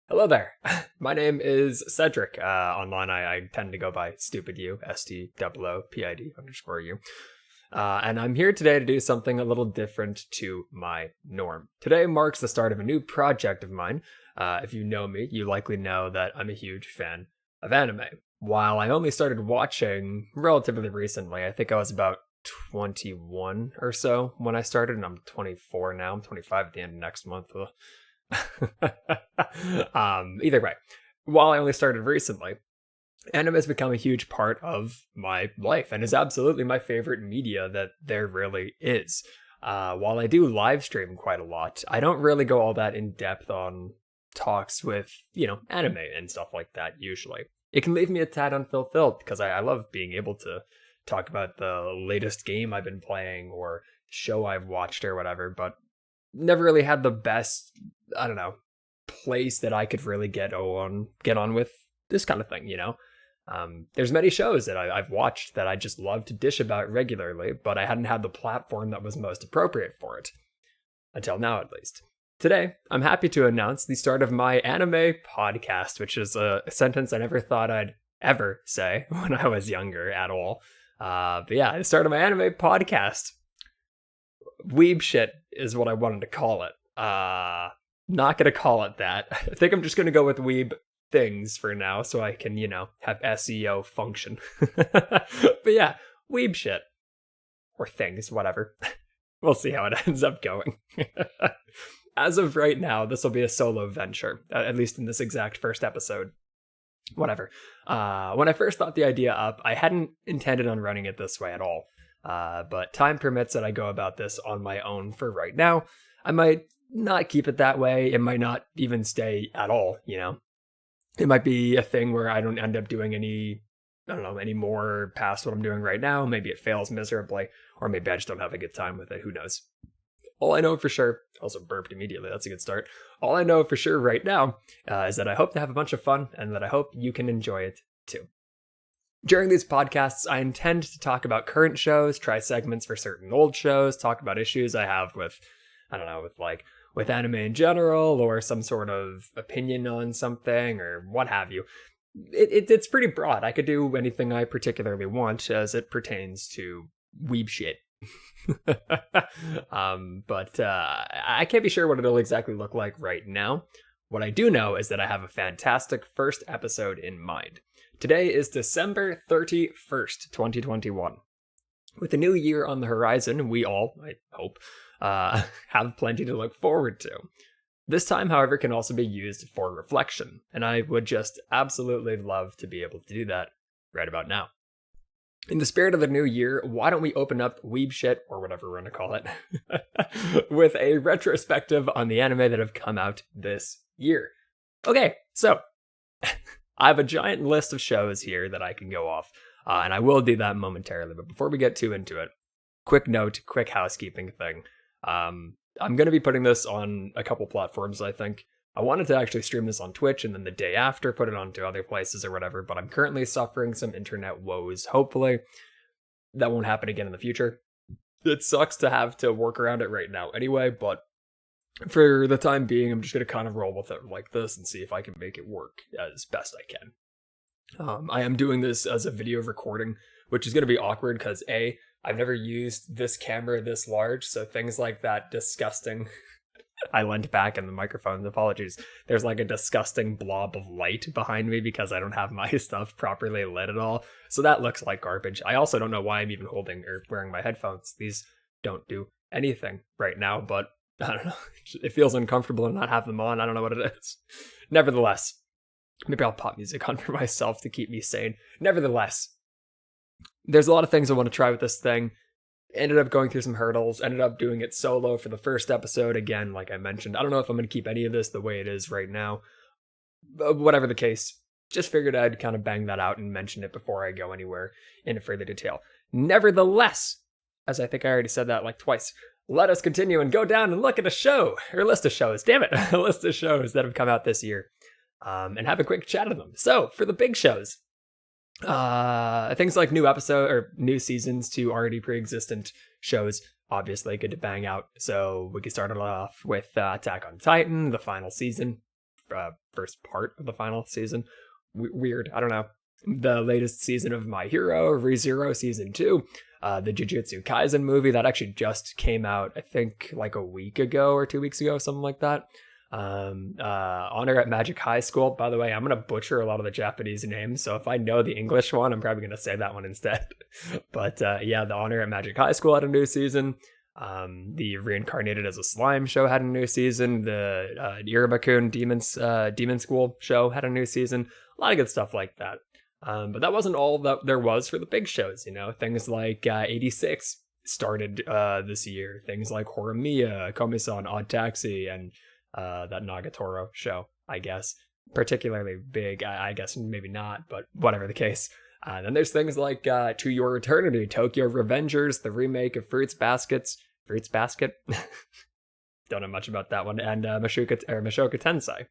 Hello there. My name is Cedric. Online, I tend to go by Stupid U, STOOPID_U. And I'm here today to do something a little different to my norm. Today marks the start of a new project of mine. If you know me, you likely know that I'm a huge fan of anime. While I only started watching relatively recently, I think I was about 21 or so when I started, and I'm 24 now. I'm 25 at the end of next month. Either way, while I only started recently, anime has become a huge part of my life and is absolutely my favorite media that there really is. While I do live stream quite a lot, I don't really go all that in depth on talks with, anime and stuff like that usually. It can leave me a tad unfulfilled because I love being able to talk about the latest game I've been playing or show I've watched or whatever, but never really had the best, place that I could really get on with this kind of thing, There's many shows that I've watched that I just love to dish about regularly, but I hadn't had the platform that was most appropriate for it. Until now, at least. Today, I'm happy to announce the start of my anime podcast, which is a sentence I never thought I'd ever say when I was younger at all. But yeah, the start of my anime podcast. Weeb shit is what I wanted to call it. Not gonna call it that. I think I'm just gonna go with Weeb Things for now, so I can, have SEO function. But yeah, Weeb shit. Or things, whatever. We'll see how it ends up going. As of right now, this will be a solo venture, at least in this exact first episode. Whatever. When I first thought the idea up, I hadn't intended on running it this way at all. But time permits that I go about this on my own for right now. I might not keep it that way. It might not even stay at all, It might be a thing where I don't end up doing any more past what I'm doing right now. Maybe it fails miserably, or maybe I just don't have a good time with it. Who knows? All I know for sure, also burped immediately, that's a good start. All I know for sure right now is that I hope to have a bunch of fun and that I hope you can enjoy it too. During these podcasts, I intend to talk about current shows, try segments for certain old shows, talk about issues I have with anime in general, or some sort of opinion on something, or what have you. It's pretty broad. I could do anything I particularly want as it pertains to weeb shit. But I can't be sure what it'll exactly look like right now. What I do know is that I have a fantastic first episode in mind. Today is December 31st, 2021. With the new year on the horizon, we all, I hope, have plenty to look forward to. This time, however, can also be used for reflection, and I would just absolutely love to be able to do that right about now. In the spirit of the new year, why don't we open up Weeb Shit, or whatever we're going to call it, with a retrospective on the anime that have come out this year. Okay, so I have a giant list of shows here that I can go off, and I will do that momentarily. But before we get too into it, quick note, quick housekeeping thing. I'm going to be putting this on a couple platforms, I think. I wanted to actually stream this on Twitch and then the day after put it onto other places or whatever, but I'm currently suffering some internet woes. Hopefully that won't happen again in the future. It sucks to have to work around it right now anyway, but for the time being, I'm just going to kind of roll with it like this and see if I can make it work as best I can. I am doing this as a video recording, which is going to be awkward because I've never used this camera this large, so things like that disgusting... I leant back in the microphone, apologies. There's like a disgusting blob of light behind me because I don't have my stuff properly lit at all. So that looks like garbage. I also don't know why I'm even holding or wearing my headphones. These don't do anything right now, but I don't know. It feels uncomfortable to not have them on. I don't know what it is. Nevertheless, maybe I'll pop music on for myself to keep me sane. Nevertheless, there's a lot of things I want to try with this thing. Ended up going through some hurdles, ended up doing it solo for the first episode. Again, like I mentioned, I don't know if I'm going to keep any of this the way it is right now. But whatever the case, just figured I'd kind of bang that out and mention it before I go anywhere into further detail. Nevertheless, as I think I already said that like twice, let us continue and go down and look at a list of shows, damn it, a list of shows that have come out this year, and have a quick chat of them. So, for the big shows, things like new episode or new seasons to already pre-existent shows, obviously good to bang out. So we can start it off with Attack on Titan, the final season. first part of the final season. Weird, I don't know. The latest season of My Hero, ReZero Season 2, the Jujutsu Kaisen movie that actually just came out, I think like a week ago or 2 weeks ago, something like that. Honor at Magic High School. By the way, I'm going to butcher a lot of the Japanese names, so if I know the English one, I'm probably going to say that one instead. But yeah, the Honor at Magic High School had a new season. The Reincarnated as a Slime show had a new season. The Iruma-kun Demon School show had a new season. A lot of good stuff like that. But that wasn't all that there was for the big shows, you know. Things like 86 started this year. Things like Horimiya, Komi-san, Odd Taxi, and that Nagatoro show, I guess. Particularly big, I guess maybe not, but whatever the case. Then there's things like To Your Eternity, Tokyo Revengers, the remake of Fruits Basket. Don't know much about that one. And Mashoka Tensei,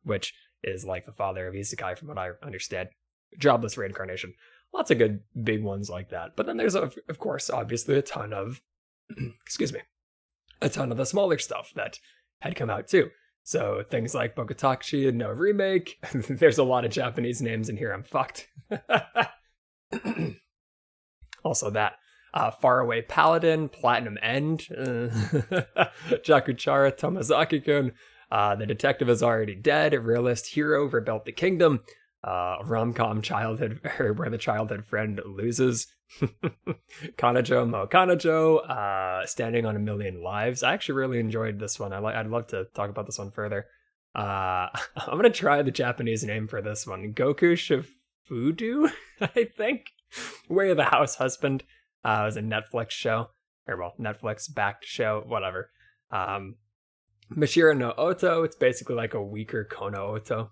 which is like the father of Isekai from what I understand. Jobless reincarnation. Lots of good big ones like that. But then there's, of course, obviously a ton of, a ton of the smaller stuff that had come out too. So things like Bokutachi and No Remake. There's a lot of Japanese names in here. I'm fucked. Also that. Faraway Paladin, Platinum End, Jakuchara Tomazaki-kun, The Detective Is Already Dead, Realist Hero, Rebuilt the Kingdom, rom-com childhood, where the childhood friend loses, Kanajo Mo Kanajo, Standing on a Million Lives. I actually really enjoyed this one. I'd love to talk about this one further. I'm gonna try the Japanese name for this one. Goku Shifudu, I think. Way the House Husband. It was a Netflix show, or well, Netflix-backed show, whatever. Mashira no Oto, it's basically like a weaker Kono Oto.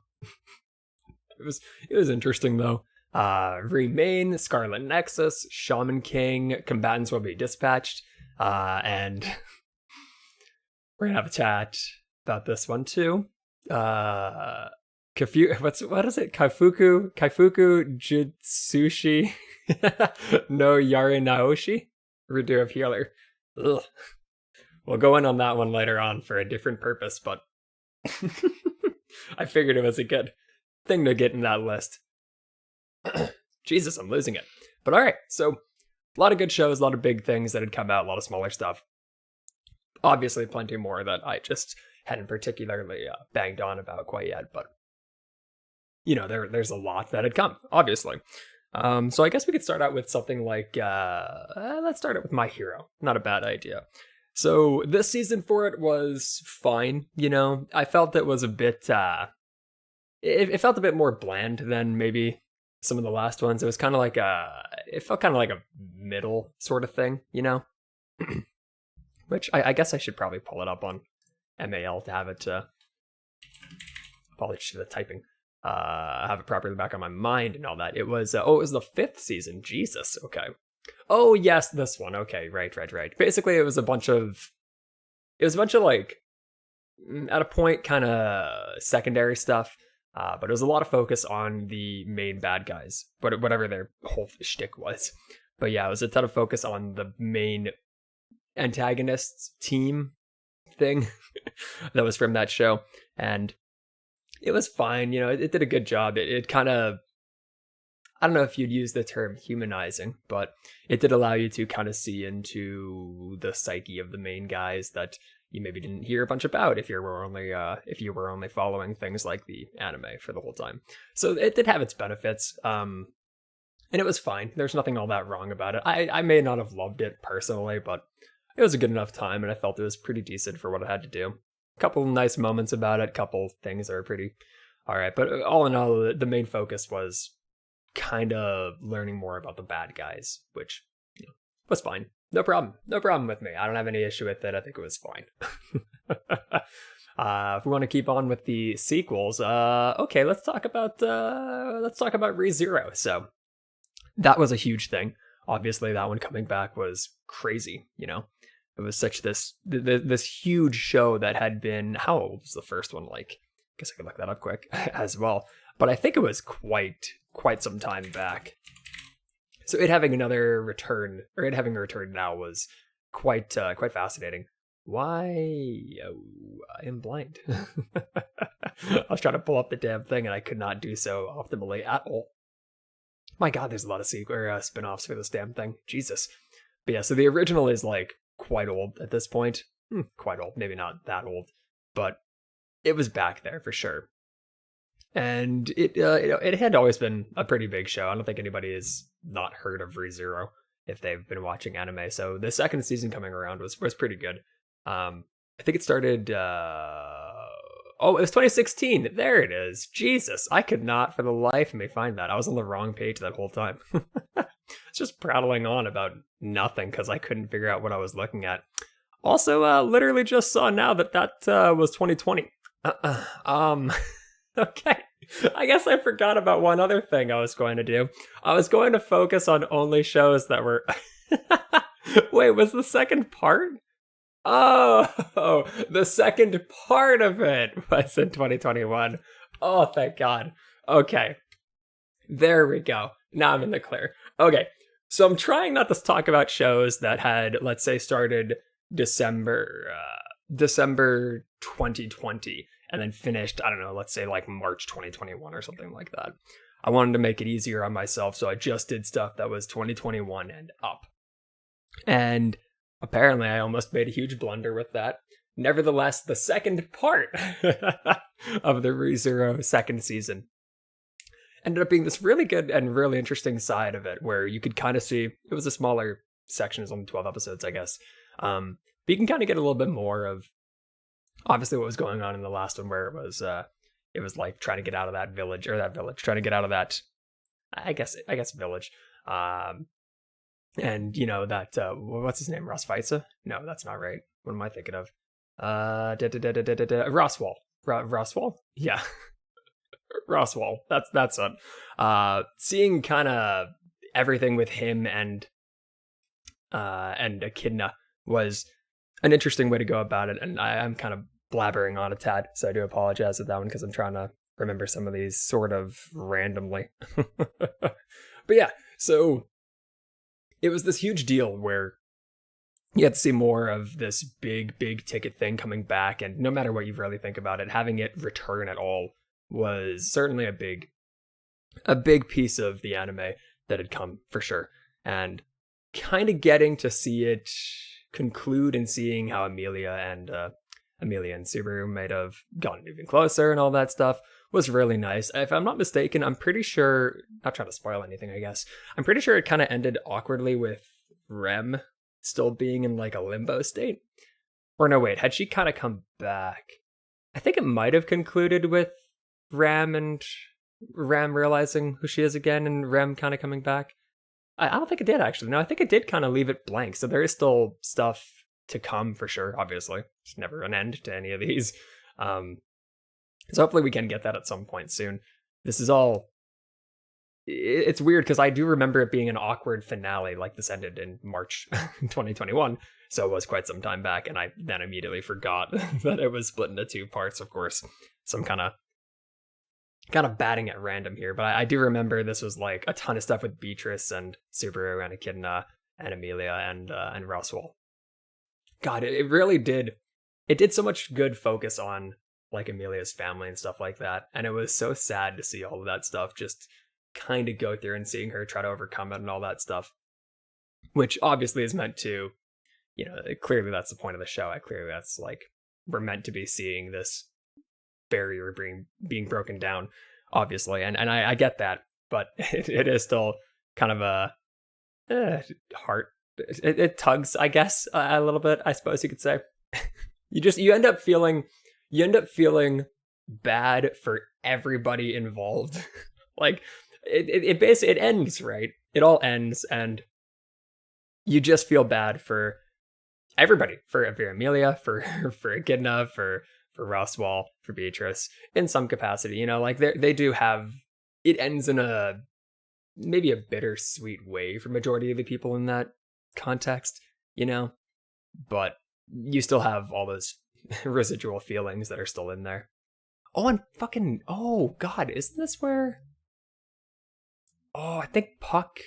It was interesting though. Remain, Scarlet Nexus, Shaman King, Combatants Will Be Dispatched, and we're gonna have a chat about this one too. What is it? Kaifuku Jutsushi no Yare Naoshi Redo of Healer. Ugh. We'll go in on that one later on for a different purpose, but I figured it was a good thing to get in that list. Jesus, I'm losing it. But all right, so a lot of good shows, a lot of big things that had come out, a lot of smaller stuff. Obviously, plenty more that I just hadn't particularly banged on about quite yet, but you know, there's a lot that had come, obviously. So I guess we could start out with something like, let's start out with My Hero. Not a bad idea. So this season for it was fine, you know. I felt it was a bit, it felt a bit more bland than maybe some of the last ones. It was kind of like it felt kind of like a middle sort of thing, you know. Which I guess I should probably pull it up on MAL to have it, apologies for the typing. Have it properly back on my mind and all that. It was it was the 5th season. Jesus. Okay. Oh yes, this one. Okay, right. Basically, it was a bunch of like at a point kind of secondary stuff, but it was a lot of focus on the main bad guys, whatever their whole shtick was. But yeah, it was a ton of focus on the main antagonists team thing that was from that show, and it was fine, you know, it did a good job. It kind of, I don't know if you'd use the term humanizing, but it did allow you to kind of see into the psyche of the main guys that you maybe didn't hear a bunch about if you were only following things like the anime for the whole time. So it did have its benefits, and it was fine. There's nothing all that wrong about it. I may not have loved it personally, but it was a good enough time, and I felt it was pretty decent for what it had to do. Couple nice moments about it, couple things that are pretty all right, but all in all, the main focus was kind of learning more about the bad guys, which, you know, was fine. No problem with me. I don't have any issue with it. I think it was fine. If we want to keep on with the sequels, okay, let's talk about ReZero. So that was a huge thing. Obviously, that one coming back was crazy, you know. It was such this huge show that had been, how old was the first one? Like, I guess I could look that up quick as well. But I think it was quite some time back. So it having a return now was quite fascinating. Why? Oh, I am blind. I was trying to pull up the damn thing and I could not do so optimally at all. My god, there's a lot of spin-offs for this damn thing. Jesus. But yeah, so the original is like quite old at this point. Quite old, maybe not that old, but it was back there for sure. And it had always been a pretty big show. I don't think anybody has not heard of ReZero if they've been watching anime. So the second season coming around was pretty good. I think it started. Oh, it was 2016. There it is. Jesus, I could not for the life of me find that. I was on the wrong page that whole time. It's just prattling on about nothing because I couldn't figure out what I was looking at. Also, literally just saw now that was 2020. Okay. I guess I forgot about one other thing I was going to do. I was going to focus on only shows that were... Wait, was the second part? Oh, the second part of it was in 2021. Oh, thank God. Okay. There we go. Now I'm in the clear. Okay. So I'm trying not to talk about shows that had, let's say, started December 2020 and then finished, I don't know, let's say like March 2021 or something like that. I wanted to make it easier on myself, so I just did stuff that was 2021 and up. And apparently I almost made a huge blunder with that. Nevertheless, the second part of the ReZero second season ended up being this really good and really interesting side of it, where you could kind of see, it was a smaller section, it was only 12 episodes, I guess. But you can kind of get a little bit more of, obviously, what was going on in the last one, where it was like trying to get out of that village, trying to get out of that, I guess village. And you know that what's his name? Rosfica? No, that's not right. What am I thinking of? Roswell. Roswell? Yeah. Roswell. That's it. Seeing kind of everything with him and Echidna was an interesting way to go about it, and I'm kind of blabbering on a tad, so I do apologize for that one because I'm trying to remember some of these sort of randomly. But yeah, so it was this huge deal where you had to see more of this big ticket thing coming back, and no matter what you really think about it, having it return at all was certainly a big piece of the anime that had come for sure. And kind of getting to see it conclude and seeing how Amelia and Subaru might have gotten even closer and all that stuff was really nice. If I'm not mistaken, I'm pretty sure, not trying to spoil anything, I guess, I'm pretty sure it kind of ended awkwardly with Rem still being in like a limbo state. Or no, wait, had she kind of come back? I think it might have concluded with Rem realizing who she is again and Rem kind of coming back. I don't think it did, actually. No, I think it did kind of leave it blank. So there is still stuff to come for sure, obviously. There's never an end to any of these. So hopefully we can get that at some point soon. This is all... It's weird because I do remember it being an awkward finale, like this ended in March 2021. So it was quite some time back, and I then immediately forgot that it was split into two parts, of course. So I'm kind of batting at random here, but I do remember this was like a ton of stuff with Beatrice and Subaru and Echidna and Amelia and Roswell. God, it really did. It did so much good focus on like Amelia's family and stuff like that, and it was so sad to see all of that stuff just kind of go through and seeing her try to overcome it and all that stuff, which obviously is meant to, you know, clearly that's the point of the show. Clearly that's like we're meant to be seeing this barrier being broken down, obviously, and I get that, but it is still kind of a heart. It tugs, I guess, a little bit, I suppose you could say. you end up feeling bad for everybody involved. Like it basically, it ends, right? It all ends, and you just feel bad for everybody, for Amelia, for Echidna, for Roswell, for Beatrice, in some capacity. You know, like they do have, it ends in a maybe a bittersweet way for majority of the people in that context, you know, but you still have all those residual feelings that are still in there. Oh, and fucking, oh god, isn't this where, oh, I think Puck,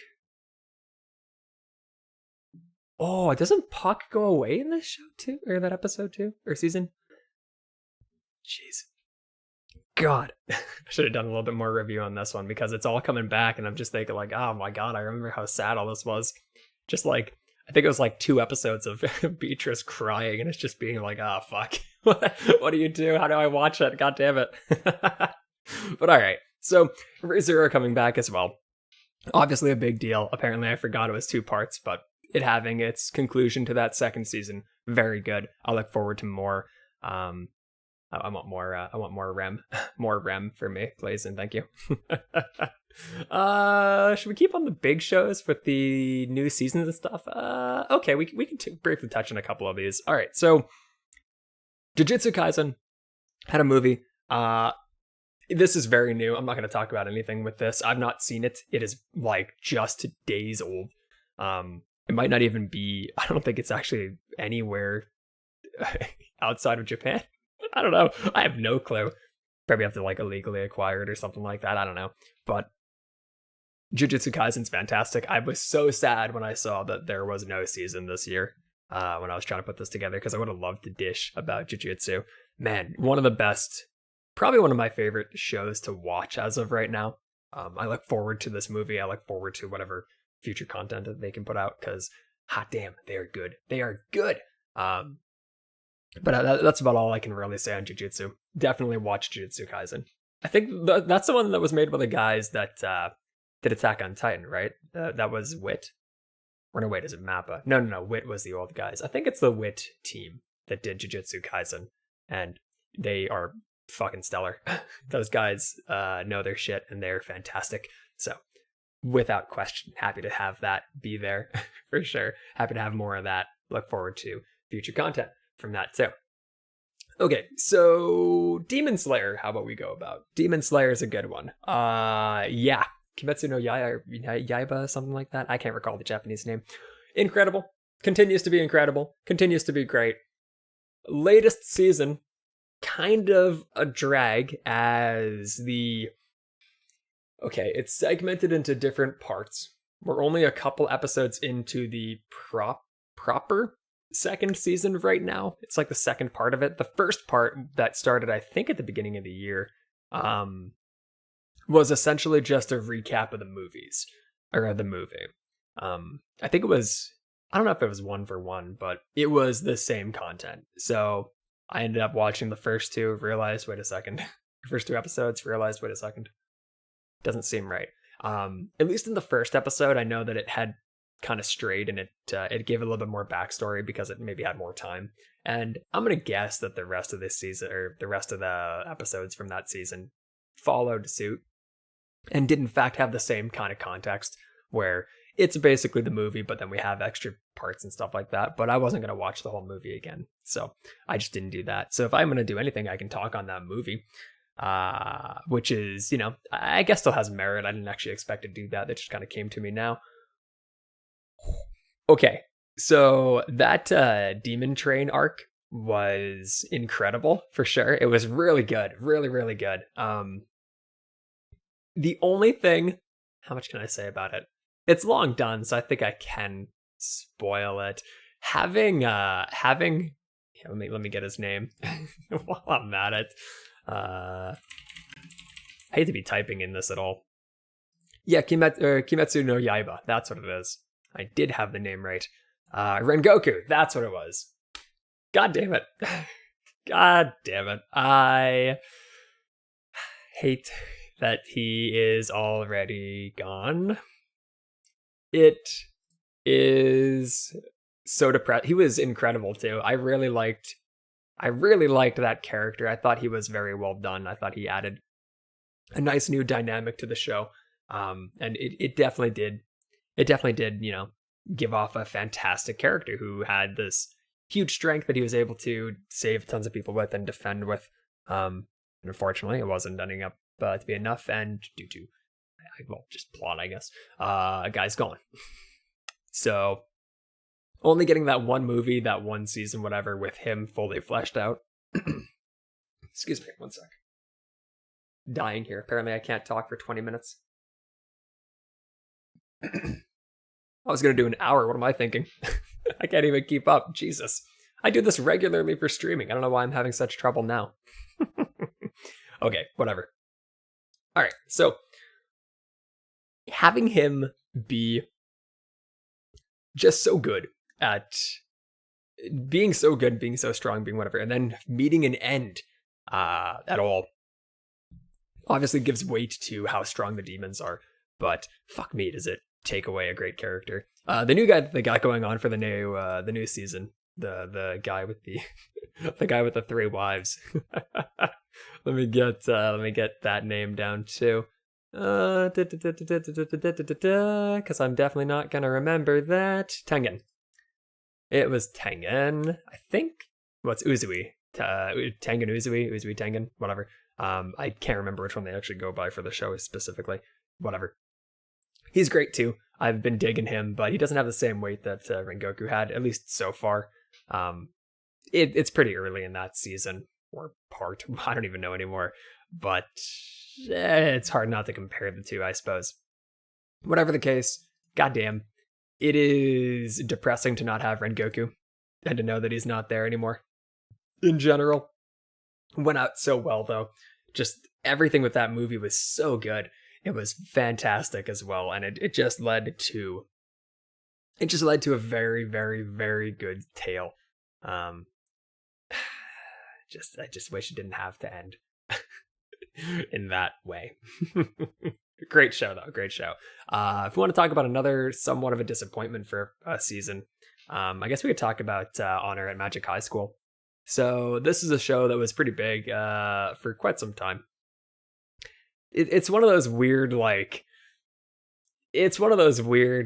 Oh, doesn't Puck go away in this show too? Or that episode too? Or season? Jeez. God. I should have done a little bit more review on this one because it's all coming back and I'm just thinking like, oh my god, I remember how sad all this was. Just like, I think it was like 2 episodes of Beatrice crying and it's just being like, oh fuck. What do you do? How do I watch it? God damn it. But alright. So, Re:Zero coming back as well. Obviously a big deal. Apparently I forgot it was 2 parts, but it having its conclusion to that second season, very good. I look forward to more. I want more. I want more REM, more REM for me, please, and thank you. Should we keep on the big shows with the new seasons and stuff? Okay, we can briefly touch on a couple of these. All right, so Jujutsu Kaisen had a movie. This is very new. I'm not going to talk about anything with this. I've not seen it. It is like just days old. It might not even be. I don't think it's actually anywhere outside of Japan. I don't know. I have no clue. Probably have to like illegally acquire it or something like that. I don't know. But Jujutsu Kaisen's fantastic. I was so sad when I saw that there was no season this year when I was trying to put this together because I would have loved to dish about Jujutsu. Man, one of the best, probably one of my favorite shows to watch as of right now. I look forward to this movie. I look forward to whatever future content that they can put out because, hot damn, they are good. They are good. But that's about all I can really say on Jujutsu. Definitely watch Jujutsu Kaisen. I think that's the one that was made by the guys that did Attack on Titan, right? That was Wit. Or no, wait, is it Mappa? No. Wit was the old guys. I think it's the Wit team that did Jujutsu Kaisen. And they are fucking stellar. Those guys know their shit and they're fantastic. So, without question, happy to have that be there for sure. Happy to have more of that. Look forward to future content from that too. Okay, so Demon Slayer, how about we go about? Demon Slayer is a good one. Yeah. Kimetsu no Yaiba, something like that. I can't recall the Japanese name. Incredible. Continues to be incredible. Continues to be great. Latest season, kind of a drag as the... Okay, it's segmented into different parts. We're only a couple episodes into the proper second season right now. It's like the second part of it. The first part that started, I think, at the beginning of the year, was essentially just a recap of the movies, or the movie. I think it was, I don't know if it was 1-for-1, but it was the same content. So I ended up watching the first 2, realized, wait a second. The first 2 episodes, realized, wait a second. Doesn't seem right. At least in the first episode, I know that it had kind of strayed and it gave a little bit more backstory because it maybe had more time. And I'm gonna guess that the rest of this season, or the rest of the episodes from that season, followed suit and did in fact have the same kind of context where it's basically the movie, but then we have extra parts and stuff like that. But I wasn't gonna watch the whole movie again, so I just didn't do that. So if I'm gonna do anything, I can talk on that movie, which is, you know, I guess still has merit. I didn't actually expect to do that. That just kind of came to me now. Okay, so that Demon Train arc was incredible for sure. It was really good, really, really good. The only thing, how much can I say about it? It's long done, so I think I can spoil it. Having, yeah, let me get his name while I'm at it. I hate to be typing in this at all. Yeah, Kimetsu no Yaiba. That's what it is. I did have the name right. Rengoku, that's what it was. God damn it. God damn it. I hate that he is already gone. It is so depressed. He was incredible too. I really liked that character. I thought he was very well done. I thought he added a nice new dynamic to the show. And it definitely did. It definitely did, you know, give off a fantastic character who had this huge strength that he was able to save tons of people with and defend with. And unfortunately, it wasn't ending up to be enough. And due to, well, just plot, I guess, guy's gone. So only getting that one movie, that one season, whatever, with him fully fleshed out. Excuse me, one sec. Dying here. Apparently, I can't talk for 20 minutes. I was going to do an hour. What am I thinking? I can't even keep up. Jesus. I do this regularly for streaming. I don't know why I'm having such trouble now. Okay, whatever. All right, so having him be just so good at being so good, being so strong, being whatever, and then meeting an end at all obviously gives weight to how strong the demons are. But fuck me, does it take away a great character? The new guy that they got going on for the new season, the guy with the the guy with the 3 wives. let me get that name down too. Because I'm definitely not gonna remember that. Tengen. It was Tengen, I think. What's Uzui? Tengen Uzui Tengen, whatever. I can't remember which one they actually go by for the show specifically. Whatever. He's great too. I've been digging him, but he doesn't have the same weight that Rengoku had, at least so far. It's pretty early in that season, or part. I don't even know anymore. But it's hard not to compare the two, I suppose. Whatever the case, goddamn, it is depressing to not have Rengoku and to know that he's not there anymore. In general, went out so well though. Just everything with that movie was so good. It was fantastic as well, and it just led to a very, very, very good tale. I just wish it didn't have to end in that way. Great show though, great show. If we want to talk about another somewhat of a disappointment for a season, I guess we could talk about Honor at Magic High School. So this is a show that was pretty big for quite some time. It's one of those weird,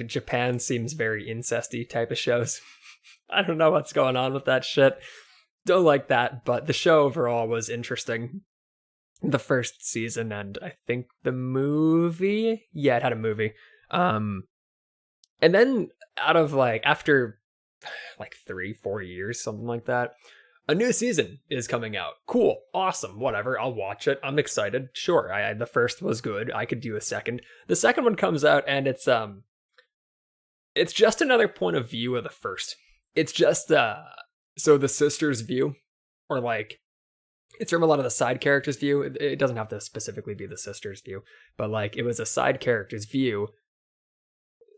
Japan seems very incesty type of shows. I don't know what's going on with that shit. Don't like that, but the show overall was interesting. The first season, and I think the movie, it had a movie. And then out of after 3-4 years, something like that, a new season is coming out. Cool, awesome, whatever. I'll watch it. I'm excited. Sure, the first was good. I could do a second. The second one comes out, and it's just another point of view of the first. It's just so the sister's view, or it's from a lot of the side characters' view. It doesn't have to specifically be the sister's view, but it was a side character's view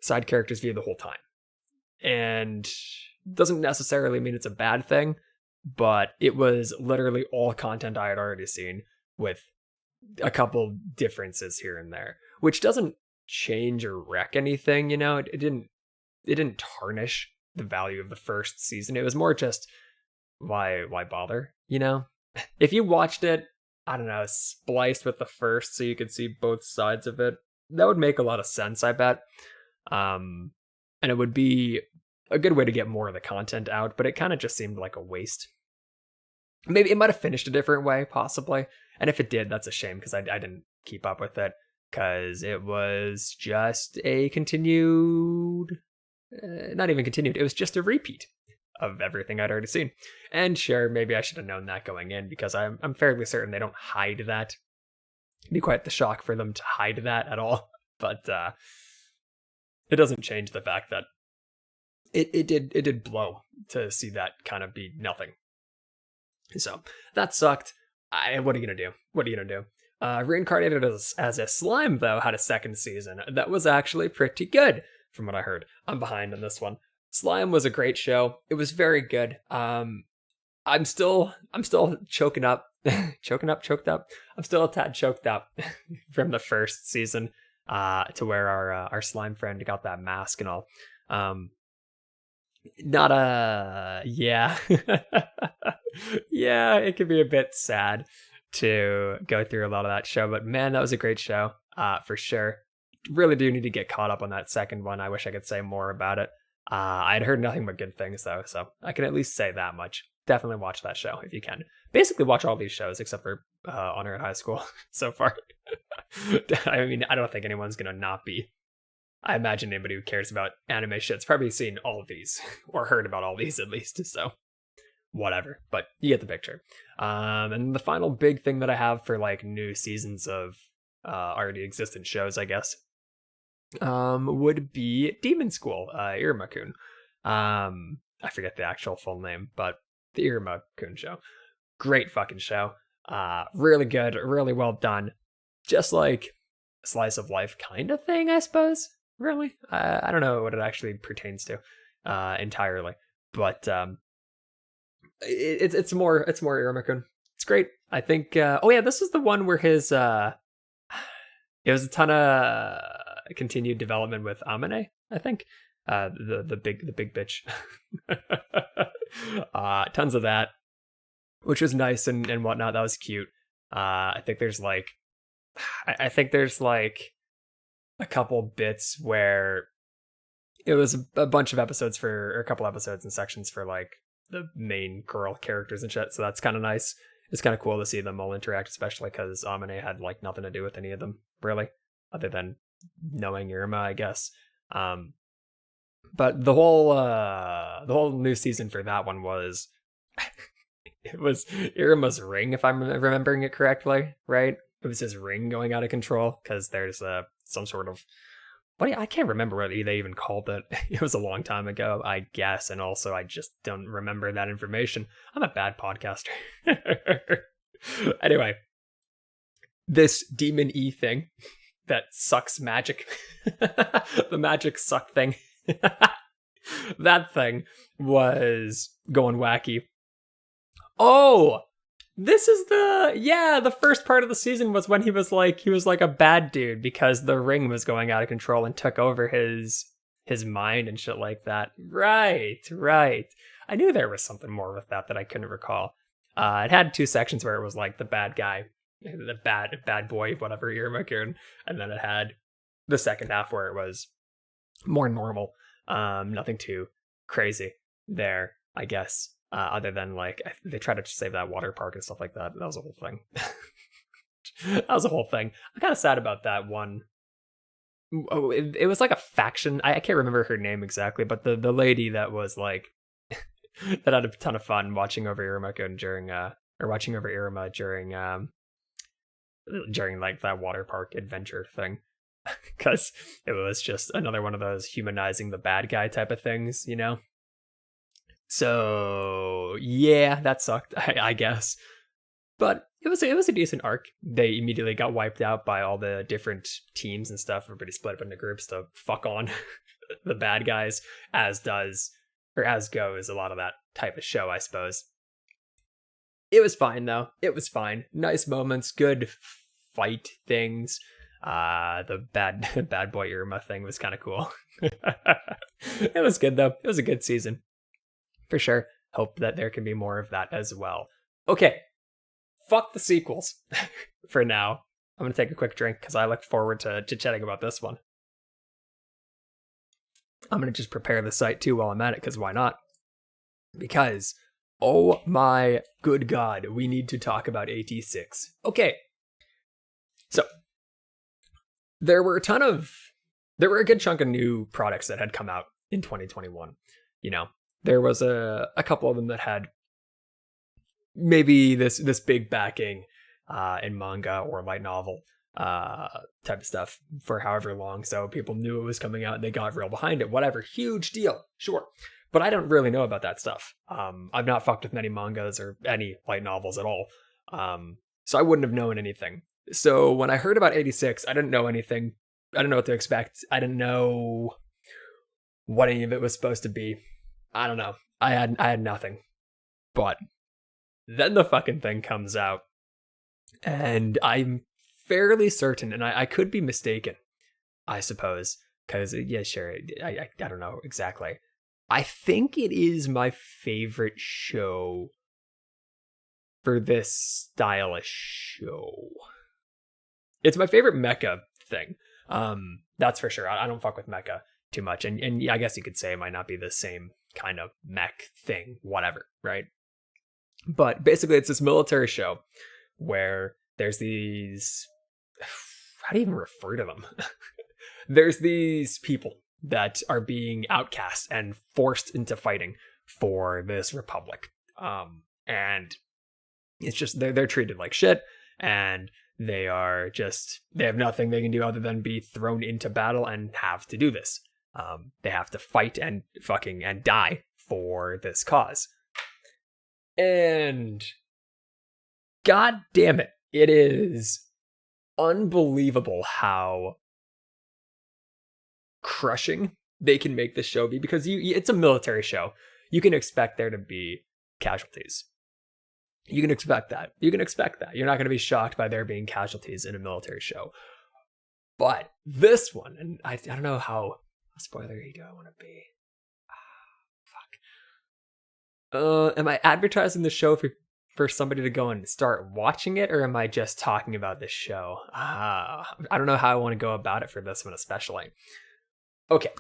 the whole time, and doesn't necessarily mean it's a bad thing. But it was literally all content I had already seen, with a couple differences here and there, which doesn't change or wreck anything. It didn't tarnish the value of the first season. It was more just why bother? If you watched it, I don't know, spliced with the first so you could see both sides of it, that would make a lot of sense, I bet. And it would be a good way to get more of the content out, but it kind of just seemed like a waste. Maybe it might have finished a different way, possibly. And if it did, that's a shame, because I didn't keep up with it, because it was just a continued... not even continued, it was just a repeat of everything I'd already seen. And sure, maybe I should have known that going in, because I'm fairly certain they don't hide that. It'd be quite the shock for them to hide that at all. But it doesn't change the fact that it did blow to see that kind of be nothing. So that sucked. What are you gonna do? Reincarnated as a slime, though, had a second season that was actually pretty good, from what I heard. I'm behind on this one. Slime was a great show. It was very good. I'm still choking up, choked up. I'm still a tad choked up from the first season, to where our slime friend got that mask and all. Yeah, it can be a bit sad to go through a lot of that show, but man, that was a great show, for sure. Really do need to get caught up on that second one. I wish I could say more about it. I'd heard nothing but good things, though, so I can at least say that much. Definitely watch that show if you can. Basically, watch all these shows except for Honor at High School so far. I mean, I don't think anyone's gonna not be. I imagine anybody who cares about anime shit's probably seen all of these, or heard about all these at least, so whatever. But you get the picture. And the final big thing that I have for new seasons of already existent shows, I guess, would be Demon School, Iruma-kun. I forget the actual full name, but the Iruma-kun show. Great fucking show. Really good, really well done. Just like a slice of life kind of thing, I suppose. Really, I don't know what it actually pertains to entirely, but it's more Iruma-kun. It's great. I think. Oh yeah, this is the one where his it was a ton of continued development with Amane, I think. The big bitch. Tons of that, which was nice and whatnot. That was cute. I think there's like a couple bits where it was a bunch of episodes or a couple episodes and sections for like the main girl characters and shit. So that's kind of nice. It's kind of cool to see them all interact, especially because Amane had like nothing to do with any of them really, other than knowing Iruma, I guess. But the whole new season for that one was it was Iruma's ring, if I'm remembering it correctly, right? It was his ring going out of control because there's some sort of I can't remember what they even called it. It was a long time ago, I guess, and also I just don't remember that information. I'm a bad podcaster. Anyway, this demon E thing that sucks magic, the magic suck thing, that thing was going wacky. Oh, this is the first part of the season was when he was like a bad dude because the ring was going out of control and took over his mind and shit like that. Right. I knew there was something more with that I couldn't recall. It had two sections where it was like the bad guy, the bad boy, whatever, Iruma-kun, and then it had the second half where it was more normal. Nothing too crazy there, I guess. Other than like they try to save that water park and stuff like that. That was a whole thing. That was a whole thing. I'm kind of sad about that one. Oh, it was like a faction. I can't remember her name exactly, but the lady that was like that had a ton of fun watching over Iruma-kun during or watching over Iruma during like that water park adventure thing. Because it was just another one of those humanizing the bad guy type of things, you know? So yeah, that sucked, I guess. But it was a decent arc. They immediately got wiped out by all the different teams and stuff. Everybody split up into groups to fuck on the bad guys, as goes a lot of that type of show, I suppose. It was fine though. It was fine. Nice moments, good fight things. The bad boy Iruma thing was kind of cool. It was good though. It was a good season. For sure. Hope that there can be more of that as well. Okay. Fuck the sequels for now. I'm going to take a quick drink because I look forward to chatting about this one. I'm going to just prepare the site too while I'm at it because why not? Because, oh my good God, we need to talk about 86. Okay. So, there were a good chunk of new products that had come out in 2021. You know, there was a couple of them that had maybe this big backing in manga or light novel type of stuff for however long. So people knew it was coming out and they got real behind it. Whatever, huge deal, sure. But I don't really know about that stuff. I've not fucked with many mangas or any light novels at all. So I wouldn't have known anything. So when I heard about 86, I didn't know anything. I didn't know what to expect. I didn't know what any of it was supposed to be. I don't know. I had nothing. But then the fucking thing comes out. And I'm fairly certain, and I could be mistaken, I suppose. Because, yeah, sure, I don't know exactly. I think it is my favorite show for this stylish show. It's my favorite mecha thing. That's for sure. I don't fuck with mecha too much. And I guess you could say it might not be the same kind of mech thing, whatever, right? But basically it's this military show where there's these... How do you even refer to them? There's these people that are being outcast and forced into fighting for this republic. And it's just, they're treated like shit, and they have nothing they can do other than be thrown into battle and have to do this. They have to fight and die for this cause. And god damn it, it is unbelievable how crushing they can make this show be, because it's a military show. You can expect there to be casualties. You can expect that. You're not going to be shocked by there being casualties in a military show. But this one, and I don't know how spoilery do I want to be. Am I advertising the show for somebody to go and start watching it, or am I just talking about this show? I don't know how I want to go about it for this one especially. Okay.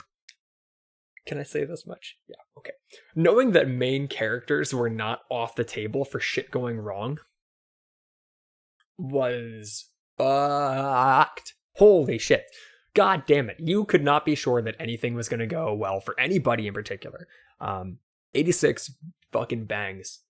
Can I say this much? Yeah, okay. Knowing that main characters were not off the table for shit going wrong was fucked. Holy shit. God damn it. You could not be sure that anything was going to go well for anybody in particular. 86 fucking bangs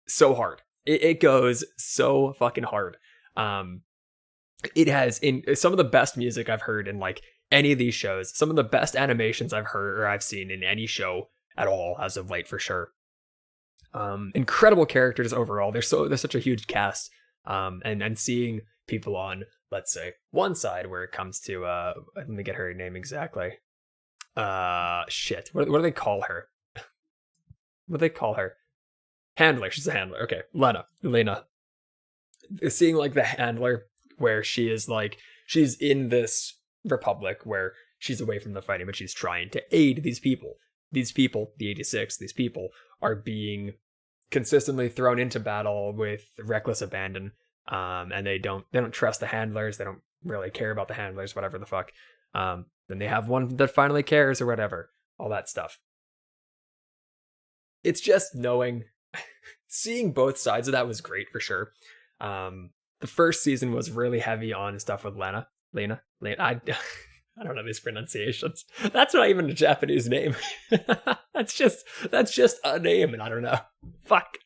so hard. It goes so fucking hard. It has in some of the best music I've heard in like any of these shows, some of the best animations I've heard or I've seen in any show at all as of late, for sure. Incredible characters overall. There's such a huge cast. And seeing people on, let's say, one side where it comes to let me get her name exactly. Shit. What do they call her? What do they call her? Handler. She's a handler. Okay. Lena. Seeing like the handler where she is like, she's in this republic where she's away from the fighting, but she's trying to aid these people. These people, the 86, these people are being consistently thrown into battle with reckless abandon. And they don't trust the handlers. They don't really care about the handlers, whatever the fuck. Then they have one that finally cares or whatever. All that stuff. It's just seeing both sides of that was great for sure. The first season was really heavy on stuff with Lena. I don't know these pronunciations. That's not even a Japanese name. That's just a name, and I don't know. Fuck.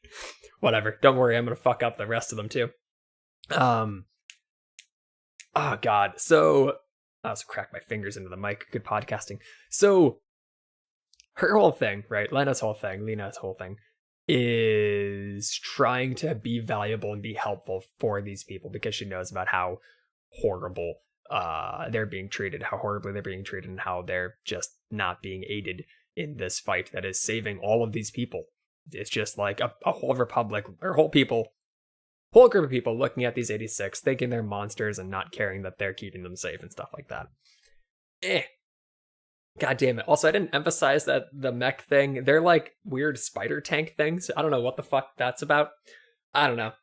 Whatever. Don't worry, I'm gonna fuck up the rest of them too. Oh god. So I also cracked my fingers into the mic. Good podcasting. So her whole thing, right? Lena's whole thing is trying to be valuable and be helpful for these people because she knows about how horrible they're being treated, how horribly they're being treated, and how they're just not being aided in this fight that is saving all of these people. It's just like a whole republic or whole group of people looking at these 86, thinking they're monsters and not caring that they're keeping them safe and stuff like that. God damn it. Also, I didn't emphasize that the mech thing, they're like weird spider tank things. I don't know what the fuck that's about. I don't know.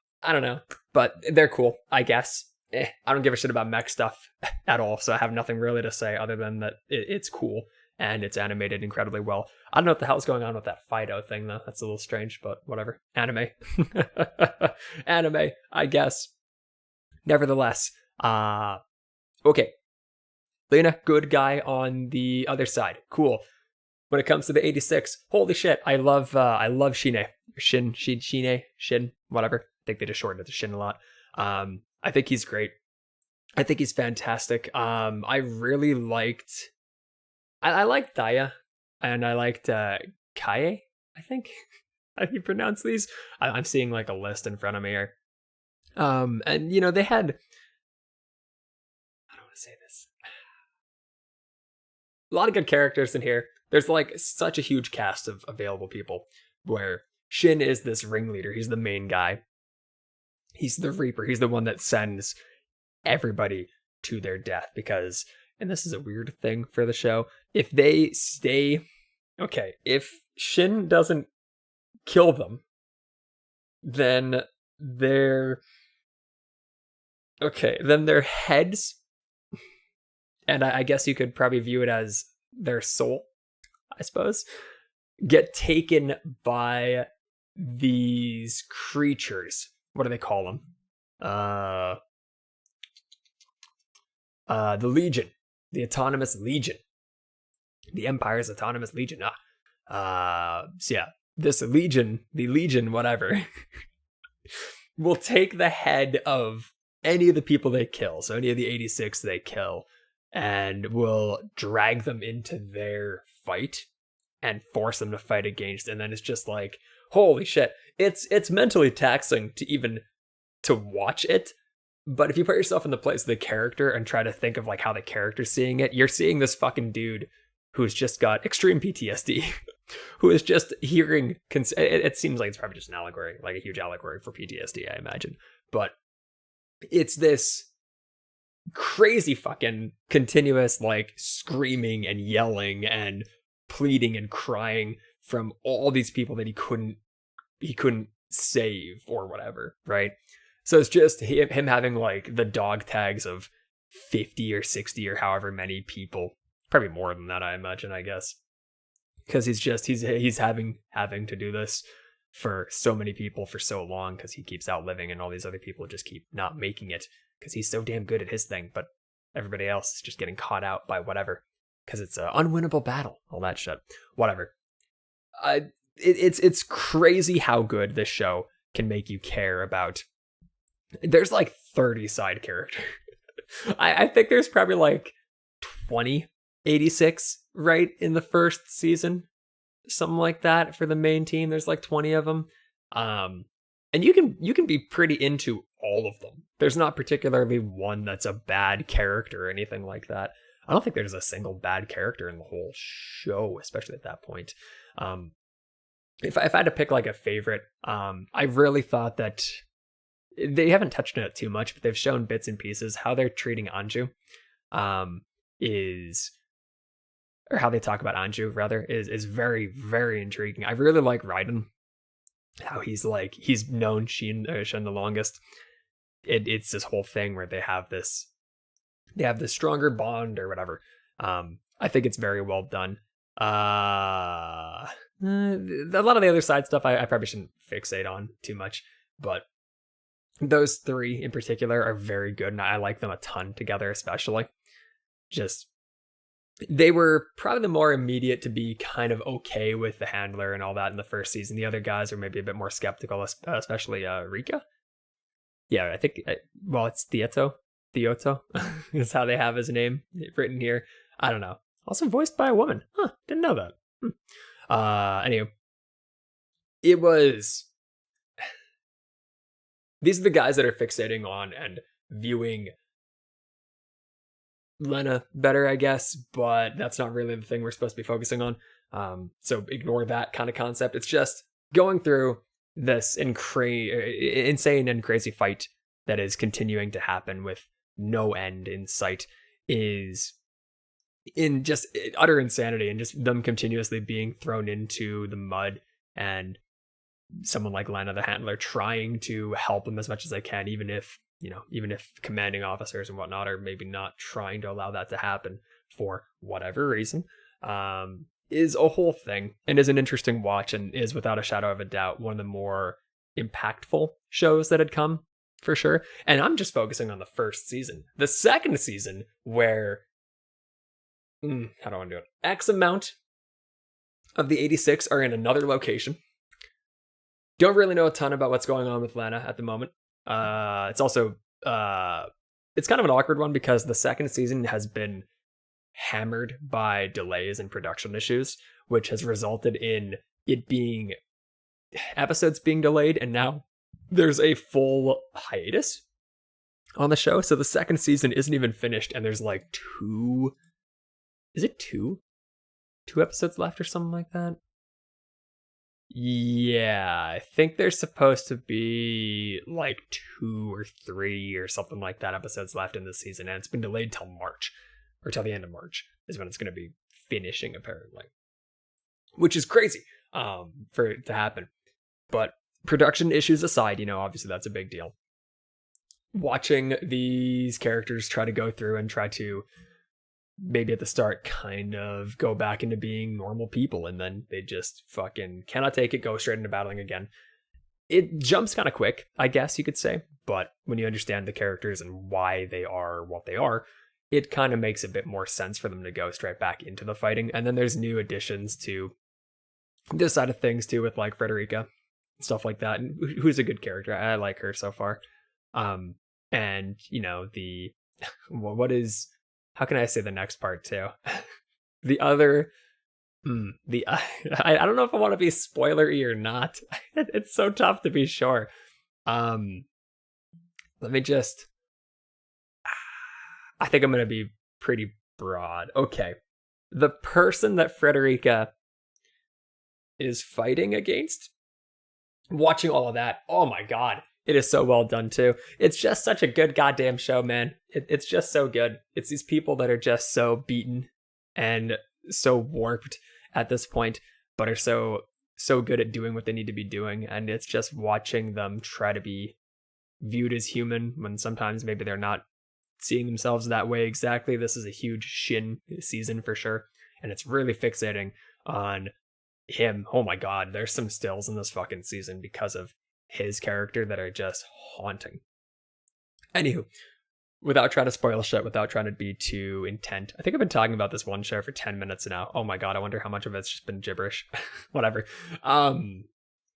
But they're cool, I guess. I don't give a shit about mech stuff at all, so I have nothing really to say other than that it's cool and it's animated incredibly well. I don't know what the hell's going on with that Fido thing, though. That's a little strange, but whatever. Anime. Anime, I guess. Nevertheless, okay. Lena, good guy on the other side. Cool. When it comes to the 86, holy shit, I love Shine. Shin, whatever. I think they just shortened it to Shin a lot. I think he's great. I think he's fantastic. I really liked... I liked Daya, and I liked Kaie, I think. How do you pronounce these? I'm seeing like a list in front of me here. And, you know, they had... I don't want to say this. A lot of good characters in here. There's like such a huge cast of available people where Shin is this ringleader. He's the main guy. He's the Reaper. He's the one that sends everybody to their death because, and this is a weird thing for the show, if they stay, okay, if Shin doesn't kill them, then their heads, and I guess you could probably view it as their soul, I suppose, get taken by these creatures. What do they call them? The Legion. The Autonomous Legion. The Empire's Autonomous Legion. So yeah, this Legion, the Legion, whatever, will take the head of any of the people they kill. So any of the 86 they kill, and will drag them into their fight and force them to fight against. And then it's just like, holy shit. It's mentally taxing to even to watch it. But if you put yourself in the place of the character and try to think of like how the character's seeing it, you're seeing this fucking dude who's just got extreme PTSD, who is just hearing. It seems like it's probably just an allegory, like a huge allegory for PTSD, I imagine. But it's this crazy fucking continuous like screaming and yelling and pleading and crying from all these people that he couldn't save or whatever, right? So it's just him having like the dog tags of 50 or 60 or however many people, probably more than that, I imagine, I guess, because he's having to do this for so many people for so long because he keeps outliving and all these other people just keep not making it because he's so damn good at his thing, but everybody else is just getting caught out by whatever because it's an unwinnable battle, all that shit, whatever. It's crazy how good this show can make you care about. There's like 30 side characters. I think there's probably like 86 right in the first season, something like that for the main team. There's like 20 of them, and you can be pretty into all of them. There's not particularly one that's a bad character or anything like that. I don't think there's a single bad character in the whole show, especially at that point. If I had to pick like a favorite, I really thought that they haven't touched on it too much, but they've shown bits and pieces how they're treating Anju, or how they talk about Anju rather is very, very intriguing. I really like Raiden, how he's known Shin the longest. It's this whole thing where they have this stronger bond or whatever. I think it's very well done. A lot of the other side stuff I probably shouldn't fixate on too much, but those three in particular are very good, and I like them a ton together, especially. Just, they were probably the more immediate to be kind of okay with the handler and all that in the first season. The other guys are maybe a bit more skeptical, especially Rika. Yeah, I think, it's Theoto is how they have his name written here. I don't know. Also voiced by a woman. Huh, didn't know that. Anyway, it was... These are the guys that are fixating on and viewing Lena better, I guess, but that's not really the thing we're supposed to be focusing on. So ignore that kind of concept. It's just going through this insane and crazy fight that is continuing to happen with no end in sight is in just utter insanity, and just them continuously being thrown into the mud, and someone like Lena the handler trying to help them as much as they can, even if commanding officers and whatnot are maybe not trying to allow that to happen for whatever reason, is a whole thing, and is an interesting watch, and is without a shadow of a doubt one of the more impactful shows that had come, for sure. And I'm just focusing on the first season. The second season, where how do I want to do it? X amount of the 86 are in another location. Don't really know a ton about what's going on with Lana at the moment. It's also it's kind of an awkward one because the second season has been hammered by delays and production issues, which has resulted in it being episodes being delayed, and now there's a full hiatus on the show. So the second season isn't even finished, and there's like two episodes left or something like that. Yeah, I think there's supposed to be like 2 or 3 or something like that episodes left in this season, and it's been delayed till March, or till the end of March is when it's going to be finishing, apparently, which is crazy for it to happen. But production issues aside, obviously that's a big deal. Watching these characters try to go through and try to maybe at the start kind of go back into being normal people, and then they just fucking cannot take it, go straight into battling again. It jumps kind of quick, I guess you could say, but when you understand the characters and why they are what they are, it kind of makes a bit more sense for them to go straight back into the fighting. And then there's new additions to this side of things too, with like Frederica, stuff like that, and who's a good character. I like her so far. And the what is how can I say the next part too? The other, I don't know if I want to be spoilery or not. It's so tough to be sure. Let me just, I think I'm going to be pretty broad. Okay. The person that Frederica is fighting against, watching all of that, oh my god, it is so well done too. It's just such a good goddamn show, man. It's just so good. It's these people that are just so beaten and so warped at this point, but are so good at doing what they need to be doing, and it's just watching them try to be viewed as human when sometimes maybe they're not seeing themselves that way exactly. This is a huge Shin season for sure, and it's really fixating on him. Oh my god, there's some stills in this fucking season because of his character that are just haunting. Anywho, without trying to spoil shit, without trying to be too intent, I think I've been talking about this one show for 10 minutes now. Oh my god, I wonder how much of it's just been gibberish. Whatever.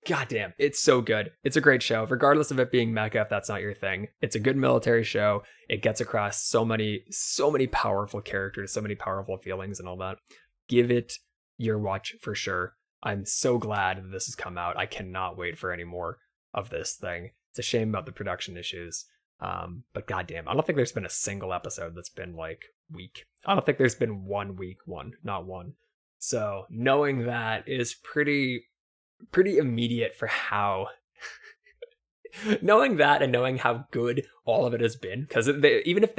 Goddamn, it's so good. It's a great show, regardless of it being mecha. If that's not your thing, it's a good military show. It gets across so many powerful characters, so many powerful feelings, and all that. Give it your watch for sure. I'm so glad that this has come out. I cannot wait for any more of this thing. It's a shame about the production issues, but goddamn, I don't think there's been a single episode that's been like weak. I don't think there's been one week one, not one. So knowing that is pretty immediate for how knowing that and knowing how good all of it has been, because even if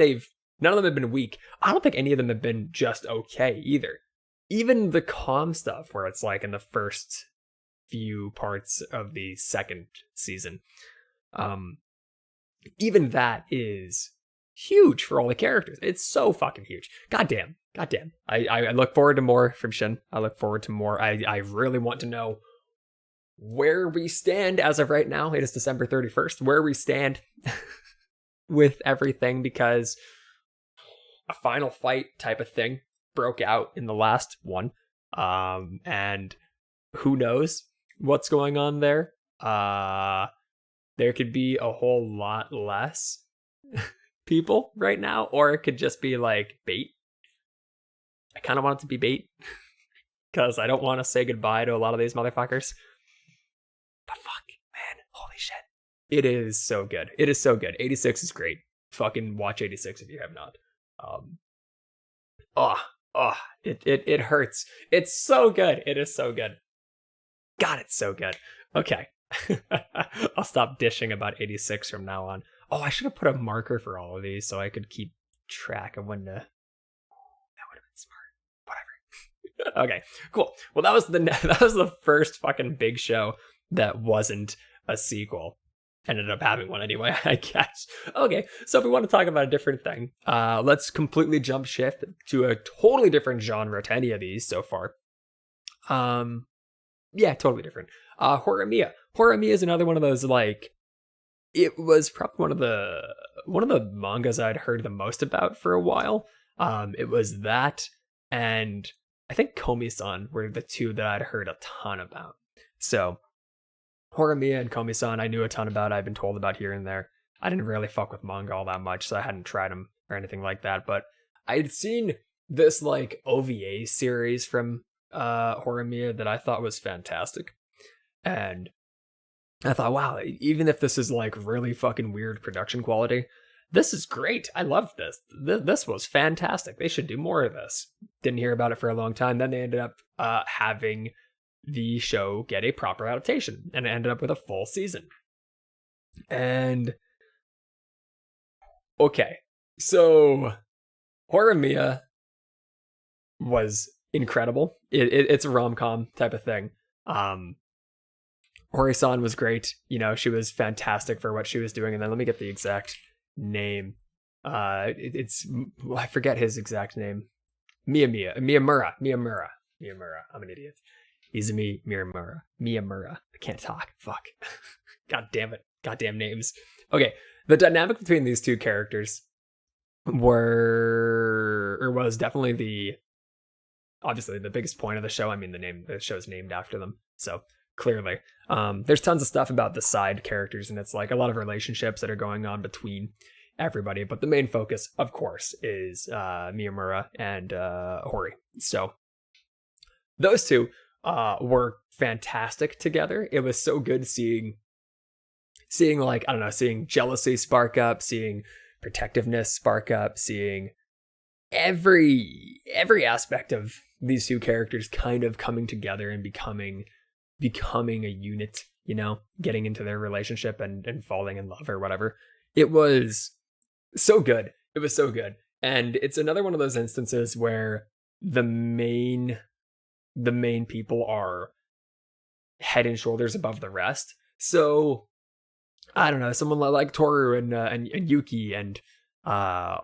none of them have been weak, I don't think any of them have been just okay either. Even the calm stuff where it's like in the first few parts of the second season, even that is huge for all the characters. It's so fucking huge. Goddamn. I look forward to more from Shin. I look forward to more. I really want to know where we stand as of right now. It is December 31st. Where we stand with everything, because a final fight type of thing broke out in the last one. And who knows what's going on there. There could be a whole lot less people right now, or it could just be like bait. I kind of want it to be bait because I don't want to say goodbye to a lot of these motherfuckers. But fuck, man, holy shit. It is so good. It is so good. 86 is great. Fucking watch 86 if you have not. It hurts. It's so good. It is so good. God, it's so good. Okay. I'll stop dishing about 86 from now on. Oh, I should have put a marker for all of these so I could keep track of when to... That would have been smart. Whatever. Okay, cool. Well, that was the first fucking big show that wasn't a sequel. Ended up having one anyway, I guess. Okay, so if we want to talk about a different thing, let's completely jump shift to a totally different genre to any of these so far. Yeah, totally different. Horimiya. Horimiya is another one of those, like, it was probably one of the mangas I'd heard the most about for a while. It was that, and I think Komi-san were the two that I'd heard a ton about. So Horimiya and Komi-san I knew a ton about. I've been told about here and there. I didn't really fuck with manga all that much, so I hadn't tried them or anything like that. But I'd seen this like OVA series from Horimiya that I thought was fantastic. And I thought, wow, even if this is like really fucking weird production quality, this is great. I love this. This was fantastic. They should do more of this. Didn't hear about it for a long time. Then they ended up having the show get a proper adaptation, and it ended up with a full season. And okay, so Horimiya was incredible. It's a rom-com type of thing. Hori-san was great. You know, she was fantastic for what she was doing. And then let me get the exact name. I forget his exact name. Miyamura. I'm an idiot. Izumi Miyamura. I can't talk. Fuck. God damn it. Goddamn names. Okay. The dynamic between these two characters was definitely obviously the biggest point of the show. I mean, the show's named after them. So clearly, there's tons of stuff about the side characters, and it's like a lot of relationships that are going on between everybody. But the main focus, of course, is Miyamura and Hori. So those two were fantastic together. It was so good seeing like, I don't know, seeing jealousy spark up, seeing protectiveness spark up, seeing every aspect of these two characters kind of coming together and becoming a unit, you know, getting into their relationship and falling in love or whatever. It was so good. It was so good. And it's another one of those instances where the main people are head and shoulders above the rest. So I don't know, someone like Toru and Yuki and I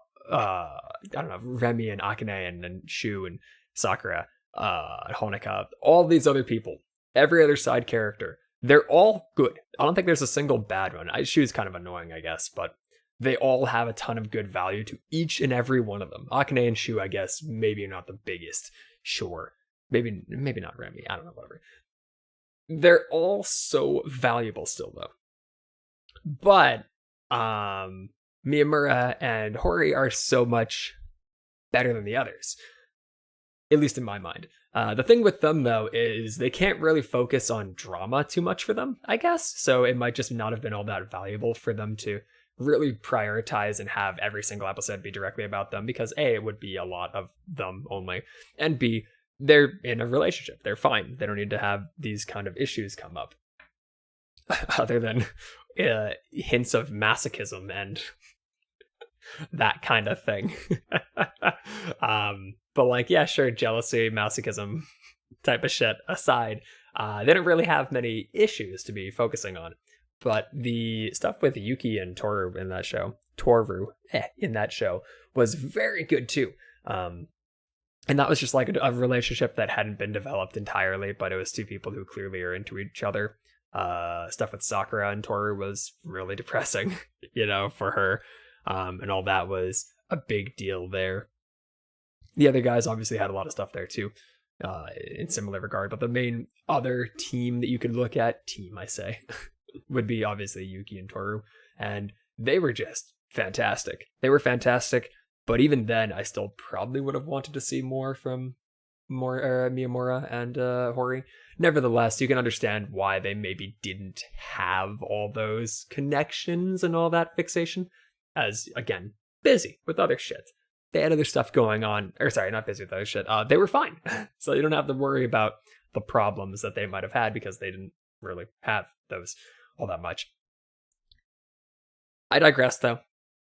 don't know, Remy and Akane and Shu and Sakura, Honoka, all these other people, every other side character, they're all good. I don't think there's a single bad one. Shu's kind of annoying, I guess, but they all have a ton of good value to each and every one of them. Akane and Shu, I guess, maybe not the biggest, sure. Maybe not Remy, I don't know, whatever. They're all so valuable still, though. But Miyamura and Hori are so much better than the others, at least in my mind. The thing with them, though, is they can't really focus on drama too much for them, I guess. So it might just not have been all that valuable for them to really prioritize and have every single episode be directly about them, because A, it would be a lot of them only, and B, they're in a relationship. They're fine. They don't need to have these kind of issues come up. Other than hints of masochism and that kind of thing. But like, yeah, sure, jealousy, masochism type of shit aside, they don't really have many issues to be focusing on. But the stuff with Yuki and Toru in that show, was very good too. And that was just like a relationship that hadn't been developed entirely, but it was two people who clearly are into each other. Stuff with Sakura and Toru was really depressing, you know, for her. And all that was a big deal there. The other guys obviously had a lot of stuff there too, in similar regard. But the main other team that you could look at, would be obviously Yuki and Toru. And they were just fantastic. They were fantastic. But even then, I still probably would have wanted to see more from Miyamura and Hori. Nevertheless, you can understand why they maybe didn't have all those connections and all that fixation. As, again, busy with other shit. They had other stuff going on. Or sorry, not busy with other shit. They were fine. So you don't have to worry about the problems that they might have had because they didn't really have those all that much. I digress, though.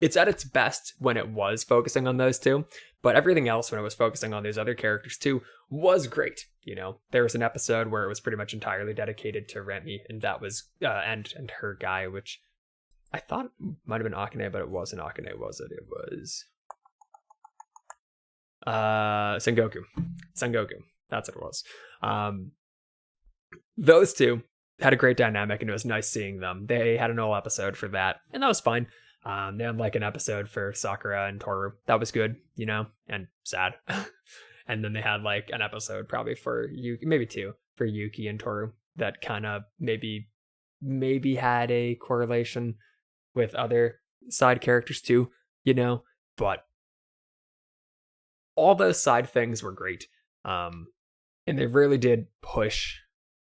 It's at its best when it was focusing on those two, but everything else when it was focusing on these other characters too was great. You know, there was an episode where it was pretty much entirely dedicated to Remy, and that was and her guy, which I thought might have been Akane, but it wasn't Akane, was it? It was Sengoku. That's what it was. Those two had a great dynamic, and it was nice seeing them. They had an whole episode for that, and that was fine. They had like an episode for Sakura and Toru. That was good, you know, and sad. And then they had like an episode probably for Yuki, maybe two, for Yuki and Toru that kind of maybe had a correlation with other side characters too, you know, but all those side things were great. And they really did push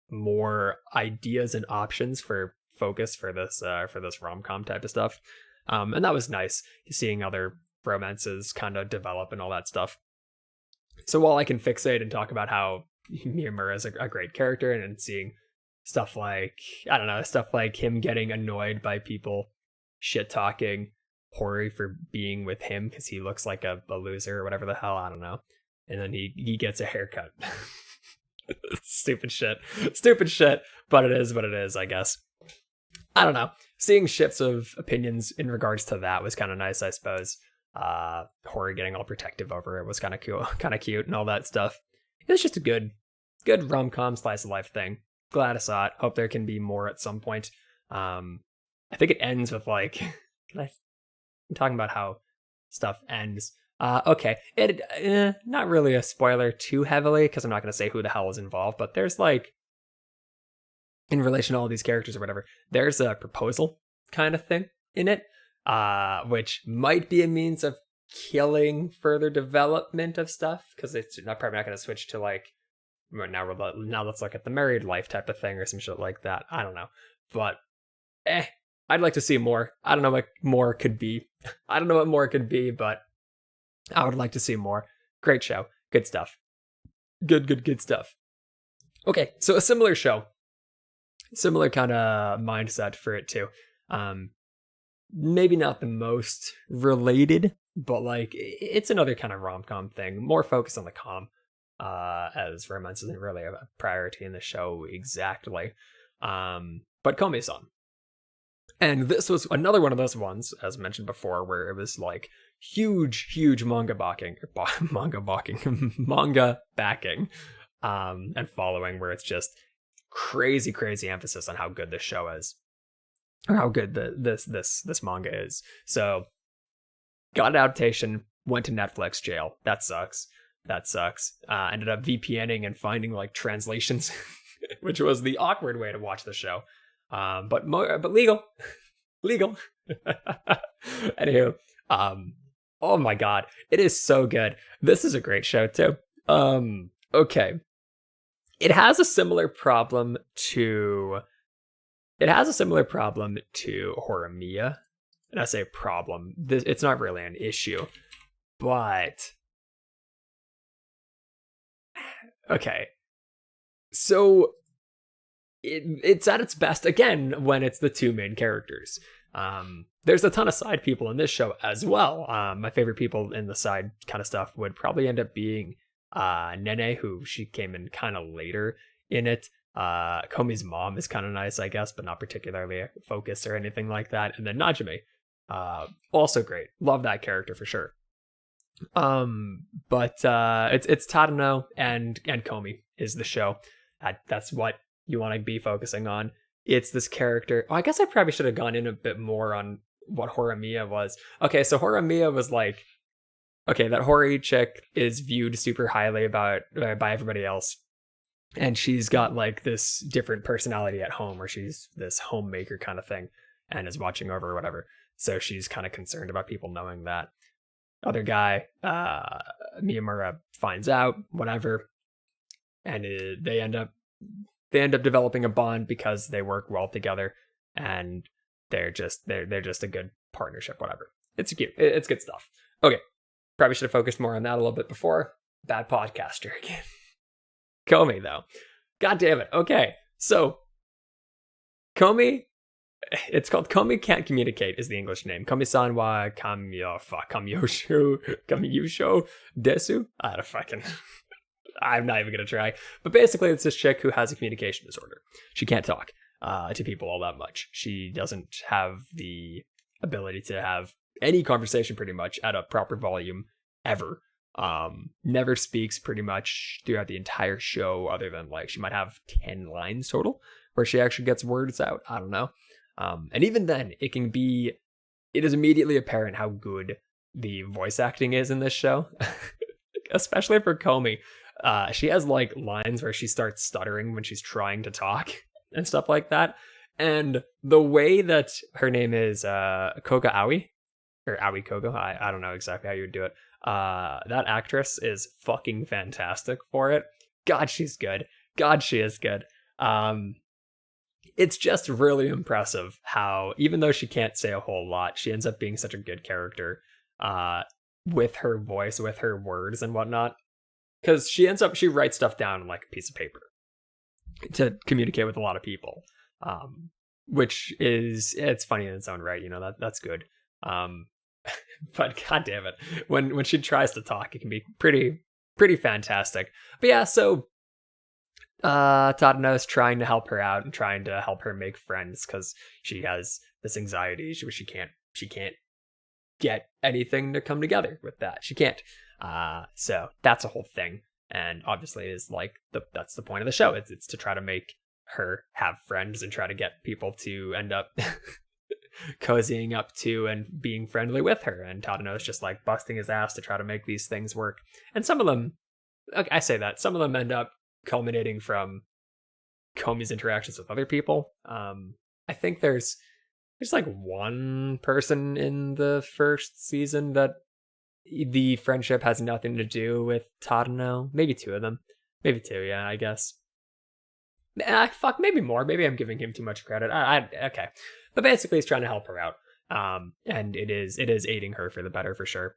more ideas and options for focus for this rom-com type of stuff. And that was nice, seeing other romances kind of develop and all that stuff. So while I can fixate and talk about how Miyamura is a great character, and seeing stuff like, I don't know, stuff like him getting annoyed by people shit-talking Hori for being with him because he looks like a loser or whatever the hell, I don't know. And then he gets a haircut. Stupid shit, but it is what it is, I guess. I don't know. Seeing shifts of opinions in regards to that was kind of nice, I suppose. Hori getting all protective over it was kind of cool, kind of cute, and all that stuff. It was just a good rom-com slice of life thing. Glad I saw it. Hope there can be more at some point. I think it ends with like, I'm talking about how stuff ends. Okay, it not really a spoiler too heavily because I'm not going to say who the hell is involved, but there's like, in relation to all these characters or whatever, there's a proposal kind of thing in it. which might be a means of killing further development of stuff, because it's probably not going to switch to like, now let's look at the married life type of thing or some shit like that. I don't know, but I'd like to see more. I don't know what more could be. I don't know what more could be, but I would like to see more. Great show, good stuff, good stuff. Okay, so a similar show, similar kind of mindset for it too. Maybe not the most related, but like it's another kind of rom-com thing, more focused on the com, as romance isn't really a priority in the show exactly. But Komi-san. And this was another one of those ones, as mentioned before, where it was like huge manga backing, and following, where it's just crazy emphasis on how good this show is, or how good this manga is. So got an adaptation, went to Netflix jail. That sucks. Ended up VPNing and finding like translations, which was the awkward way to watch the show. But legal. Anywho, oh my god, it is so good. This is a great show too. Okay. It has a similar problem to Horimiya. And I say problem. It's not really an issue. But okay. So it's at its best again when it's the two main characters. There's a ton of side people in this show as well. My favorite people in the side kind of stuff would probably end up being Nene, who she came in kind of later in it. Komi's mom is kind of nice, I guess, but not particularly focused or anything like that. And then Najime, also great. Love that character for sure. But it's Tadano and Komi is the show. That's what you want to be focusing on. It's this character. Oh, I guess I probably should have gone in a bit more on what Horimiya was. Okay, so Horimiya was like, okay, that Hori chick is viewed super highly by everybody else. And she's got like this different personality at home, where she's this homemaker kind of thing and is watching over or whatever. So she's kind of concerned about people knowing that. Other guy, Miyamura, finds out, whatever. And they end up developing a bond because they work well together, and they're just a good partnership, whatever. It's cute. It's good stuff. Okay. Probably should have focused more on that a little bit before. Bad podcaster again. Komi, though. God damn it. Okay. So, Komi, it's called Komi Can't Communicate is the English name. Komi-san wa kamyosho desu? I don't fucking... I'm not even going to try. But basically, it's this chick who has a communication disorder. She can't talk to people all that much. She doesn't have the ability to have any conversation pretty much at a proper volume ever. Never speaks pretty much throughout the entire show, other than like she might have 10 lines total where she actually gets words out. I don't know. And even then, it is immediately apparent how good the voice acting is in this show, especially for Komi. She has like lines where she starts stuttering when she's trying to talk and stuff like that. And the way that her name is Koga Aoi, or Aoi Kogo, I don't know exactly how you would do it. That actress is fucking fantastic for it. God, she's good. God, she is good. It's just really impressive how, even though she can't say a whole lot, she ends up being such a good character with her voice, with her words and whatnot. Because she writes stuff down on like a piece of paper to communicate with a lot of people, which it's funny in its own right. You know, that's good. But god damn it, when she tries to talk, it can be pretty fantastic. But yeah, so Tadano is trying to help her out and trying to help her make friends because she has this anxiety where she can't get anything to come together with that. She can't. So that's a whole thing, and obviously is like that's the point of the show. It's to try to make her have friends and try to get people to end up cozying up to and being friendly with her. And Tadano is just like busting his ass to try to make these things work. And some of them, I say that, some of them end up culminating from Komi's interactions with other people. I think there's there's like one person in the first season that the friendship has nothing to do with Tadano. Maybe two of them. Maybe two, yeah, I guess. Fuck, maybe more. Maybe I'm giving him too much credit. Okay. But basically he's trying to help her out. And it is aiding her for the better for sure.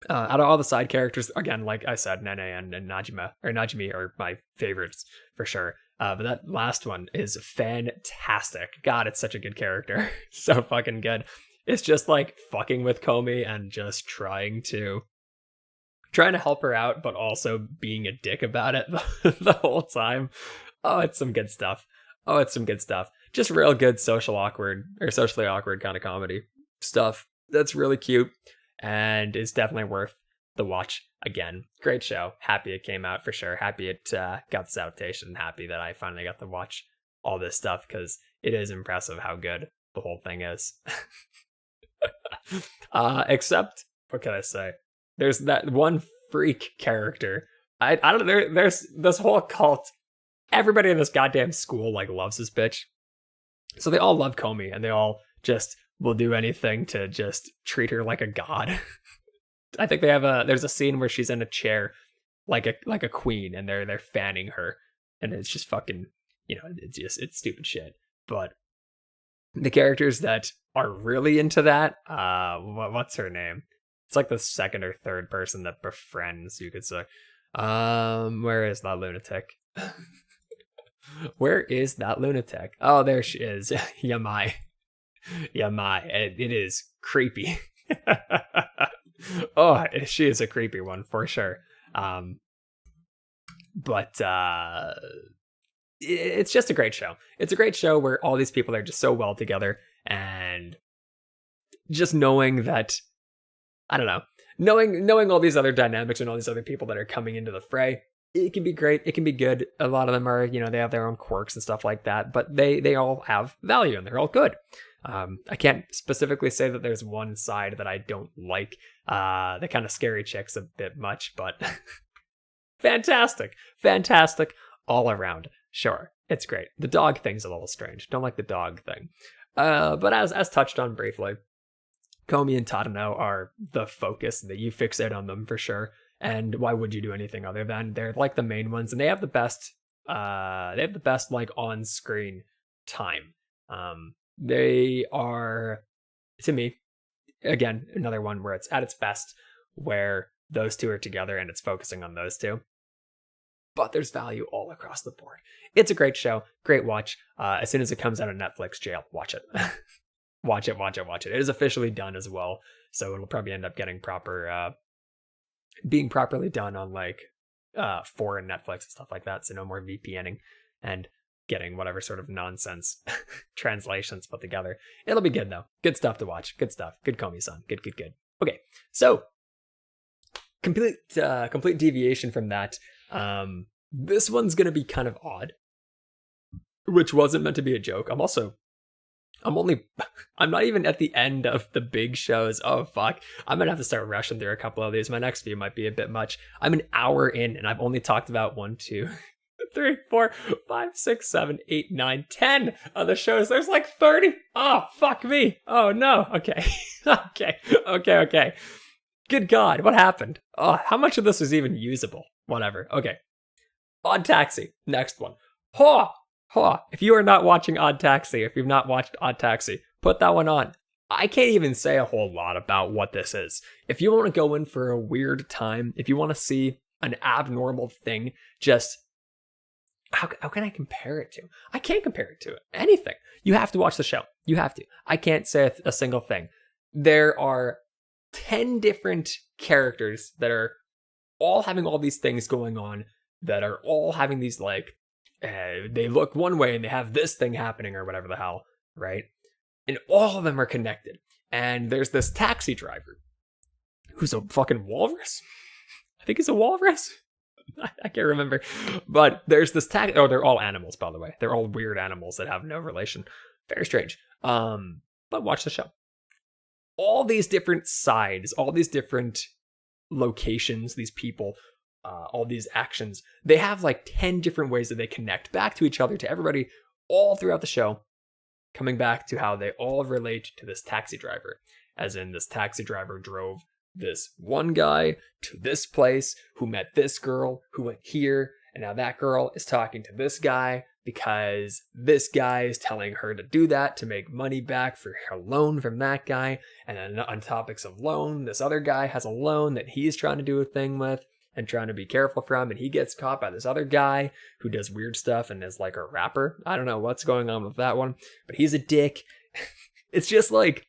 Out of all the side characters, again, like I said, Nene and Najimi are my favorites for sure. But that last one is fantastic. God, it's such a good character. So fucking good. It's just like fucking with Komi and just trying to help her out, but also being a dick about it the whole time. Oh, it's some good stuff. Just real good socially awkward kind of comedy stuff. That's really cute and is definitely worth the watch again. Great show. Happy it came out for sure. Happy it got this adaptation. Happy that I finally got to watch all this stuff because it is impressive how good the whole thing is. Except, what can I say? There's that one freak character. I don't know. There's this whole cult. Everybody in this goddamn school like loves this bitch. So they all love Komi and they all just will do anything to just treat her like a god. I think there's a scene where she's in a chair like a queen and they're fanning her and it's just fucking, it's stupid shit. But the characters that are really into that, what's her name? It's like the second or third person that befriends, you could say. Where is that lunatic? Where is that lunatic? Oh, there she is. Yamai. It is creepy. Oh, she is a creepy one for sure. But it's just a great show. It's a great show where all these people are just so well together, and just knowing that, I don't know, knowing all these other dynamics and all these other people that are coming into the fray, it can be great. It can be good. A lot of them are, they have their own quirks and stuff like that, but they all have value and they're all good. I can't specifically say that there's one side that I don't like. The kind of scary chick's a bit much, but fantastic all around. Sure, it's great. The dog thing's a little strange. Don't like the dog thing. But as touched on briefly, Komi and Tadano are the focus that you fixate on them for sure. And why would you do anything other than they're like the main ones, and they have the best like on-screen time. They are, to me, again, another one where it's at its best, where those two are together and it's focusing on those two. But there's value all across the board. It's a great show, great watch. As soon as it comes out on Netflix jail, watch it. Watch it. It is officially done as well, so it'll probably end up getting being properly done on like foreign Netflix and stuff like that, so no more VPNing and getting whatever sort of nonsense translations put together. It'll be good though. Good stuff to watch. Good stuff. Good Komi-san. Good. Okay, so complete deviation from that. This one's gonna be kind of odd, which wasn't meant to be a joke. I'm not even at the end of the big shows. Oh, fuck. I'm going to have to start rushing through a couple of these. My next few might be a bit much. I'm an hour in and I've only talked about 1, 2, 3, 4, 5, 6, 7, 8, 9, 10 of the shows. There's like 30. Oh, fuck me. Oh, no. Okay. Okay. Good God. What happened? Oh, how much of this is even usable? Whatever. Okay. Odd Taxi. Next one. If you are not watching Odd Taxi, if you've not watched Odd Taxi, put that one on. I can't even say a whole lot about what this is. If you want to go in for a weird time, if you want to see an abnormal thing, just how can I compare it to? I can't compare it to anything. You have to watch the show. You have to. I can't say a single thing. There are 10 different characters that are all having all these things going on, that are all having these like, they look one way and they have this thing happening or whatever the hell, right? And all of them are connected. And there's this taxi driver who's a fucking walrus. I think he's a walrus. I can't remember. But there's this taxi. Oh, they're all animals, by the way. They're all weird animals that have no relation. Very strange. But watch the show. All these different sides, all these different locations, these people, all these actions, they have like 10 different ways that they connect back to each other, to everybody, all throughout the show. coming back to how they all relate to this taxi driver. As in, this taxi driver drove this one guy to this place who met this girl who went here, and now that girl is talking to this guy because this guy is telling her to do that to make money back for her loan from that guy. And then on topics of loan, this other guy has a loan that he's trying to do a thing with and trying to be careful from, and he gets caught by this other guy who does weird stuff and is like a rapper. I don't know what's going on with that one, but he's a dick. It's just like,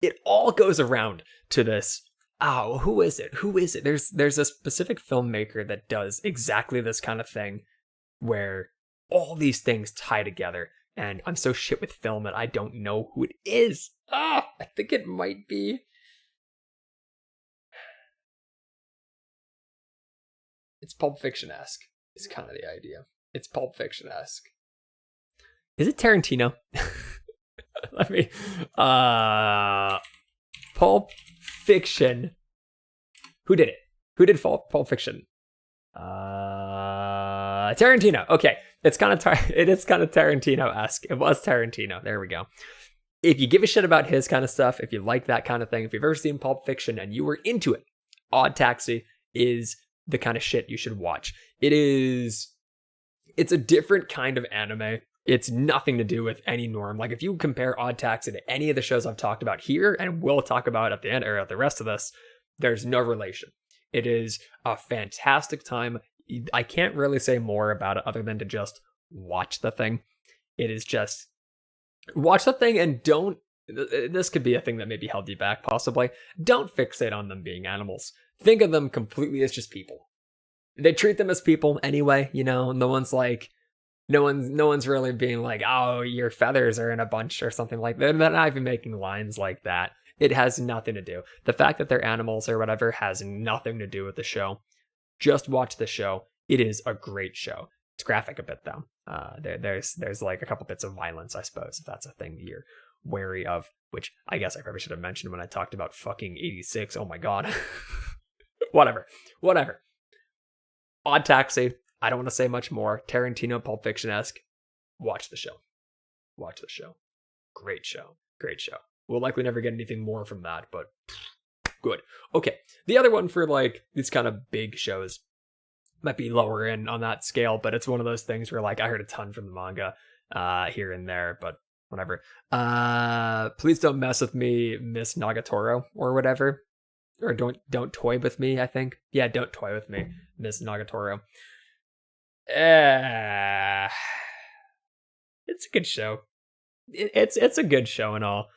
it all goes around to this. Oh, who is it? There's a specific filmmaker that does exactly this kind of thing where all these things tie together, and I'm so shit with film that I don't know who it is. I think it might be... It's Pulp Fiction-esque, is kind of the idea. It's Pulp Fiction-esque. Is it Tarantino? Let me... Pulp Fiction. Who did it? Who did Pulp Fiction? Tarantino. Okay, it is kind of Tarantino-esque. It was Tarantino. There we go. If you give a shit about his kind of stuff, if you like that kind of thing, if you've ever seen Pulp Fiction and you were into it, Odd Taxi is the kind of shit you should watch. It's a different kind of anime. It's nothing to do with any norm. Like, if you compare Odd Taxi to any of the shows I've talked about here, and we'll talk about at the end or at the rest of this, there's no relation. It is a fantastic time. I can't really say more about it other than to just watch the thing. It is just watch the thing, and don't... This could be a thing that maybe held you back, possibly. Don't fixate on them being animals. Think of them completely as just people. They treat them as people anyway, you know. No one's like... No one's really being like, oh, your feathers are in a bunch or something like that. They're not even making lines like that. It has nothing to do. The fact that they're animals or whatever has nothing to do with the show. Just watch the show. It is a great show. It's graphic a bit, though. There's like a couple bits of violence, I suppose, if that's a thing you're wary of, which I guess I probably should have mentioned when I talked about fucking 86. Oh my god. Whatever. Odd Taxi. I don't want to say much more. Tarantino, Pulp Fiction-esque. Watch the show. Great show. We'll likely never get anything more from that, but good. Okay, the other one for like these kind of big shows might be lower in on that scale, but it's one of those things where like I heard a ton from the manga here and there, but whatever. Please don't mess with me, Miss Nagatoro, or whatever. Or don't toy with me, I think. Yeah, don't toy with me, Miss Nagatoro. It's a good show. It's a good show and all.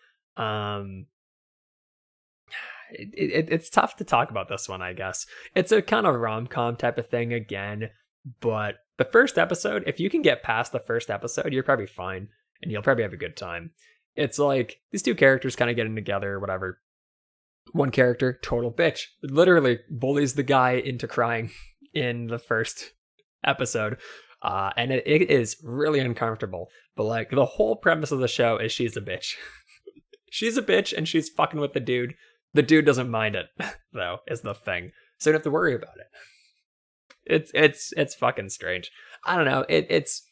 It's tough to talk about this one, I guess. It's a kind of rom-com type of thing again, but the first episode, if you can get past the first episode, you're probably fine, and you'll probably have a good time. It's like these two characters kind of getting together or whatever. One character, total bitch, literally bullies the guy into crying in the first episode, and it is really uncomfortable, but like the whole premise of the show is she's a bitch. She's a bitch and she's fucking with the dude doesn't mind it though, is the thing, so you don't have to worry about it. It's fucking strange. I don't know, it's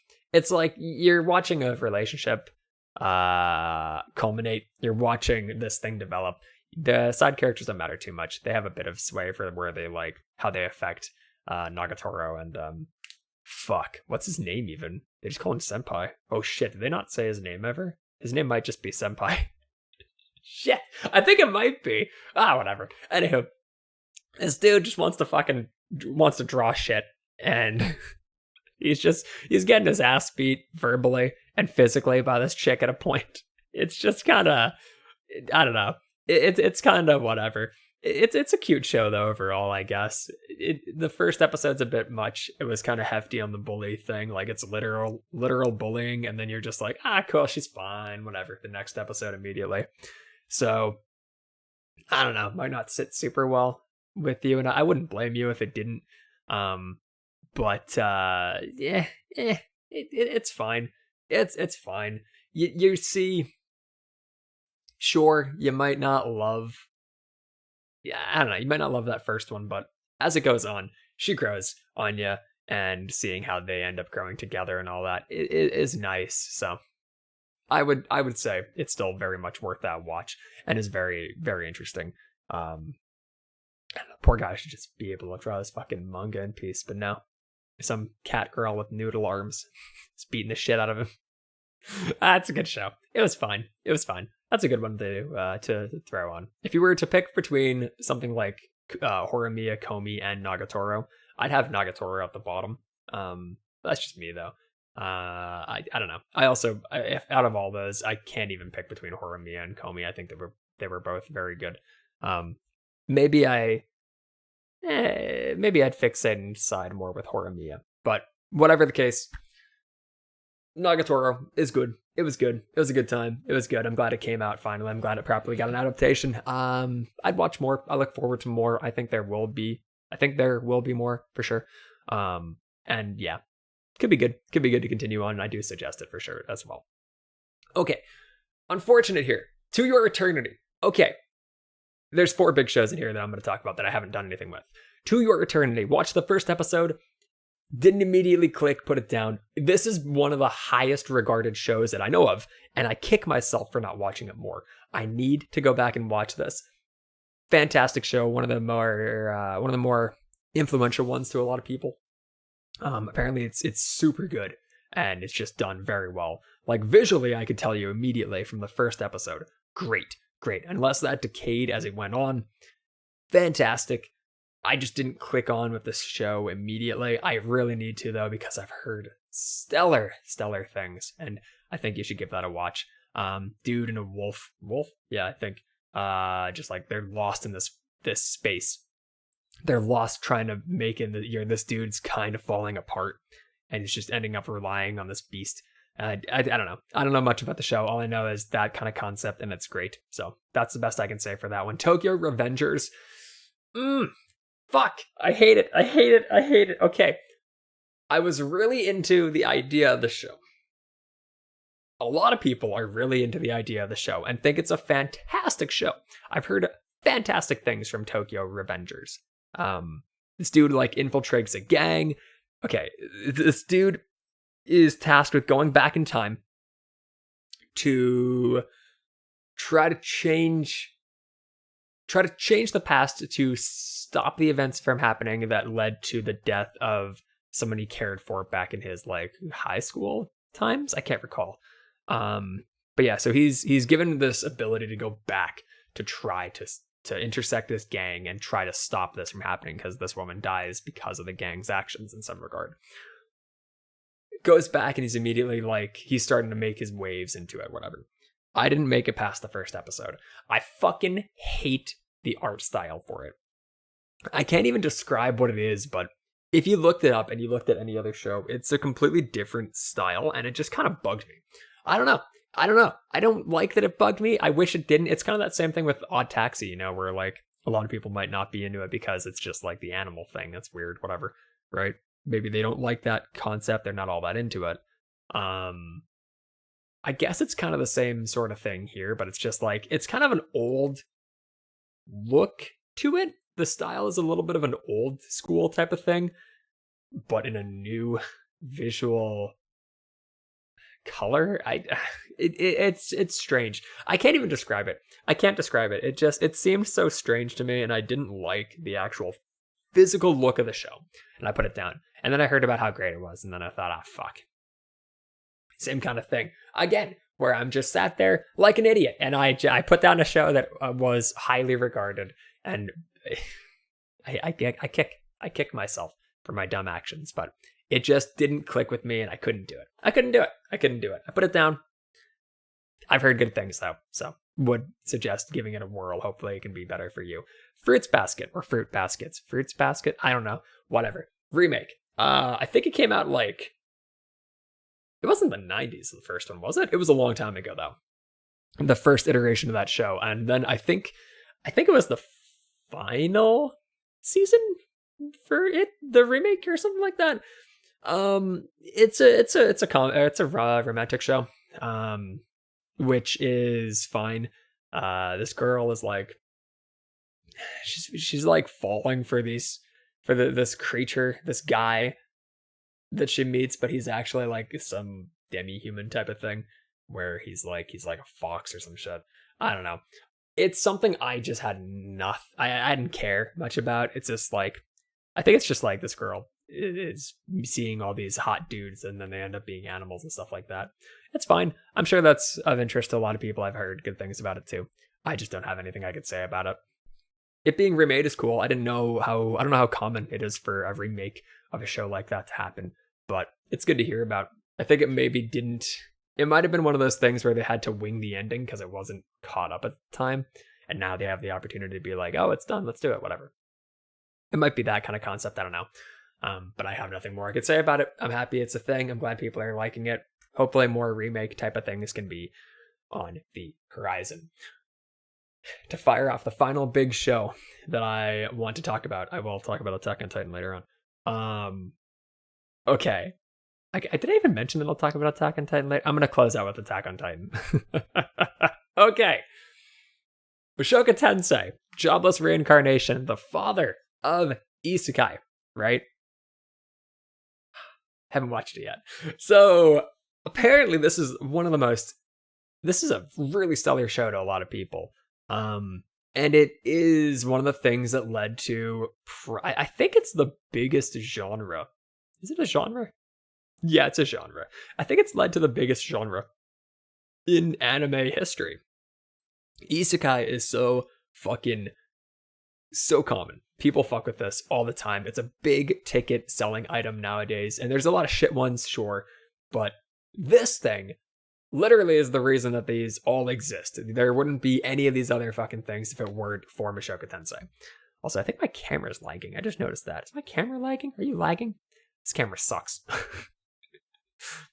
like you're watching a relationship culminate. You're watching this thing develop. The side characters don't matter too much. They have a bit of sway for where they like how they affect Nagatoro and fuck, what's his name even? They just call him Senpai. Oh shit, did they not say his name ever? His name might just be Senpai. Shit, I think it might be. Whatever. Anywho, this dude just wants to draw shit, and he's getting his ass beat verbally and physically by this chick at a point. It's just kind of, I don't know. It's kind of whatever. It's a cute show though overall, I guess. The first episode's a bit much. It was kind of hefty on the bully thing, like it's literal bullying, and then you're just like, cool, she's fine, whatever. The next episode immediately. So I don't know, might not sit super well with you, and I wouldn't blame you if it didn't. But yeah, it's fine. It's fine. You see, sure, you might not love. Yeah, I don't know. You might not love that first one, but as it goes on, she grows on you, and seeing how they end up growing together and all that is nice. So I would say it's still very much worth that watch and is very, very interesting. I don't know, poor guy should just be able to draw this fucking manga in peace, but no. Some cat girl with noodle arms is beating the shit out of him. That's a good show. It was fine. It was fine. That's a good one to throw on. If you were to pick between something like Horimiya, Komi, and Nagatoro, I'd have Nagatoro at the bottom. That's just me though. I don't know. If out of all those, I can't even pick between Horimiya and Komi. I think they were both very good. Maybe I'd fixate and side more with Horimiya. But whatever the case, Nagatoro is good. It was good. It was a good time. It was good. I'm glad it came out finally. I'm glad it properly got an adaptation. I'd watch more. I look forward to more. I think there will be more for sure. And yeah, could be good. Could be good to continue on. And I do suggest it for sure as well. Okay. Unfortunate here. To Your Eternity. Okay. There's 4 big shows in here that I'm going to talk about that I haven't done anything with. To Your Eternity. Watch the first episode. Didn't immediately click, put it down. This is one of the highest regarded shows that I know of, and I kick myself for not watching it more. I need to go back and watch this. Fantastic show. One of the more influential ones to a lot of people. Apparently it's super good, and it's just done very well. Like visually, I could tell you immediately from the first episode. Great. Unless that decayed as it went on. Fantastic. I just didn't click on with this show immediately. I really need to though, because I've heard stellar things, and I think you should give that a watch. Dude and a wolf. Yeah, I think. Just like they're lost in this space. They're lost trying to make it. This dude's kind of falling apart, and he's just ending up relying on this beast. I don't know. I don't know much about the show. All I know is that kind of concept, and it's great. So that's the best I can say for that one. Tokyo Revengers. Fuck. I hate it. Okay. I was really into the idea of the show. A lot of people are really into the idea of the show and think it's a fantastic show. I've heard fantastic things from Tokyo Revengers. This dude infiltrates a gang. Okay, this dude is tasked with going back in time to try to change the past to stop the events from happening that led to the death of someone he cared for back in his high school times. I can't recall. But yeah, so he's given this ability to go back to try to intersect this gang and try to stop this from happening, because this woman dies because of the gang's actions in some regard. Goes back and he's immediately he's starting to make his waves into it, whatever. I didn't make it past the first episode. I fucking hate the art style for it. I can't even describe what it is, but if you looked it up and you looked at any other show, it's a completely different style, and it just kind of bugged me. I don't know. I don't like that it bugged me. I wish it didn't. It's kind of that same thing with Odd Taxi, where a lot of people might not be into it because it's just the animal thing. That's weird, whatever, right? Maybe they don't like that concept. They're not all that into it. I guess it's kind of the same sort of thing here, but it's just it's kind of an old look to it. The style is a little bit of an old school type of thing, but in a new visual color. It's strange. I can't even describe it. It seemed so strange to me, and I didn't like the actual physical look of the show, and I put it down. And then I heard about how great it was, and then I thought, fuck. Same kind of thing. Again, where I'm just sat there like an idiot, and I put down a show that was highly regarded, and I kick myself for my dumb actions, but it just didn't click with me, and I couldn't do it. I put it down. I've heard good things, though, so would suggest giving it a whirl. Hopefully it can be better for you. Fruits Basket, or Fruit Baskets. Fruits Basket? I don't know. Whatever. Remake. I think it came out it wasn't the 90s, the first one, was it? It was a long time ago, though. The first iteration of that show. And then I think it was the final season for it, the remake or something like that. It's a romantic show, which is fine. This girl is she's falling for this creature, this guy that she meets, but he's actually some demi-human type of thing. where he's like a fox or some shit. I don't know. It's something I just had nothing. I didn't care much about. It's just like, I think it's just like this girl is seeing all these hot dudes and then they end up being animals and stuff like that. It's fine. I'm sure that's of interest to a lot of people. I've heard good things about it too. I just don't have anything I could say about it. It being remade is cool. I don't know how common it is for a remake of a show like that to happen, but it's good to hear about. I think it might have been one of those things where they had to wing the ending because it wasn't caught up at the time, and now they have the opportunity to be like, oh, it's done, let's do it, whatever. It might be that kind of concept, I don't know. But I have nothing more I could say about it. I'm happy it's a thing. I'm glad people are liking it. Hopefully more remake type of things can be on the horizon. To fire off the final big show that I want to talk about, I will talk about Attack on Titan later on. Okay. Did I even mention that I'll talk about Attack on Titan later? I'm going to close out with Attack on Titan. Okay. Mushoku Tensei, jobless reincarnation, the father of Isekai, right? Haven't watched it yet. So apparently this is a really stellar show to a lot of people. And it is one of the things that led to, I think it's the biggest genre. Is it a genre? Yeah, it's a genre. I think it's led to the biggest genre in anime history. Isekai is so common. People fuck with this all the time. It's a big ticket selling item nowadays, and there's a lot of shit ones, sure, but this thing literally is the reason that these all exist. There wouldn't be any of these other fucking things if it weren't for Mushoku Tensei. Also, I think my camera's lagging. I just noticed that. Is my camera lagging? Are you lagging? This camera sucks.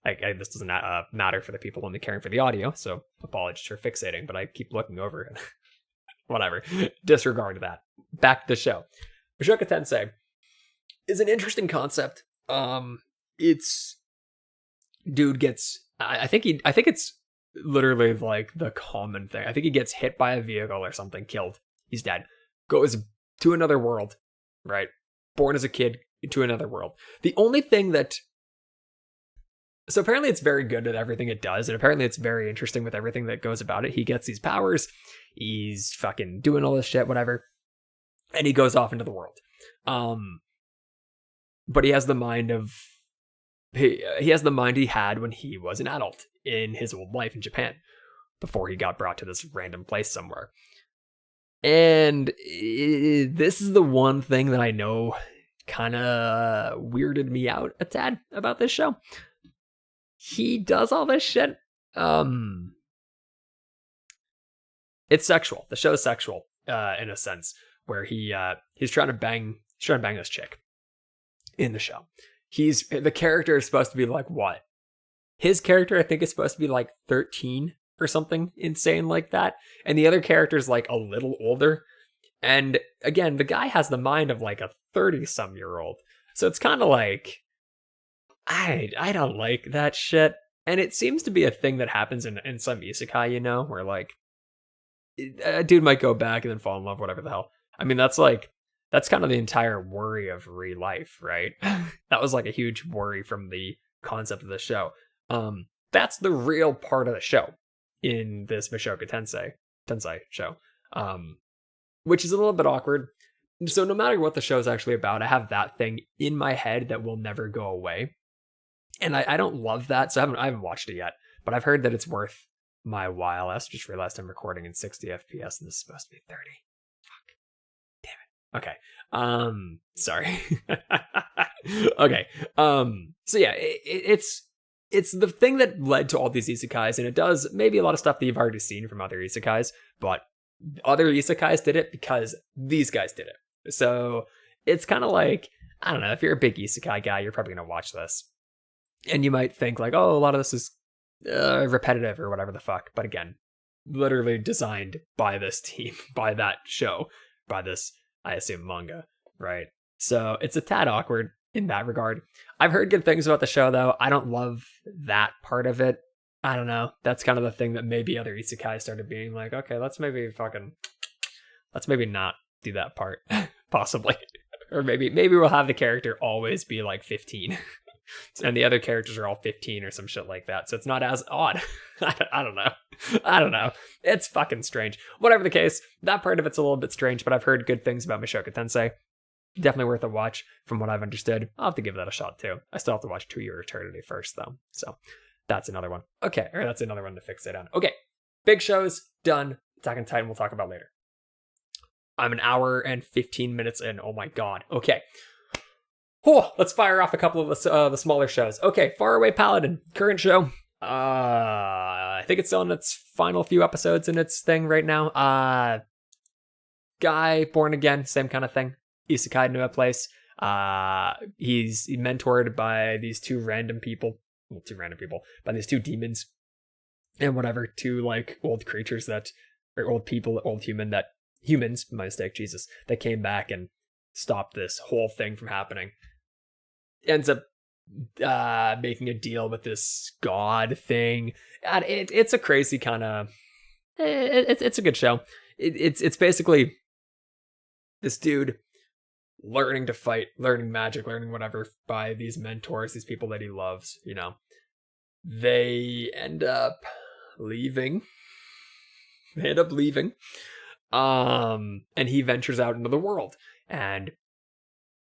This doesn't matter for the people only caring for the audio, so apologies for fixating, but I keep looking over it. Whatever. Disregard that. Back to the show. Mushoku Tensei is an interesting concept. It's dude gets. I think it's literally like the common thing. I think he gets hit by a vehicle or something, killed. He's dead. Goes to another world, right? Born as a kid to another world. The only thing that. So apparently it's very good at everything it does, and apparently it's very interesting with everything that goes about it. He gets these powers, he's fucking doing all this shit, whatever, and he goes off into the world. But he has the mind of he has the mind he had when he was an adult in his old life in Japan, before he got brought to this random place somewhere. And this is the one thing that I know kind of weirded me out a tad about this show. He does all this shit. It's sexual. The show is sexual, in a sense, where he's trying to bang this chick in the show. The character is supposed to be like what? His character, I think, is supposed to be like 13 or something insane like that, and the other character is like a little older. And again, the guy has the mind of like a 30-some-year-old, so it's kind of like. I don't like that shit. And it seems to be a thing that happens in some isekai, you know, where like a dude might go back and then fall in love, whatever the hell. I mean, that's kind of the entire worry of real life, right? That was like a huge worry from the concept of the show. That's the real part of the show in this Mushoku Tensei show. Which is a little bit awkward. So no matter what the show's actually about, I have that thing in my head that will never go away. And I don't love that, so I haven't watched it yet, but I've heard that it's worth my while. I just realized I'm recording in 60 FPS and this is supposed to be 30. Fuck. Damn it. Okay. Sorry. Okay. So yeah, it's the thing that led to all these isekais, and it does maybe a lot of stuff that you've already seen from other isekais, but other isekais did it because these guys did it. So it's kind of like, I don't know, if you're a big isekai guy, you're probably going to watch this. And you might think like, oh, a lot of this is repetitive or whatever the fuck. But again, literally designed by this team, by that show, by this, I assume, manga, right? So it's a tad awkward in that regard. I've heard good things about the show, though. I don't love that part of it. I don't know. That's kind of the thing that maybe other isekai started being like, okay, let's maybe not do that part, possibly. Or maybe we'll have the character always be like 15. And the other characters are all 15 or some shit like that. So it's not as odd. I don't know. I don't know. It's fucking strange. Whatever the case, that part of it's a little bit strange, but I've heard good things about Mushoku Tensei. Definitely worth a watch from what I've understood. I'll have to give that a shot too. I still have to watch To Your Eternity first though. So that's another one. Okay, or that's another one to fixate on. Okay, big shows, done. Attack on Titan we'll talk about later. I'm an hour and 15 minutes in. Oh my god. Okay. Oh, let's fire off a couple of the smaller shows. Okay, Faraway Paladin, current show. I think it's still in its final few episodes in its thing right now. Guy born again, same kind of thing. Isekai to a place. He's mentored by these two random people. Well, by these two demons and whatever, two like old creatures that, or old people, humans, my mistake, Jesus, that came back and stopped this whole thing from happening. Ends up making a deal with this god thing. And it's a crazy kind of, it's a good show. It's basically this dude learning to fight, learning magic, learning whatever by these mentors, these people that he loves, you know. They end up leaving. And he ventures out into the world. And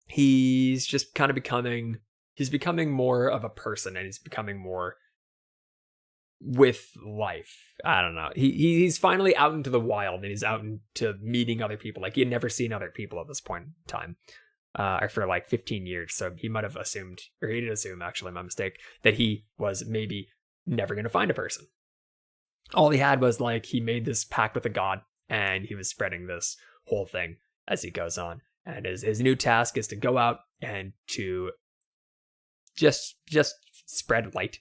he's just kind of becoming more of a person, and he's becoming more with life. I don't know. He's finally out into the wild, and he's out into meeting other people. Like, he had never seen other people at this point in time, or for like 15 years. So he might have assumed, or he did assume, actually, my mistake, that he was maybe never going to find a person. All he had was like, he made this pact with a god, and he was spreading this whole thing as he goes on. And his new task is to go out and to just spread light.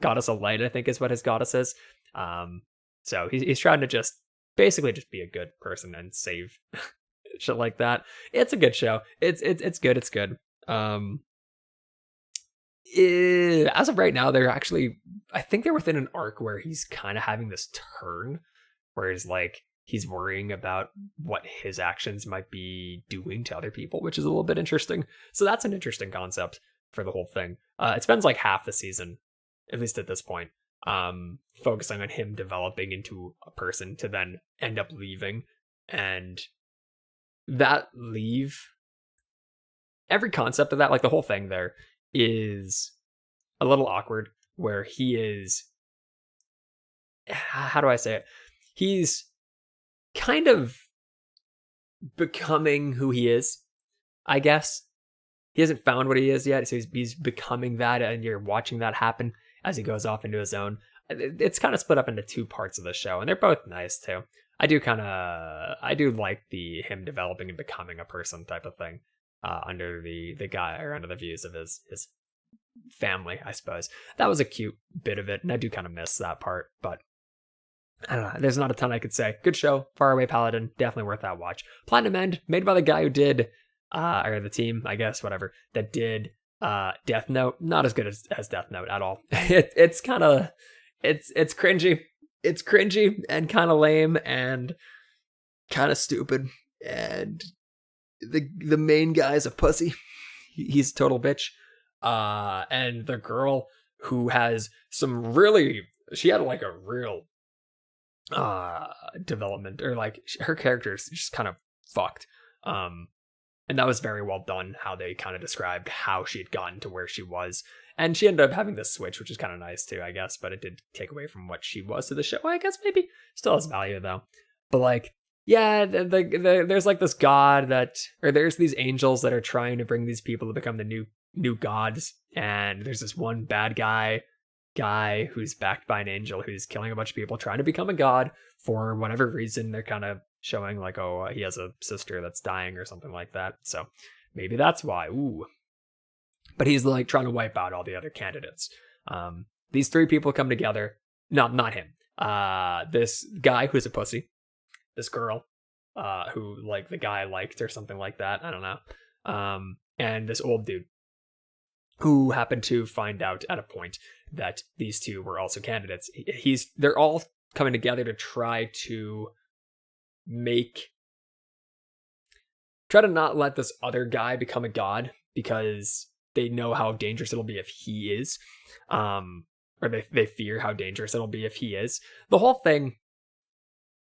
Goddess of light, I think, is what his goddess is. So he's trying to just basically just be a good person and save shit like that. It's a good show. It's good. It's good. As of right now, they're actually, I think they're within an arc where he's kind of having this turn, where he's like, he's worrying about what his actions might be doing to other people, which is a little bit interesting. So that's an interesting concept for the whole thing. It spends like half the season, at least at this point, focusing on him developing into a person to then end up leaving. And that leave, every concept of that, like the whole thing there, is a little awkward, where he is, how do I say it? He's kind of becoming who he is, I guess. He hasn't found what he is yet, so he's becoming that, and you're watching that happen as he goes off into his own. It's kind of split up into two parts of the show, and they're both nice too. I do like him developing and becoming a person type of thing, under the guy, or under the views of his family, I suppose. That was a cute bit of it, and I do kind of miss that part, but I don't know. There's not a ton I could say. Good show. Faraway Paladin. Definitely worth that watch. Platinum End, made by the guy who did, or the team, I guess, whatever, that did Death Note. Not as good as Death Note at all. It's kind of, it's cringy. It's cringy and kind of lame and kind of stupid. And the main guy's a pussy. He's a total bitch. And the girl who has some really, she had like a real development, or like her character is just kind of fucked, and that was very well done, how they kind of described how she had gotten to where she was, and she ended up having this switch, which is kind of nice too, I guess, but it did take away from what she was to the show. I guess maybe still has value though, but like, yeah, there's like this god that, or there's these angels that are trying to bring these people to become the new gods, and there's this one bad guy who's backed by an angel who's killing a bunch of people trying to become a god for whatever reason. They're kind of showing like, oh, he has a sister that's dying or something like that, so maybe that's why. Ooh. But he's like trying to wipe out all the other candidates. These three people come together. Not him. This guy who's a pussy, this girl who like the guy liked or something like that, I don't know, and this old dude who happened to find out at a point that these two were also candidates. They're all coming together to try to not let this other guy become a god, because they know how dangerous it'll be if he is, or they fear how dangerous it'll be if he is. The whole thing,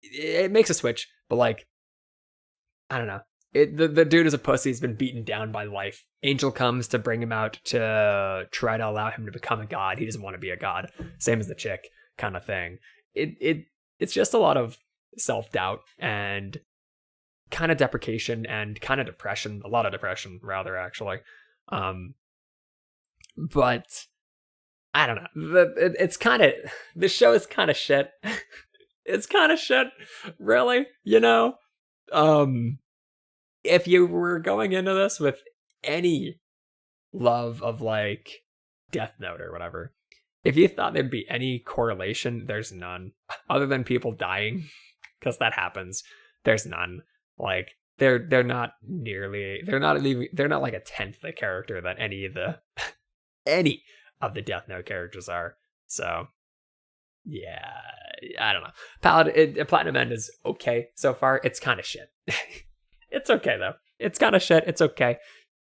it makes a switch, but like, I don't know. The dude is a pussy. He's been beaten down by life. Angel comes to bring him out to try to allow him to become a god. He doesn't want to be a god. Same as the chick kind of thing. It's just a lot of self-doubt and kind of deprecation and kind of depression. A lot of depression, rather, actually. But I don't know. It's kind of, this show is kind of shit. It's kind of shit, really. You know. If you were going into this with any love of like Death Note or whatever, if you thought there'd be any correlation, there's none. Other than people dying, because that happens. There's none. Like they're not like a tenth the character that any of the Death Note characters are. So yeah, I don't know. Platinum End is okay so far. It's kind of shit. It's okay, though. It's kind of shit. It's okay.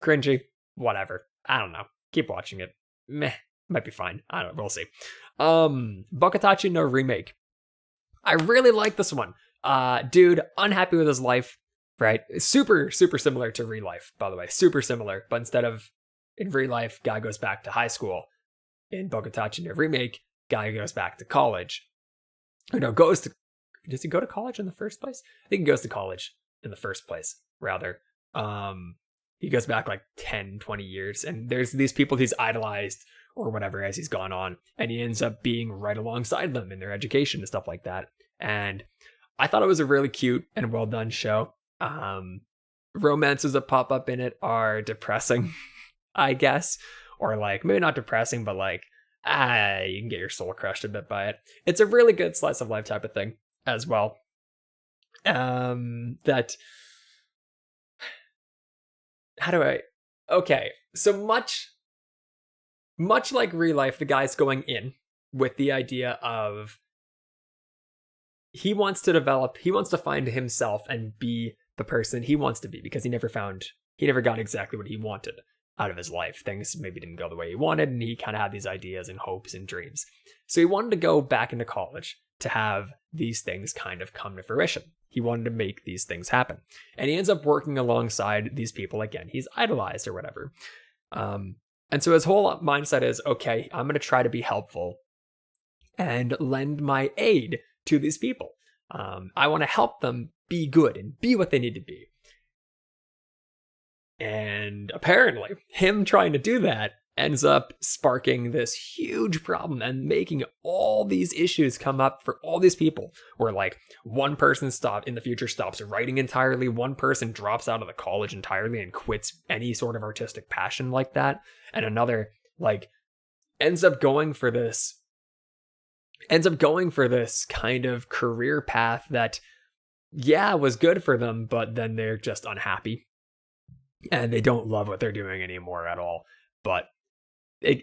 Cringy. Whatever. I don't know. Keep watching it. Meh. Might be fine. I don't know. We'll see. Bokatachi no Remake. I really like this one. Dude, unhappy with his life, right? Super, super similar to Real Life, by the way. Super similar. But instead of in Real Life, guy goes back to high school. In Bokatachi no Remake, guy goes back to college. Or no, does he go to college in the first place? I think he goes to college in the first place, rather. He goes back like 10, 20 years, and there's these people he's idolized or whatever as he's gone on, and he ends up being right alongside them in their education and stuff like that. And I thought it was a really cute and well done show. Romances that pop up in it are depressing, I guess, or like maybe not depressing, but like you can get your soul crushed a bit by it. It's a really good slice of life type of thing as well. Okay, so much like Real Life, the guy's going in with the idea of he wants to find himself and be the person he wants to be, because he never got exactly what he wanted out of his life. Things maybe didn't go the way he wanted, and he kind of had these ideas and hopes and dreams. So he wanted to go back into college to have these things kind of come to fruition. He wanted to make these things happen. And he ends up working alongside these people again. He's idolized or whatever. And so his whole mindset is, okay, I'm going to try to be helpful and lend my aid to these people. I want to help them be good and be what they need to be. And apparently, him trying to do that ends up sparking this huge problem and making all these issues come up for all these people, where like one person in the future stops writing entirely, one person drops out of the college entirely and quits any sort of artistic passion like that, and another like ends up going for this kind of career path that was good for them, but then they're just unhappy and they don't love what they're doing anymore at all. But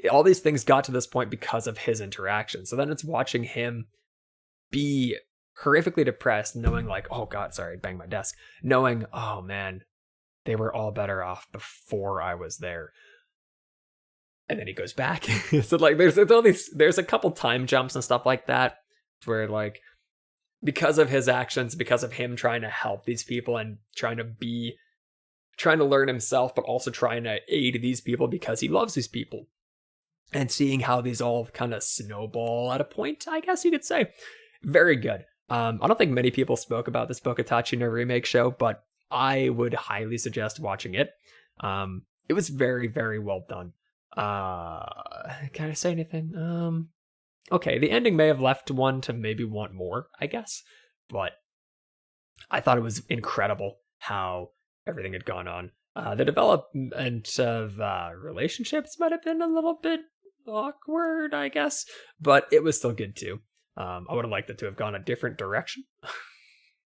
all these things got to this point because of his interaction. So then it's watching him be horrifically depressed, knowing like, oh God, sorry, banged my desk. Knowing, oh man, they were all better off before I was there. And then he goes back. So like, there's a couple time jumps and stuff like that, where like, because of his actions, because of him trying to help these people and trying to learn himself, but also trying to aid these people because he loves these people. And seeing how these all kind of snowball at a point, I guess you could say. Very good. I don't think many people spoke about this Bokatachi no Remake show, but I would highly suggest watching it. It was very, very well done. Can I say anything? Okay, the ending may have left one to maybe want more, I guess. But I thought it was incredible how everything had gone on. The development of relationships might have been a little bit awkward, I guess, but it was still good too. I would have liked it to have gone a different direction,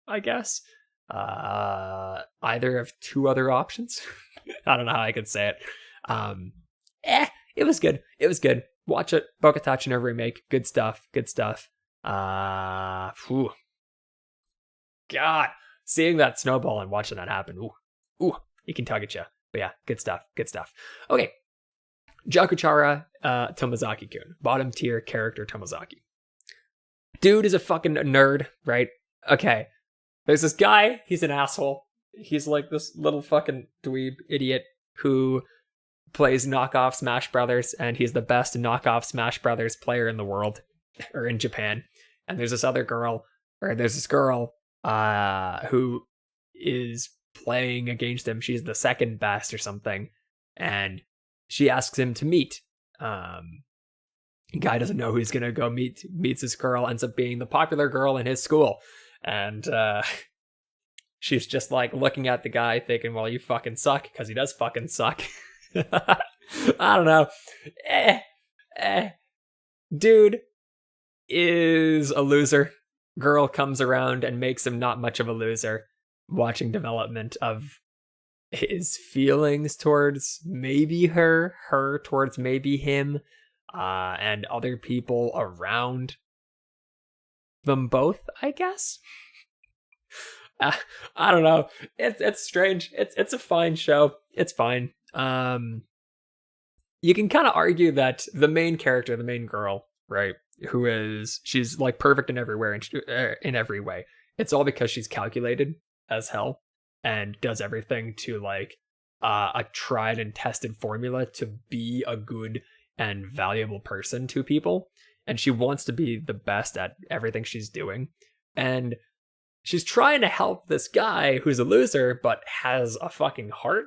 I guess. Either of two other options. I don't know how I could say it. It was good. It was good. Watch it. Bokatachi no Remake. Good stuff. Good stuff. God, seeing that snowball and watching that happen. Ooh, it can tug at you. But yeah, good stuff. Good stuff. Okay. Jakuchara Tomozaki-kun, bottom tier character Tomozaki. Dude is a fucking nerd, right? Okay. There's this guy, he's an asshole. He's like this little fucking dweeb idiot who plays knockoff Smash Brothers, and he's the best knockoff Smash Brothers player in the world, or in Japan. And there's this girl who is playing against him. She's the second best or something, and she asks him to meet. Guy doesn't know who's gonna go meets this girl, ends up being the popular girl in his school, and she's just like looking at the guy thinking, well, you fucking suck, because he does fucking suck. I don't know. Dude is a loser. Girl comes around and makes him not much of a loser, watching development of his feelings towards maybe her towards maybe him, and other people around them both, I guess. I don't know. It's strange. It's a fine show. It's fine. You can kind of argue that the main character, the main girl, right, she's like perfect in in every way. It's all because she's calculated as hell and does everything to like a tried and tested formula to be a good and valuable person to people. And she wants to be the best at everything she's doing. And she's trying to help this guy who's a loser, but has a fucking heart,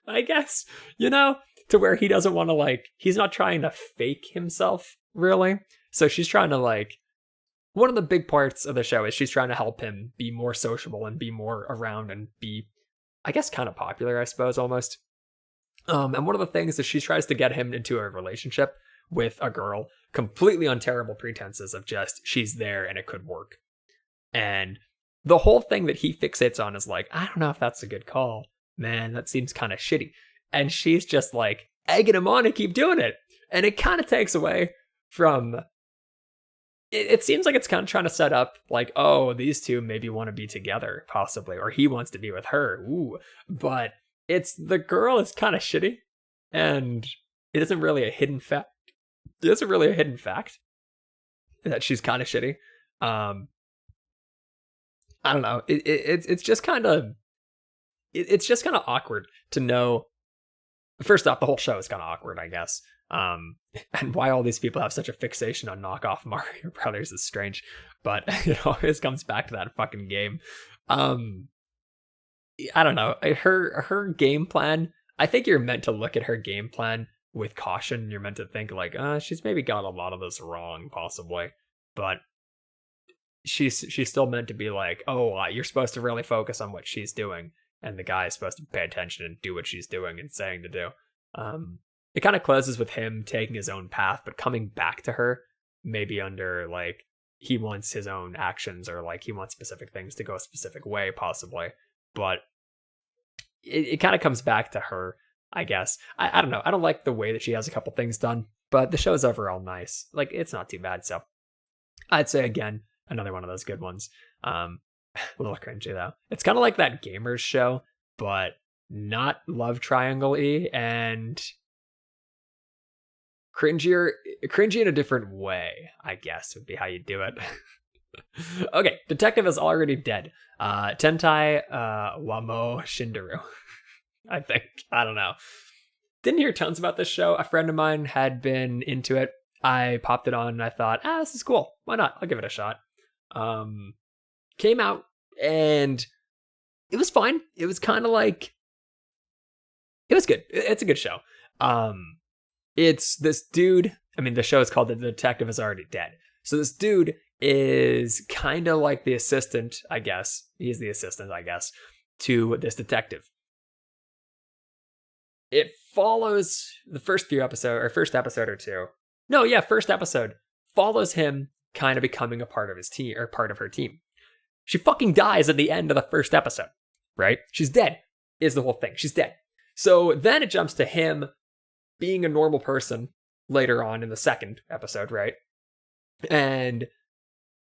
I guess, to where he doesn't want to he's not trying to fake himself, really. So she's trying to one of the big parts of the show is she's trying to help him be more sociable and be more around and be, I guess, kind of popular, I suppose, almost. And one of the things is she tries to get him into a relationship with a girl, completely on terrible pretenses of just, she's there and it could work. And the whole thing that he fixates on is I don't know if that's a good call. Man, that seems kind of shitty. And she's just egging him on to keep doing it. And it kind of takes away from... It seems like it's kind of trying to set up oh, these two maybe want to be together, possibly. Or he wants to be with her. Ooh. But the girl is kind of shitty. And it isn't really a hidden fact. It isn't really a hidden fact that she's kind of shitty. I don't know. It's just kind of... It's just kind of awkward to know. First off, the whole show is kind of awkward, I guess. And why all these people have such a fixation on knockoff Mario Brothers is strange, but it always comes back to that fucking game. I don't know. Her game plan, I think you're meant to look at her game plan with caution. You're meant to think she's maybe got a lot of this wrong, possibly, but she's still meant to be you're supposed to really focus on what she's doing. And the guy is supposed to pay attention and do what she's doing and saying to do. It kind of closes with him taking his own path, but coming back to her, maybe under he wants his own actions or he wants specific things to go a specific way, possibly. But it kind of comes back to her, I guess. I don't know. I don't like the way that she has a couple things done, but the show's overall nice. It's not too bad. So I'd say, again, another one of those good ones. A little cringy though. It's kind of like that Gamers show, but not love triangle-y and cringy in a different way, I guess would be how you do it. Okay, detective is already dead. Tentai Wamo Shinderu. I think. I don't know. Didn't hear tons about this show. A friend of mine had been into it. I popped it on and I thought, this is cool. Why not? I'll give it a shot. Came out and it was fine. It was kind of it was good. It's a good show. It's this dude. I mean, the show is called The Detective Is Already Dead. So this dude is kind of like the assistant, I guess. He's the assistant, I guess, to this detective. It follows the first episode or two. No, yeah, first episode follows him kind of becoming a part of his team or part of her team. She fucking dies at the end of the first episode, right? She's dead, is the whole thing. She's dead. So then it jumps to him being a normal person later on in the second episode, right? And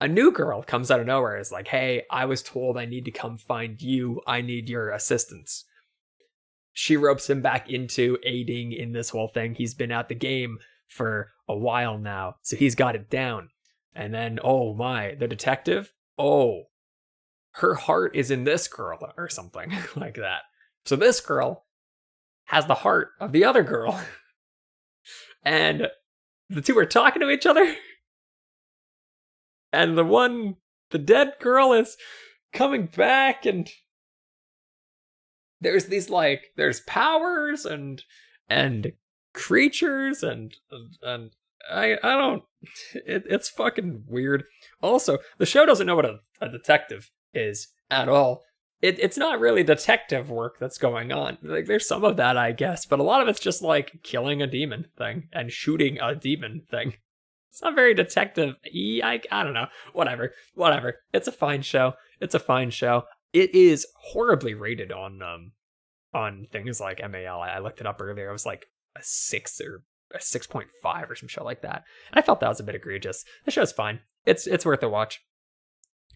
a new girl comes out of nowhere and is like, hey, I was told I need to come find you. I need your assistance. she ropes him back into aiding in this whole thing. He's been at the game for a while now, so he's got it down. And then, oh my, the detective, oh, her heart is in this girl or something like that. So this girl has the heart of the other girl. And the two are talking to each other. And the dead girl is coming back, and there's these there's powers and creatures and I don't, it's fucking weird. Also, the show doesn't know what a detective is at all. It's not really detective work that's going on. There's some of that, I guess, but a lot of it's just killing a demon thing and shooting a demon thing. It's not very detective-y. I don't know. Whatever. It's a fine show. It is horribly rated on things like MAL. I looked it up earlier. It was a 6 or a 6.5 or some shit like that. And I felt that was a bit egregious. The show's fine. It's worth a watch.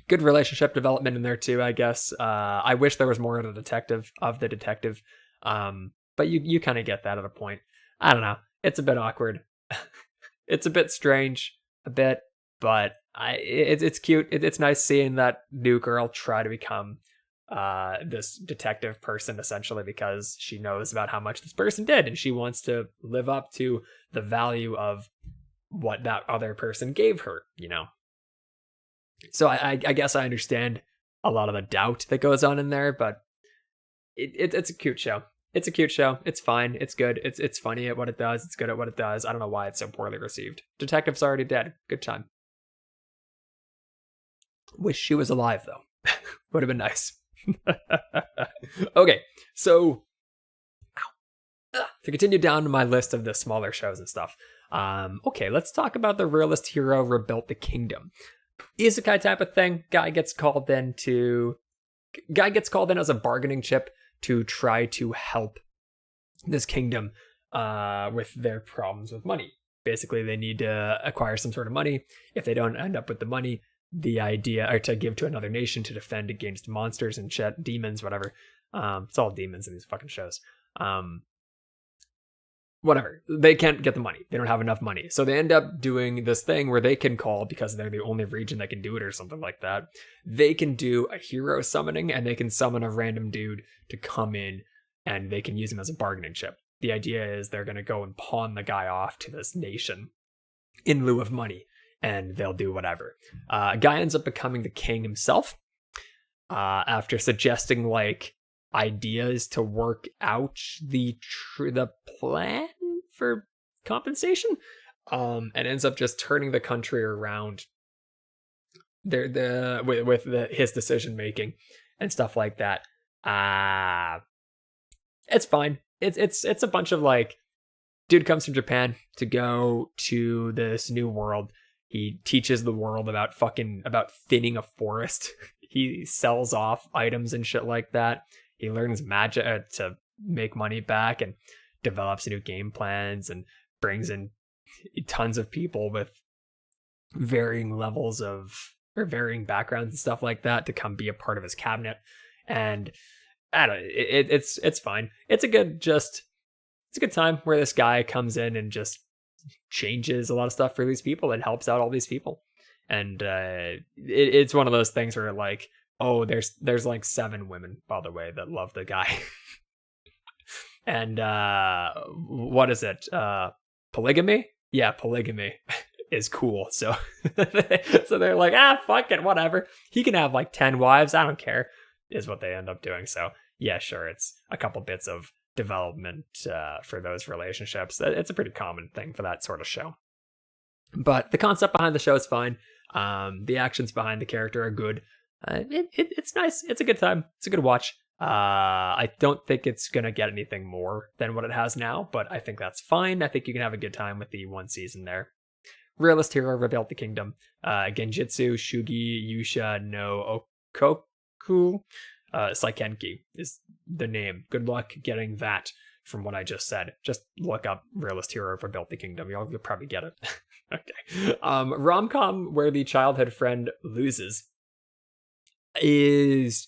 Good relationship development in there too, I guess. I wish there was more of the detective. But you kind of get that at a point. I don't know. It's a bit awkward. It's a bit strange, but it's cute. It's nice seeing that new girl try to become this detective person, essentially, because she knows about how much this person did, and she wants to live up to the value of what that other person gave her, So I guess I understand a lot of the doubt that goes on in there, but it's a cute show. It's a cute show. It's fine. It's good. It's funny at what it does. It's good at what it does. I don't know why it's so poorly received. Detective's already dead. Good time. Wish she was alive, though. Would have been nice. Okay, so to continue down my list of the smaller shows and stuff. Okay, let's talk about the realist hero rebuilt the kingdom. Isekai type of thing. Guy gets called in as a bargaining chip to try to help this kingdom with their problems with money. Basically, they need to acquire some sort of money. If they don't end up with the money, the idea are to give to another nation to defend against monsters and shit, demons, whatever. It's all demons in these fucking shows. Whatever. They can't get the money. They don't have enough money. So they end up doing this thing where they can call, because they're the only region that can do it or something like that. They can do a hero summoning, and they can summon a random dude to come in, and they can use him as a bargaining chip. The idea is they're going to go and pawn the guy off to this nation in lieu of money, and they'll do whatever. Guy ends up becoming the king himself after suggesting ideas to work out the plan for compensation, and ends up just turning the country around with his decision making and stuff like that. It's fine. It's a bunch of dude comes from Japan to go to this new world. He teaches the world about thinning a forest. He sells off items and shit like that. He learns magic to make money back and develops new game plans and brings in tons of people with varying levels of or varying backgrounds and stuff like that to come be a part of his cabinet. And I don't know, it's fine. It's a good time where this guy comes in and just changes a lot of stuff for these people and helps out all these people. And it's one of those things where oh, there's 7 women, by the way, that love the guy. And what is it? Polygamy? Yeah, polygamy is cool. So they're fuck it, whatever. He can have 10 wives, I don't care, is what they end up doing. So yeah, sure, it's a couple bits of development for those relationships. It's a pretty common thing for that sort of show. But the concept behind the show is fine. The actions behind the character are good. It's nice. It's a good time. It's a good watch. I don't think it's going to get anything more than what it has now, but I think that's fine. I think you can have a good time with the one season there. Realist hero rebuilt the kingdom. Genjitsu Shugi Yusha no Okoku Saikenki is the name. Good luck getting that from what I just said. Just look up realist hero rebuilt the kingdom. You'll probably get it. Okay. Rom-com where the childhood friend loses is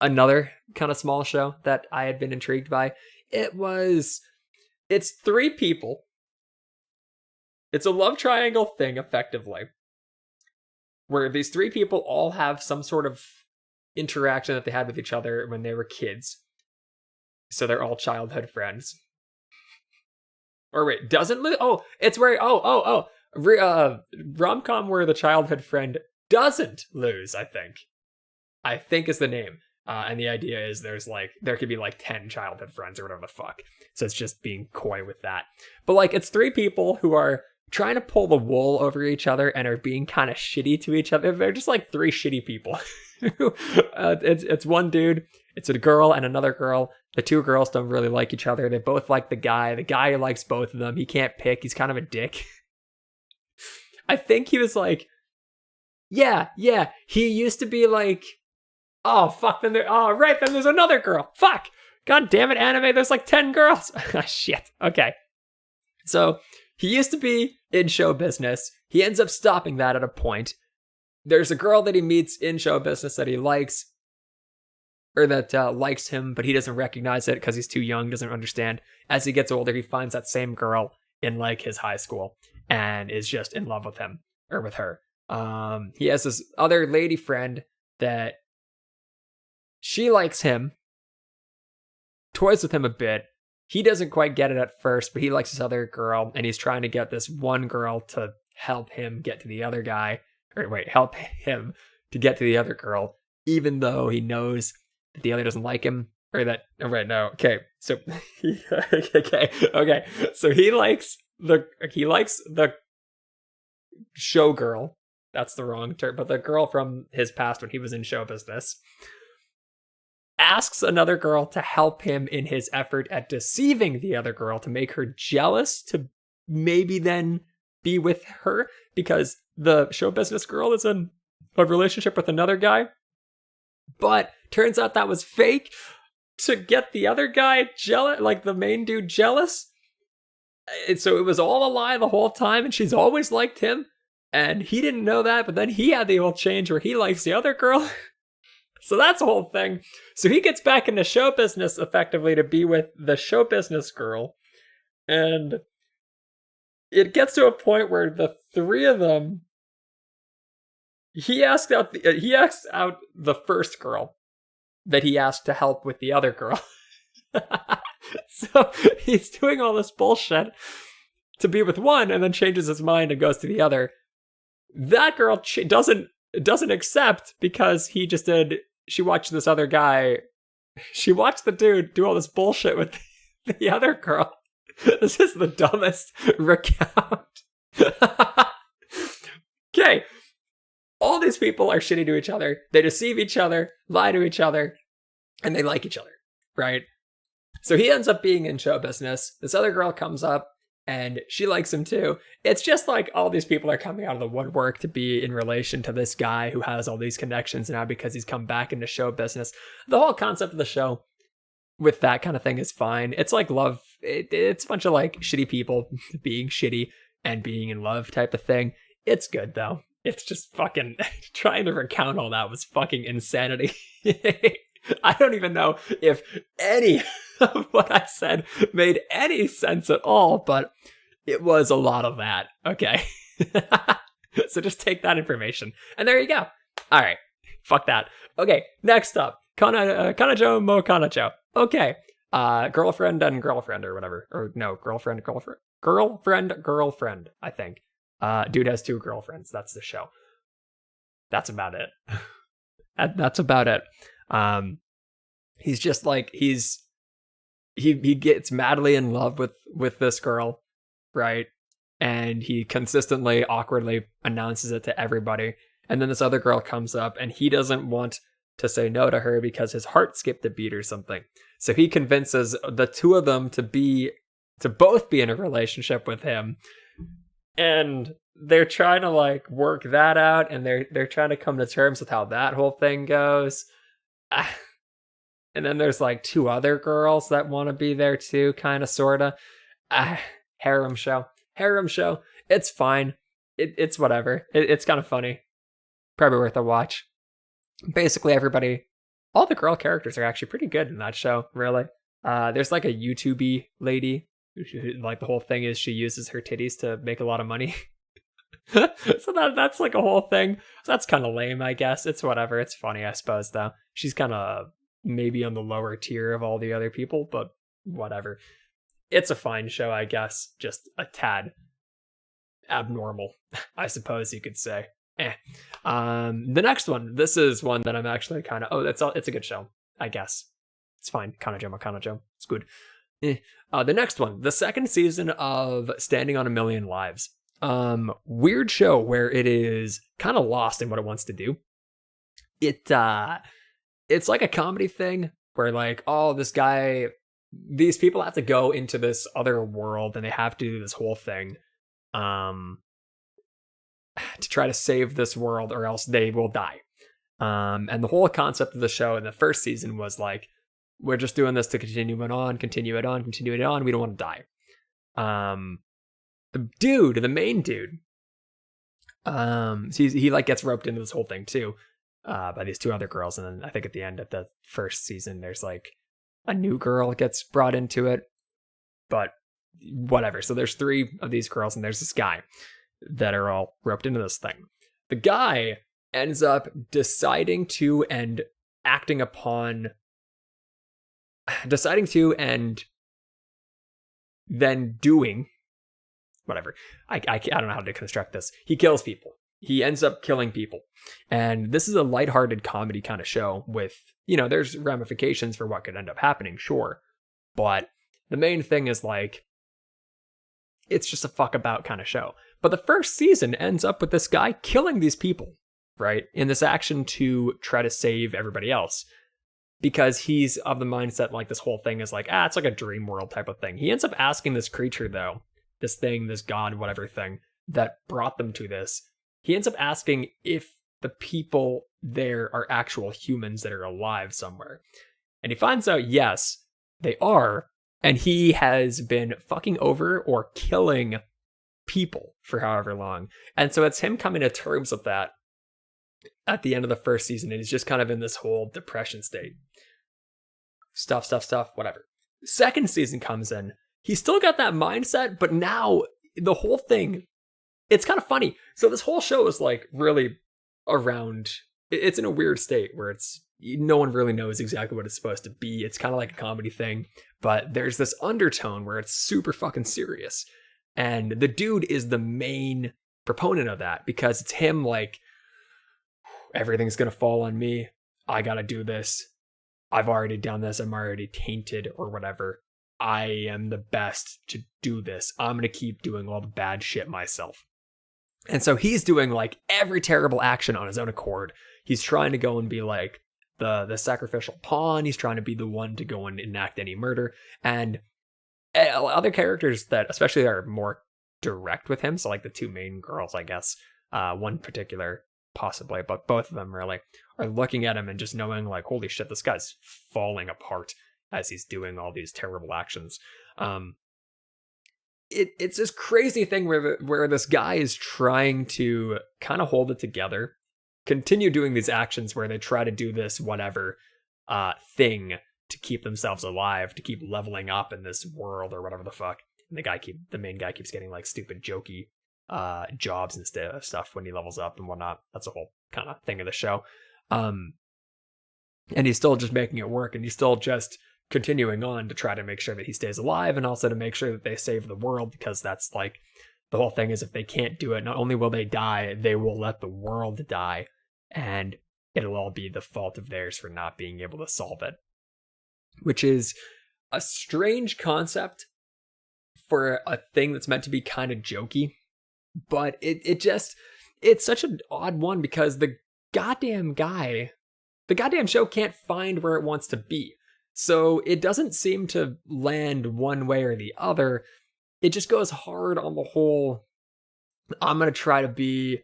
another kind of small show that I had been intrigued by. It's three people. It's a love triangle thing, effectively, where these three people all have some sort of interaction that they had with each other when they were kids. So they're all childhood friends. Or wait, doesn't lose? Oh, it's where, rom-com where the childhood friend doesn't lose, I think is the name. And the idea is there could be like 10 childhood friends or whatever the fuck. So it's just being coy with that. But like, it's three people who are trying to pull the wool over each other and are being kind of shitty to each other. They're just like three shitty people. It's one dude, it's a girl and another girl. The two girls don't really like each other. They both like the guy. The guy likes both of them. He can't pick. He's kind of a dick. I think he was like, yeah. He used to be like, oh, fuck. Then there's another girl. Fuck. God damn it, anime. There's like 10 girls. Shit. Okay. So he used to be in show business. He ends up stopping that at a point. There's a girl that he meets in show business that he likes, or that likes him, but he doesn't recognize it because he's too young, doesn't understand. As he gets older, he finds that same girl in like his high school and is just in love with him, or with her. He has this other lady friend that she likes him, toys with him a bit. He doesn't quite get it at first, but he likes this other girl, and he's trying to get this one girl to help him get to the other guy, help him to get to the other girl, even though he knows that the other doesn't like him, So So he likes the showgirl. That's the wrong term, but the girl from his past when he was in show business asks another girl to help him in his effort at deceiving the other girl to make her jealous to maybe then be with her, because the show business girl is in a relationship with another guy. But turns out that was fake to get the other guy jealous, like the main dude jealous. And so it was all a lie the whole time, and she's always liked him. And he didn't know that, but then he had the whole change where he likes the other girl. So that's the whole thing. So he gets back into show business effectively to be with the show business girl. And it gets to a point where the three of them, he asked out the first girl that he asked to help with the other girl. So he's doing all this bullshit to be with one, and then changes his mind and goes to the other. That girl doesn't accept, because she watched this other guy. She watched the dude do all this bullshit with the other girl. This is the dumbest recount. Okay. All these people are shitty to each other. They deceive each other, lie to each other, and they like each other, right? So he ends up being in show business. This other girl comes up, and she likes him too. It's just like all these people are coming out of the woodwork to be in relation to this guy who has all these connections now because he's come back into show business. The whole concept of the show with that kind of thing is fine. It's like love. It's a bunch of like shitty people being shitty and being in love type of thing. It's good though. It's just fucking trying to recount all that was fucking insanity. I don't even know if any of what I said made any sense at all, but it was a lot of that. Okay. So just take that information. And there you go. All right. Fuck that. Okay. Next up. Kanajo mo Kanajo. Okay. Girlfriend and girlfriend or whatever. Or no, girlfriend, I think. Dude has two girlfriends. That's the show. That's about it. That's about it. He's just like, he gets madly in love with this girl, right? And he consistently, awkwardly announces it to everybody. And then this other girl comes up, and he doesn't want to say no to her because his heart skipped a beat or something. So he convinces the two of them to both be in a relationship with him. And they're trying to like work that out, and they're trying to come to terms with how that whole thing goes. And then there's like two other girls that want to be there too, kind of, sort of. Harem show. It's fine. It's whatever. It's kind of funny. Probably worth a watch. Basically, everybody, all the girl characters are actually pretty good in that show, really. There's like a YouTube lady, like the whole thing is she uses her titties to make a lot of money. So that's like a whole thing. So that's kind of lame, I guess. It's whatever. It's funny, I suppose, though. She's kind of maybe on the lower tier of all the other people, but whatever. It's a fine show, I guess. Just a tad abnormal, I suppose you could say. The next one. This is one that I'm actually kind of. It's a good show, I guess. It's fine. Kanojo. It's good. The next one, the second season of Standing on a Million Lives. Weird show where it is kind of lost in what it wants to do. It's like a comedy thing where like, oh, these people have to go into this other world and they have to do this whole thing, to try to save this world or else they will die. And the whole concept of the show in the first season was like, we're just doing this to continue it on. We don't want to die. The main dude, he like gets roped into this whole thing too, by these two other girls. And then I think at the end of the first season, there's like a new girl gets brought into it, but whatever. So there's three of these girls and there's this guy that are all roped into this thing. The guy ends up deciding to and then doing whatever. I don't know how to construct this. He kills people. He ends up killing people. And this is a lighthearted comedy kind of show with, there's ramifications for what could end up happening, sure. But the main thing is like, it's just a fuck about kind of show. But the first season ends up with this guy killing these people, right? In this action to try to save everybody else. Because he's of the mindset like this whole thing is like, it's like a dream world type of thing. He ends up asking this creature though, this thing, this god, whatever thing that brought them to this. He ends up asking if the people there are actual humans that are alive somewhere. And he finds out, yes, they are. And he has been fucking over or killing people for however long. And so it's him coming to terms with that at the end of the first season. And he's just kind of in this whole depression state. Stuff, whatever. Second season comes in. He's still got that mindset, but now the whole thing, it's kind of funny. So this whole show is like really around, it's in a weird state where no one really knows exactly what it's supposed to be. It's kind of like a comedy thing, but there's this undertone where it's super fucking serious. And the dude is the main proponent of that because it's him like, everything's going to fall on me. I got to do this. I've already done this. I'm already tainted or whatever. I am the best to do this. I'm going to keep doing all the bad shit myself. And so he's doing like every terrible action on his own accord. He's trying to go and be like the sacrificial pawn. He's trying to be the one to go and enact any murder. And other characters that especially are more direct with him. So like the two main girls, I guess, one particular possibly, but both of them really are looking at him and just knowing like, holy shit, this guy's falling apart as he's doing all these terrible actions. It's this crazy thing where this guy is trying to kind of hold it together, continue doing these actions where they try to do this whatever thing to keep themselves alive, to keep leveling up in this world or whatever the fuck. And the main guy keeps getting like stupid jokey jobs instead of stuff when he levels up and whatnot. That's a whole kind of thing of the show. And he's still just making it work, and he's still just continuing on to try to make sure that he stays alive and also to make sure that they save the world, because that's like the whole thing is if they can't do it, not only will they die, they will let the world die, and it'll all be the fault of theirs for not being able to solve it. Which is a strange concept for a thing that's meant to be kind of jokey, but it's such an odd one because the goddamn show can't find where it wants to be. So it doesn't seem to land one way or the other. It just goes hard on the whole, I'm going to try to be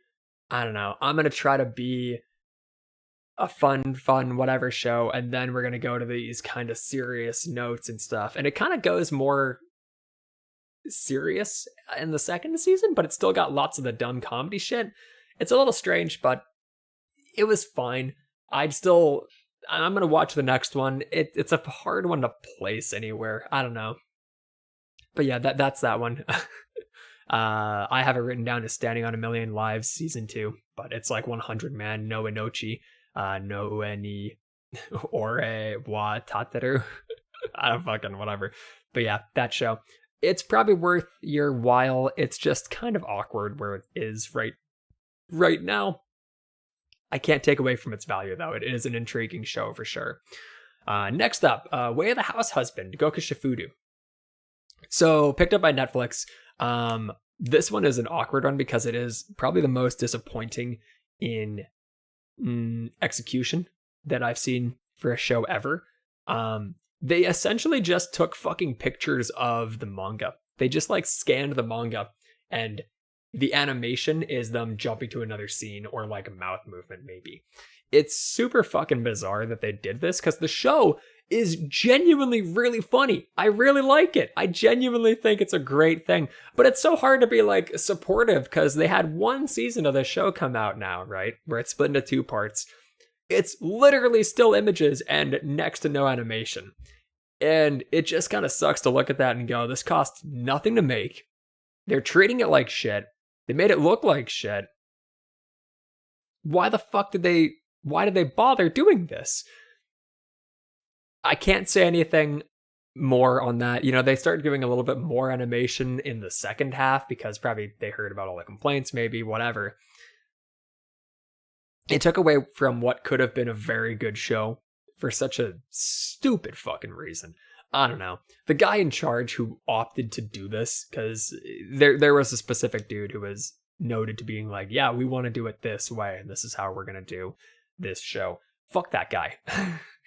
a fun, whatever show. And then we're going to go to these kind of serious notes and stuff. And it kind of goes more serious in the second season, but it's still got lots of the dumb comedy shit. It's a little strange, but it was fine. I'm gonna watch the next one. It's a hard one to place anywhere. I don't know. But yeah, that's that one. I have it written down as Standing on a Million Lives season 2, but it's like 100 man no enochi no ni ore wa tateru. I don't fucking whatever. But yeah, that show. It's probably worth your while. It's just kind of awkward where it is right now. I can't take away from its value though. It is an intriguing show for sure. Next up, Way of the House Husband, Goku Shifudu. So picked up by Netflix. This one is an awkward one because it is probably the most disappointing in execution that I've seen for a show ever. They essentially just took fucking pictures of the manga. They just like scanned the manga, and the animation is them jumping to another scene or like a mouth movement maybe. It's super fucking bizarre that they did this because the show is genuinely really funny. I really like it. I genuinely think it's a great thing. But it's so hard to be like supportive because they had one season of the show come out now, right? Where it's split into 2 parts. It's literally still images and next to no animation. And it just kind of sucks to look at that and go, this costs nothing to make. They're treating it like shit. They made it look like shit. Why the fuck did they bother doing this? I can't say anything more on that. You know, they started doing a little bit more animation in the second half because probably they heard about all the complaints, maybe, whatever. It took away from what could have been a very good show for such a stupid fucking reason. I don't know. The guy in charge who opted to do this, because there was a specific dude who was noted to being like, yeah, we want to do it this way, and this is how we're going to do this show. Fuck that guy.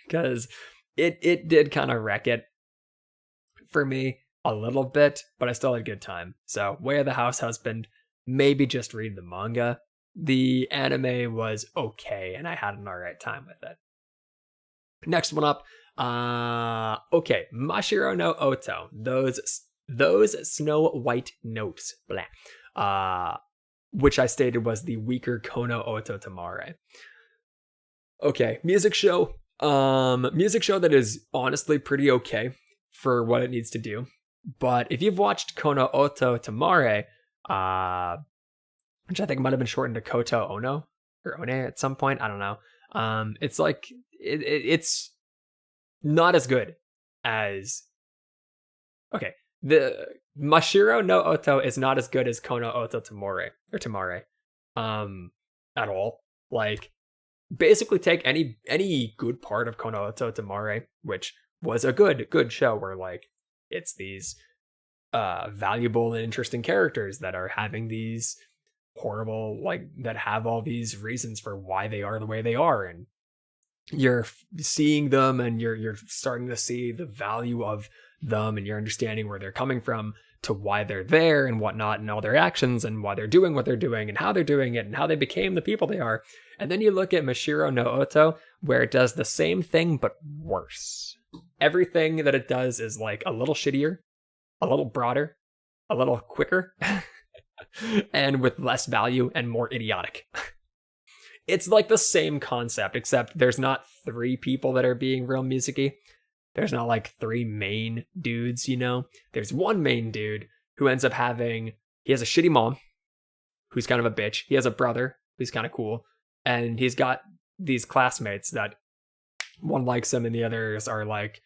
Because it did kind of wreck it for me a little bit, but I still had a good time. So, Way of the House Husband, maybe just read the manga. The anime was okay, and I had an alright time with it. Next one up, okay, Mashiro no Oto, those Snow White Notes, blah, which I stated was the weaker Kono Oto Tamare. Okay, music show that is honestly pretty okay for what it needs to do. But if you've watched Kono Oto Tamare, which I think might have been shortened to Koto Ono or One at some point, I don't know. It's like it's not as good as okay. The Mashiro no Oto is not as good as Kono Oto Tamare at all. Like, basically take any good part of Kono Oto Tamare, which was a good show where like it's these valuable and interesting characters that are having these horrible, like, that have all these reasons for why they are the way they are, and you're seeing them and you're starting to see the value of them, and you're understanding where they're coming from to why they're there and whatnot, and all their actions and why they're doing what they're doing and how they're doing it and how they became the people they are. And then you look at Mashiro no Oto, where it does the same thing but worse. Everything that it does is like a little shittier, a little broader, a little quicker, and with less value and more idiotic. It's like the same concept, except there's not 3 people that are being real music-y. There's not like 3 main dudes, you know? There's one main dude who ends up he has a shitty mom, who's kind of a bitch. He has a brother who's kind of cool. And he's got these classmates that one likes him and the others are like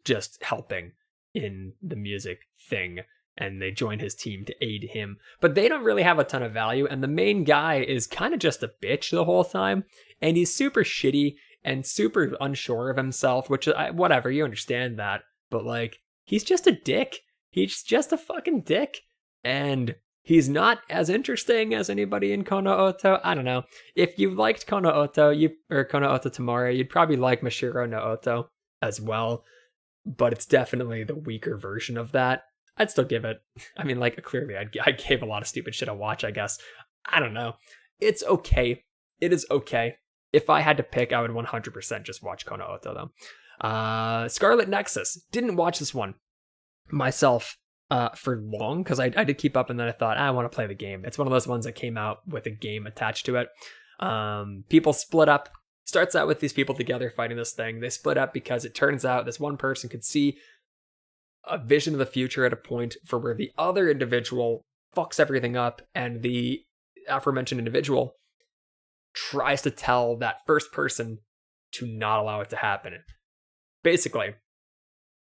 just helping in the music thing. And they join his team to aid him. But they don't really have a ton of value. And the main guy is kind of just a bitch the whole time. And he's super shitty and super unsure of himself, which, whatever, you understand that. But like, he's just a dick. He's just a fucking dick. And he's not as interesting as anybody in Kono Oto. I don't know. If you liked Kono Oto, or Kono Oto Tamare, you'd probably like Mashiro no Oto as well. But it's definitely the weaker version of that. I'd still give it. I mean, like, clearly, I gave a lot of stupid shit a watch, I guess. I don't know. It's okay. It is okay. If I had to pick, I would 100% just watch Kono Oto, though. Scarlet Nexus. Didn't watch this one myself for long, because I did keep up, and then I thought, I want to play the game. It's one of those ones that came out with a game attached to it. People split up Starts out with these people together fighting this thing. They split up because it turns out this one person could see a vision of the future at a point for where the other individual fucks everything up, and the aforementioned individual tries to tell that first person to not allow it to happen. Basically,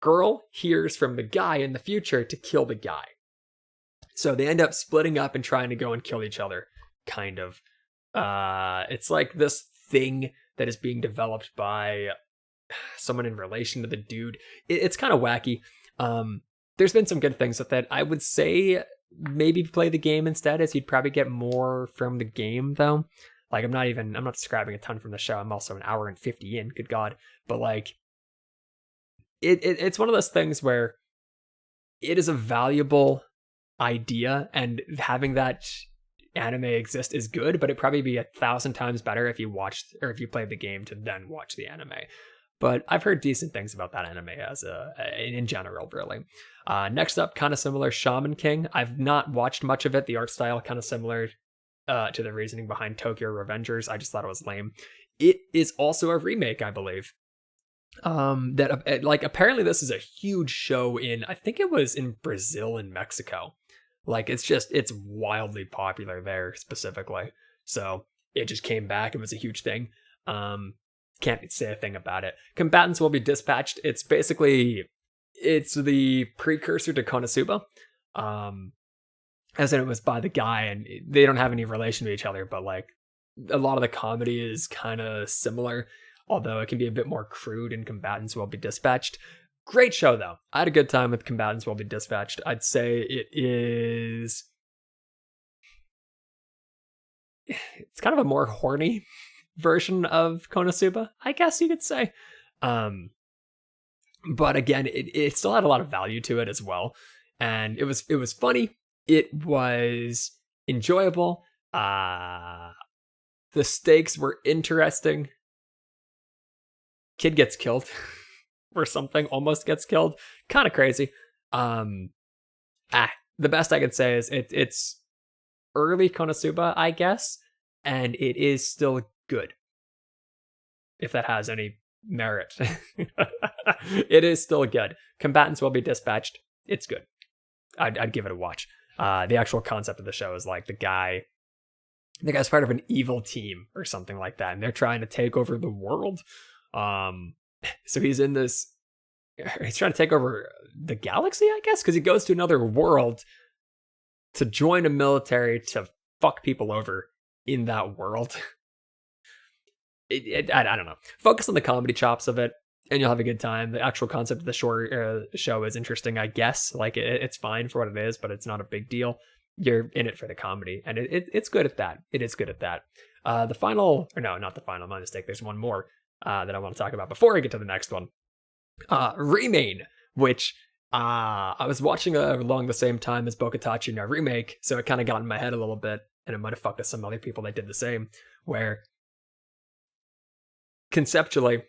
girl hears from the guy in the future to kill the guy. So they end up splitting up and trying to go and kill each other, kind of. It's like this thing that is being developed by someone in relation to the dude. It's kind of wacky. There's been some good things with it. I would say maybe play the game instead, as you'd probably get more from the game, though. Like, I'm not describing a ton from the show. I'm also an hour and 50 in, good God. But like, it's one of those things where it is a valuable idea, and having that anime exist is good, but it'd probably be 1,000 times better if you watched, or if you played the game to then watch the anime. But I've heard decent things about that anime in general, really. Next up, kind of similar, Shaman King. I've not watched much of it. The art style kind of similar to the reasoning behind Tokyo Revengers. I just thought it was lame. It is also a remake, I believe. That like, apparently this is a huge show in, I think it was in Brazil and Mexico. Like, it's wildly popular there specifically. So it just came back. It was a huge thing. Can't say a thing about it. Combatants will be dispatched. It's the precursor to Konosuba. As in, it was by the guy, and they don't have any relation to each other, but like, a lot of the comedy is kind of similar, although it can be a bit more crude in Combatants Will Be Dispatched. Great show, though. I had a good time with Combatants Will Be Dispatched. I'd say it's kind of a more horny version of Konosuba, I guess you could say. But again, it still had a lot of value to it as well. And it was funny. It was enjoyable. The stakes were interesting. Kid gets killed or something, almost gets killed. Kind of crazy. The best I could say is it's early Konosuba, I guess, and it is still good, if that has any merit. It is still good. Combatants Will Be Dispatched. It's good. I'd give it a watch. The actual concept of the show is like the guy's part of an evil team or something like that, and they're trying to take over the world. So he's trying to take over the galaxy, I guess, because he goes to another world to join a military to fuck people over in that world. I don't know. Focus on the comedy chops of it, and you'll have a good time. The actual concept of the show is interesting, I guess. Like, it's fine for what it is, but it's not a big deal. You're in it for the comedy, and it's good at that. It is good at that. Not the final, my mistake. There's one more that I want to talk about before I get to the next one. Remain, which I was watching along the same time as Bokatachi no Remake, so it kind of got in my head a little bit, and it might have fucked with some other people that did the same, where conceptually,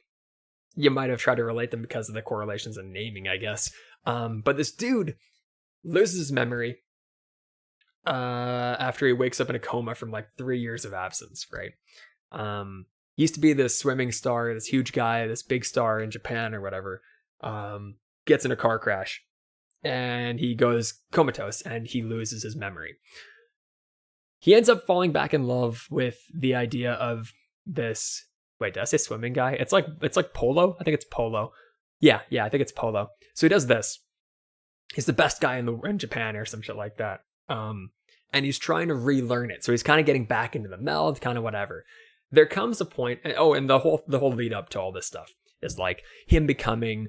you might have tried to relate them because of the correlations in naming, I guess. But this dude loses his memory after he wakes up in a coma from like 3 years of absence, right? He used to be this swimming star, this huge guy, this big star in Japan or whatever. Gets in a car crash, and he goes comatose, and he loses his memory. He ends up falling back in love with the idea of this. Wait, did I say swimming guy? It's like polo. I think it's polo. Yeah, I think it's polo. So he does this. He's the best guy in Japan or some shit like that. And he's trying to relearn it. So he's kind of getting back into the meld, kind of whatever. There comes a point, and the whole lead up to all this stuff is like him trying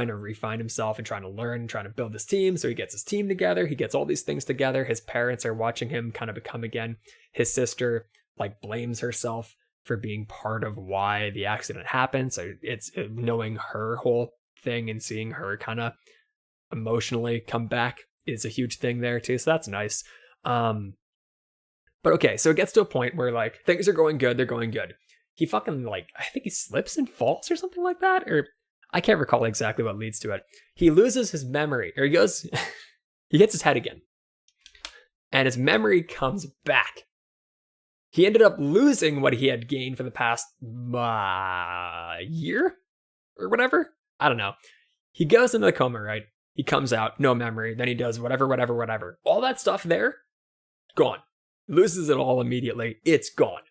to refine himself and trying to learn and trying to build his team. So he gets his team together. He gets all these things together. His parents are watching him kind of become again. His sister like blames herself for being part of why the accident happened. So it's knowing her whole thing and seeing her kind of emotionally come back is a huge thing there too. So that's nice. But okay, so it gets to a point where like things are going good. They're going good. He fucking like, I think he slips and falls or something like that. Or I can't recall exactly what leads to it. He loses his memory, or he hits his head again. And his memory comes back. he ended up losing what he had gained for the past year or whatever. I don't know. He goes into the coma, right? He comes out, no memory. Then he does whatever. All that stuff there, gone. Loses it all immediately. It's gone.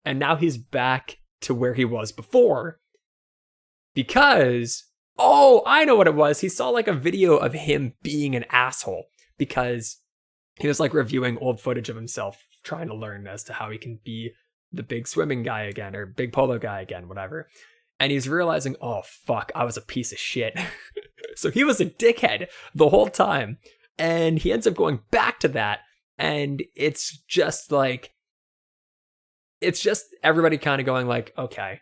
And now he's back to where he was before because, oh, I know what it was. He saw like a video of him being an asshole because he was like reviewing old footage of himself, trying to learn as to how he can be the big swimming guy again or big polo guy again, whatever. And he's realizing, oh, fuck, I was a piece of shit. So he was a dickhead the whole time. And he ends up going back to that. And it's just like, it's just everybody kind of going like, okay,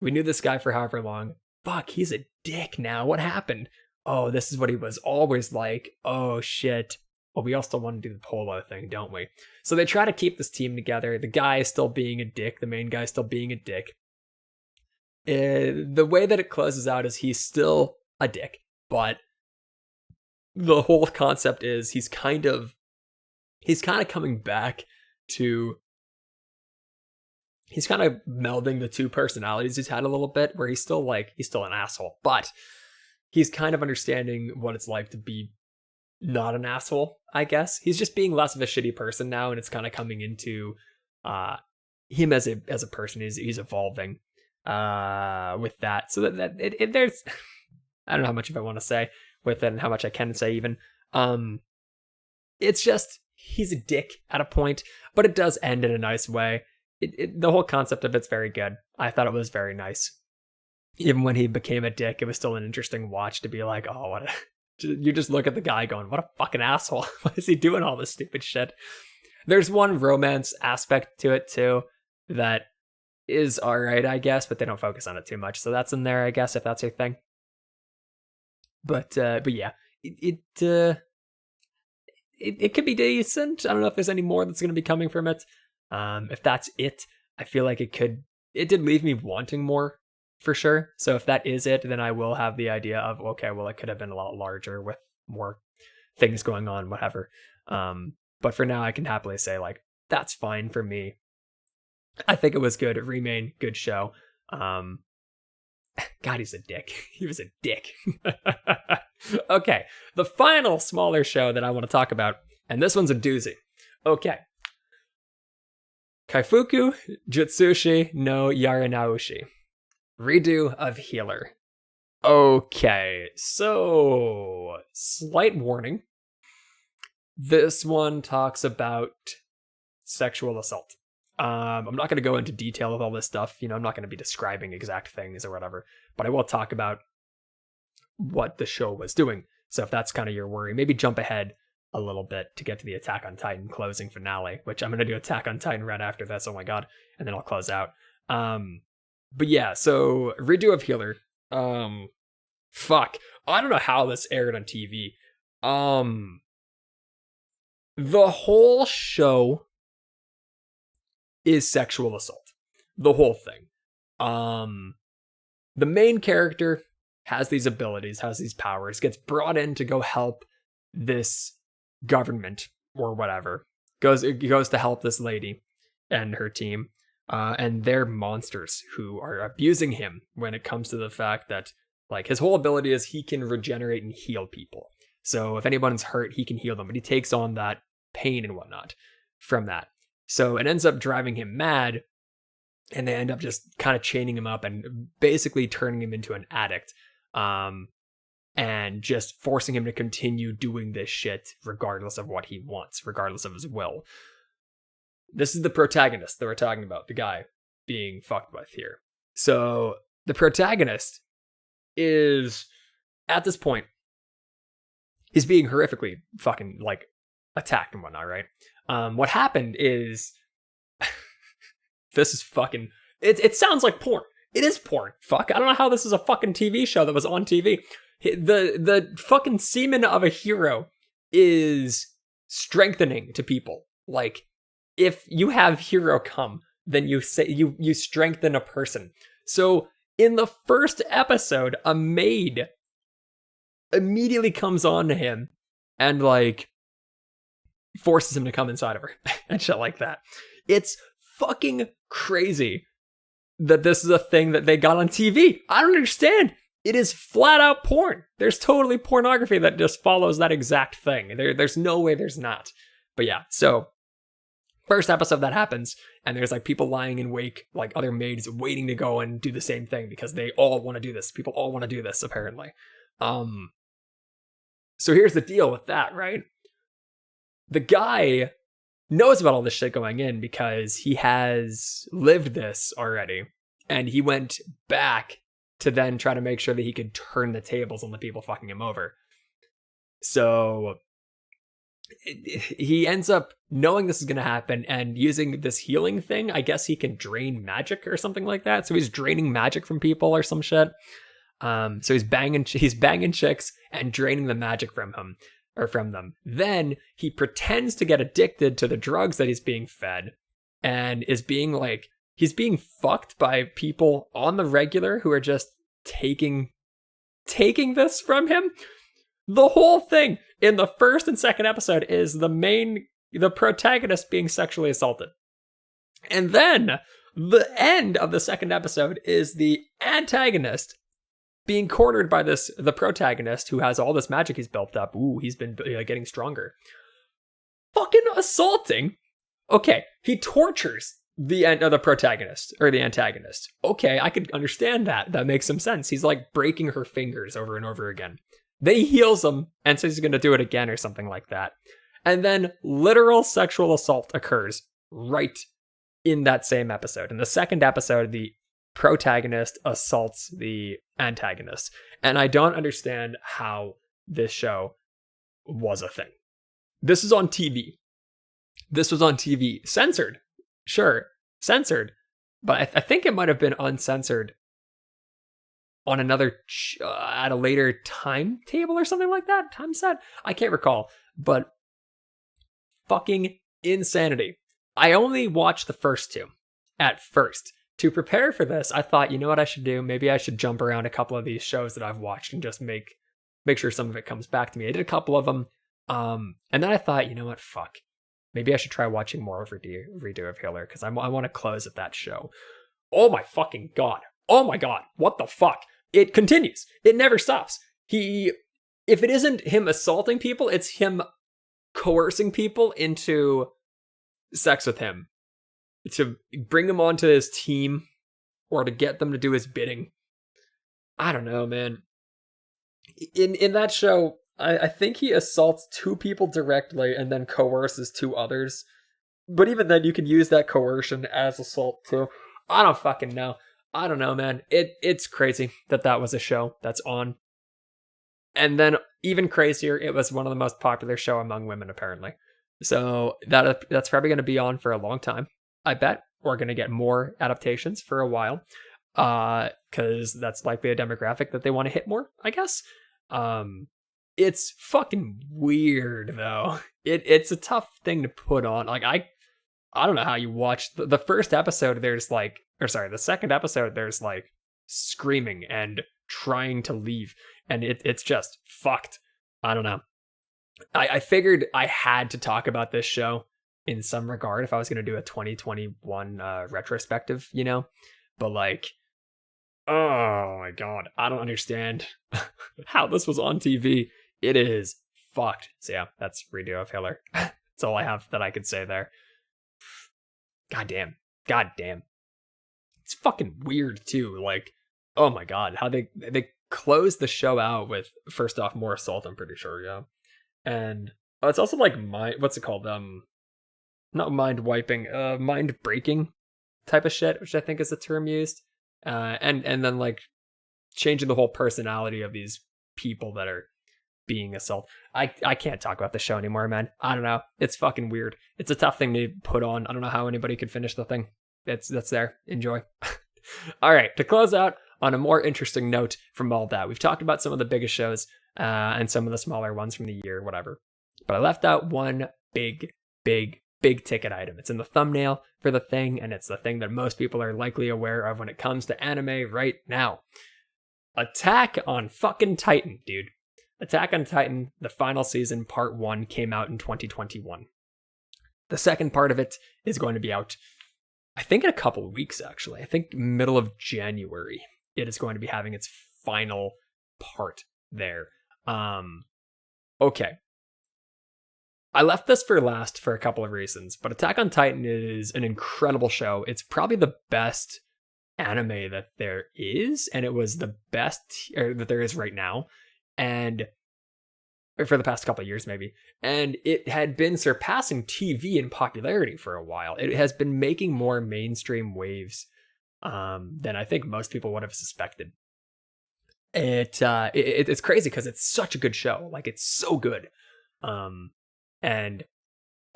we knew this guy for however long. Fuck, he's a dick now. What happened? Oh, this is what he was always like. Oh, shit. Well, we all still want to do the polo thing, don't we? So they try to keep this team together. The guy is still being a dick. The main guy is still being a dick. The way that it closes out is he's still a dick, but the whole concept is he's kind of coming back to, he's kind of melding the two personalities he's had a little bit, where he's still an asshole, but he's kind of understanding what it's like to be not an asshole, I guess. He's just being less of a shitty person now, and it's kind of coming into him as a person. He's evolving with that. So that there's, I don't know how much of I want to say with it and how much I can say even. It's just, he's a dick at a point, but it does end in a nice way. The whole concept of it's very good. I thought it was very nice. Even when he became a dick, it was still an interesting watch to be like, oh, you just look at the guy going, what a fucking asshole. Why is he doing all this stupid shit? There's one romance aspect to it too that is alright, I guess, but they don't focus on it too much. So that's in there, I guess, if that's your thing. But yeah, it could be decent. I don't know if there's any more that's going to be coming from it. If that's it, I feel like it did leave me wanting more for sure. So if that is it, then I will have the idea of, okay, well, it could have been a lot larger with more things going on, whatever. But for now, I can happily say, like, that's fine for me. I think it was good. Remain good show. God, he's a dick. He was a dick. Okay, the final smaller show that I want to talk about, and this one's a doozy. Okay. Kaifuku Jutsushi no Yarinaoshi. Redo of Healer. Okay, so slight warning. This one talks about sexual assault. I'm not going to go into detail of all this stuff. I'm not going to be describing exact things or whatever, but I will talk about what the show was doing. So if that's kind of your worry, maybe jump ahead a little bit to get to the Attack on Titan closing finale, which I'm going to do Attack on Titan right after this. Oh my god. And then I'll close out. But yeah, so redo of Healer. Fuck. I don't know how this aired on TV. The whole show is sexual assault. The whole thing. The main character has these abilities, has these powers, gets brought in to go help this government or whatever. Goes to help this lady and her team. And they're monsters who are abusing him when it comes to the fact that, like, his whole ability is he can regenerate and heal people. So if anyone's hurt, he can heal them, but he takes on that pain and whatnot from that. So it ends up driving him mad, and they end up just kind of chaining him up and basically turning him into an addict, and just forcing him to continue doing this shit regardless of what he wants, regardless of his will. This is the protagonist that we're talking about, the guy being fucked with here. So the protagonist is, at this point, he's being horrifically fucking, like, attacked and whatnot, right? What happened is, this is fucking, it sounds like porn. It is porn. Fuck, I don't know how this is a fucking TV show that was on TV. The fucking semen of a hero is strengthening to people. Like, if you have hero come, then you say you strengthen a person. So in the first episode, a maid immediately comes on to him and, like, forces him to come inside of her and shit like that. It's fucking crazy that this is a thing that they got on TV. I don't understand. It is flat out porn. There's totally pornography that just follows that exact thing. There's no way there's not. But yeah, so first episode that happens, and there's like people lying in wake, like other maids waiting to go and do the same thing because they all want to do this. People all want to do this, apparently. So here's the deal with that, right? The guy knows about all this shit going in because he has lived this already, and he went back to then try to make sure that he could turn the tables on the people fucking him over. So he ends up knowing this is going to happen and using this healing thing. I guess he can drain magic or something like that. So he's draining magic from people or some shit. So he's banging chicks and draining the magic from him or from them. Then he pretends to get addicted to the drugs that he's being fed and is being like, he's being fucked by people on the regular who are just taking this from him. The whole thing in the first and second episode is the protagonist being sexually assaulted. And then the end of the second episode is the antagonist being cornered by the protagonist who has all this magic he's built up. Ooh, he's been getting stronger. Fucking assaulting. Okay, he tortures the protagonist or the antagonist. Okay, I could understand that. That makes some sense. He's like breaking her fingers over and over again. Then he heals them and says he's going to do it again or something like that. And then literal sexual assault occurs right in that same episode. In the second episode, the protagonist assaults the antagonist. And I don't understand how this show was a thing. This is on TV. This was on TV. Censored. Sure, censored. But I think it might have been uncensored on another, at a later timetable or something like that. Time set? I can't recall. But fucking insanity. I only watched the first two at first. To prepare for this, I thought, you know what I should do? Maybe I should jump around a couple of these shows that I've watched and just make sure some of it comes back to me. I did a couple of them. And then I thought, you know what? Fuck. Maybe I should try watching more of Redo of Healer because I want to close at that show. Oh my fucking god. Oh my god. What the fuck? It continues. It never stops. If it isn't him assaulting people, it's him coercing people into sex with him. To bring him onto his team or to get them to do his bidding. I don't know, man. In that show, I think he assaults 2 people directly and then coerces 2 others. But even then, you can use that coercion as assault too. I don't fucking know. I don't know, man. It's crazy that was a show that's on. And then even crazier, it was one of the most popular show among women, apparently. So that's probably going to be on for a long time. I bet we're going to get more adaptations for a while. Because that's likely a demographic that they want to hit more, I guess. It's fucking weird, though. It's a tough thing to put on. Like, I don't know how you watch the first episode. The second episode, there's like screaming and trying to leave. And it's just fucked. I don't know. I figured I had to talk about this show in some regard if I was going to do a 2021 retrospective, you know? But like, oh my god, I don't understand how this was on TV. It is fucked. So yeah, that's Redo of Healer. That's all I have that I could say there. God damn. It's fucking weird too. Like, oh my god, how they closed the show out with, first off, more assault, I'm pretty sure, yeah. And it's also like what's it called? Not mind wiping, mind breaking type of shit, which I think is the term used. And then like changing the whole personality of these people that are being assaulted. I can't talk about the show anymore, man. I don't know. It's fucking weird. It's a tough thing to put on. I don't know how anybody could finish the thing. That's there. Enjoy. All right, to close out on a more interesting note from all that, we've talked about some of the biggest shows and some of the smaller ones from the year, whatever. But I left out one big ticket item. It's in the thumbnail for the thing, and it's the thing that most people are likely aware of when it comes to anime right now. Attack on fucking Titan, dude. Attack on Titan, the final season, part 1, came out in 2021. The second part of it is going to be out, I think, in a couple of weeks, actually. I think middle of January, it is going to be having its final part there. Okay. I left this for last for a couple of reasons, but Attack on Titan is an incredible show. It's probably the best anime that there is, and it was the best that there is right now, and for the past couple of years maybe, and it had been surpassing TV in popularity for a while. It has been making more mainstream waves than I think most people would have suspected. It's crazy because it's such a good show. Like, it's so good. And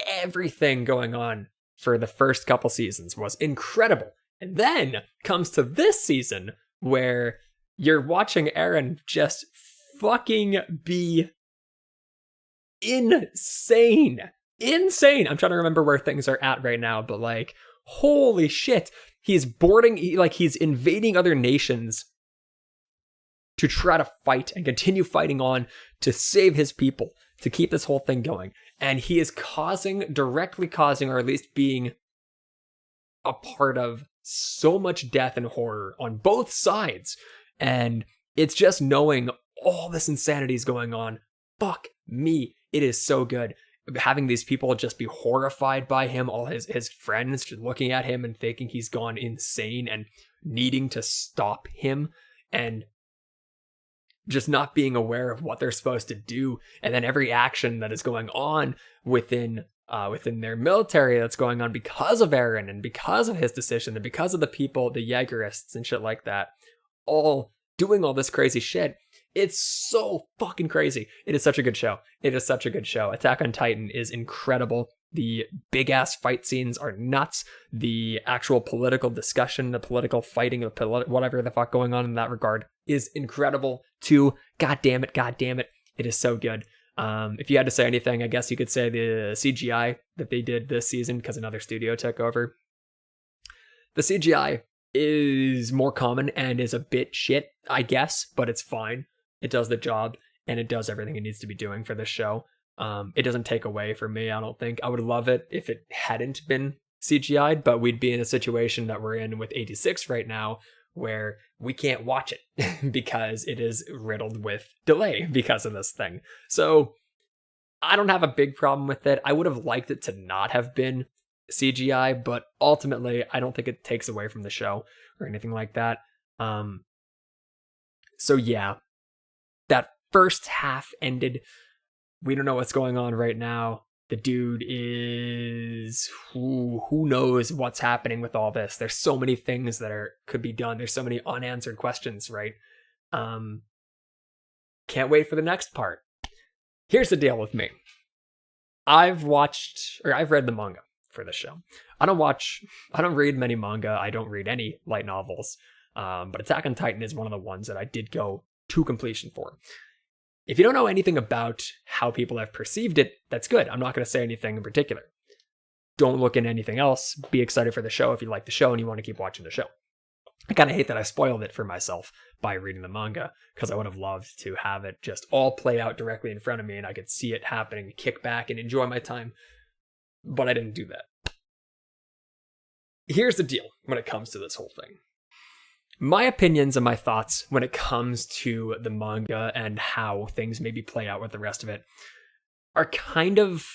everything going on for the first couple seasons was incredible. And then comes to this season where you're watching Eren just fucking be insane. Insane. I'm trying to remember where things are at right now, but like, holy shit. He's he's invading other nations to try to fight and continue fighting on to save his people, to keep this whole thing going. And he is directly causing, or at least being a part of, so much death and horror on both sides. And it's just knowing all this insanity is going on. Fuck me. It is so good. Having these people just be horrified by him, all his friends just looking at him and thinking he's gone insane and needing to stop him, and just not being aware of what they're supposed to do, and then every action that is going on within their military that's going on because of Eren and because of his decision and because of the people, the Jaegerists and shit like that, all doing all this crazy shit. It's so fucking crazy. It is such a good show. It is such a good show. Attack on Titan is incredible. The big ass fight scenes are nuts. The actual political discussion, the political fighting, whatever the fuck going on in that regard is incredible too. God damn it. It is so good. If you had to say anything, I guess you could say the CGI that they did this season, because another studio took over. The CGI is more common and is a bit shit, I guess, but it's fine. It does the job, and it does everything it needs to be doing for this show. It doesn't take away from me, I don't think. I would love it if it hadn't been CGI'd, but we'd be in a situation that we're in with 86 right now, where we can't watch it because it is riddled with delay because of this thing. So I don't have a big problem with it. I would have liked it to not have been CGI, but ultimately I don't think it takes away from the show or anything like that. So yeah, that first half ended. We don't know what's going on right now. The dude is who knows what's happening with all this. There's so many things that could be done. There's so many unanswered questions, right? Can't wait for the next part. Here's the deal with me. I've read the manga for this show. I don't read many manga. I don't read any light novels. But Attack on Titan is one of the ones that I did go to completion for. If you don't know anything about how people have perceived it, that's good. I'm not going to say anything in particular. Don't look into anything else. Be excited for the show if you like the show and you want to keep watching the show. I kind of hate that I spoiled it for myself by reading the manga, because I would have loved to have it just all play out directly in front of me and I could see it happening, kick back and enjoy my time. But I didn't do that. Here's the deal when it comes to this whole thing. My opinions and my thoughts when it comes to the manga and how things maybe play out with the rest of it are kind of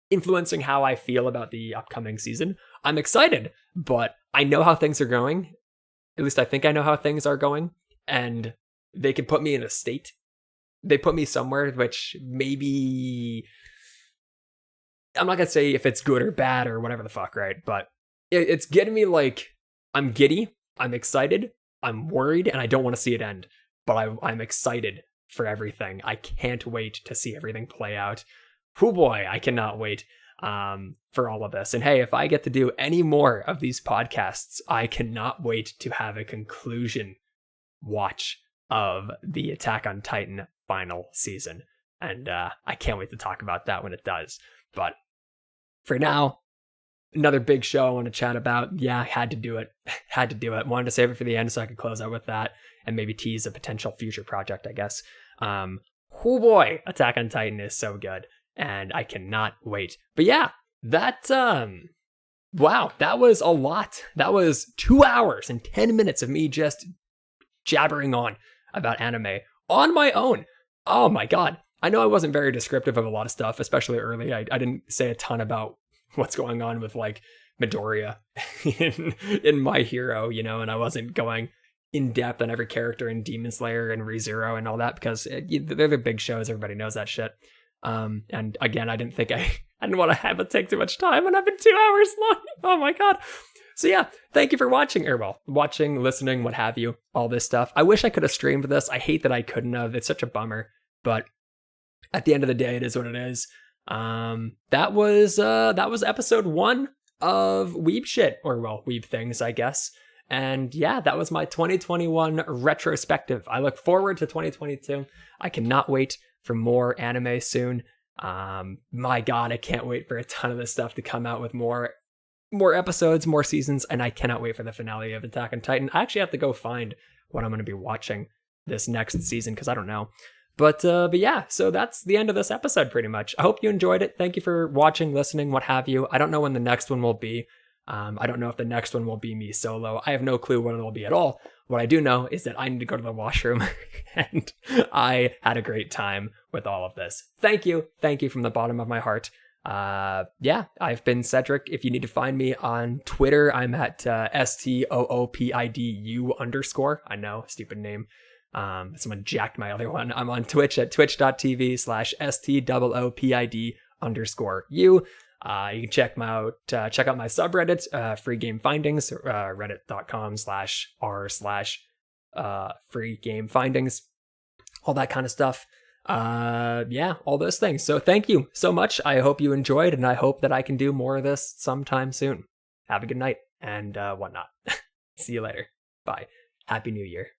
influencing how I feel about the upcoming season. I'm excited, but I know how things are going. At least I think I know how things are going, and they can put me in a state. They put me somewhere which maybe, I'm not going to say if it's good or bad or whatever the fuck, right? But it's getting me like, I'm giddy. I'm excited, I'm worried, and I don't want to see it end. But I'm excited for everything. I can't wait to see everything play out. Oh boy, I cannot wait for all of this. And hey, if I get to do any more of these podcasts, I cannot wait to have a conclusion watch of the Attack on Titan final season. And I can't wait to talk about that when it does. But for now, another big show I want to chat about. Yeah, I had to do it. Wanted to save it for the end so I could close out with that and maybe tease a potential future project, I guess. Oh boy, Attack on Titan is so good and I cannot wait. But yeah, That, wow, that was a lot. That was 2 hours and 10 minutes of me just jabbering on about anime on my own. Oh my god. I know I wasn't very descriptive of a lot of stuff, especially early. I didn't say a ton about what's going on with like Midoriya in My Hero, you know, and I wasn't going in depth on every character in Demon Slayer and ReZero and all that because they're the big shows. Everybody knows that shit. And again, I didn't think I didn't want to have it take too much time, and I've been 2 hours long. Oh my god. So yeah, thank you for watching, or well, watching, listening, what have you, all this stuff. I wish I could have streamed this. I hate that I couldn't have. It's such a bummer, but at the end of the day, it is what it is. That was episode 1 of Weeb Shit, or well, Weeb Things, I guess. And yeah, that was my 2021 retrospective. I look forward to 2022. I cannot wait for more anime soon. My god, I can't wait for a ton of this stuff to come out with more episodes, more seasons, and I cannot wait for the finale of Attack on Titan. I actually have to go find what I'm going to be watching this next season because I don't know. But yeah, so that's the end of this episode pretty much. I hope you enjoyed it. Thank you for watching, listening, what have you. I don't know when the next one will be. I don't know if the next one will be me solo. I have no clue when it will be at all. What I do know is that I need to go to the washroom, and I had a great time with all of this. Thank you. Thank you from the bottom of my heart. Yeah, I've been Cedric. If you need to find me on Twitter, I'm at STOOPIDU_. I know, stupid name. Someone jacked my other one. I'm on Twitch at twitch.tv/STOOPID_U. You can check out my subreddit, Free Game Findings, reddit.com/r/free game findings, all that kind of stuff. Yeah, all those things. So thank you so much. I hope you enjoyed, and I hope that I can do more of this sometime soon. Have a good night and whatnot. See you later. Bye. Happy New Year.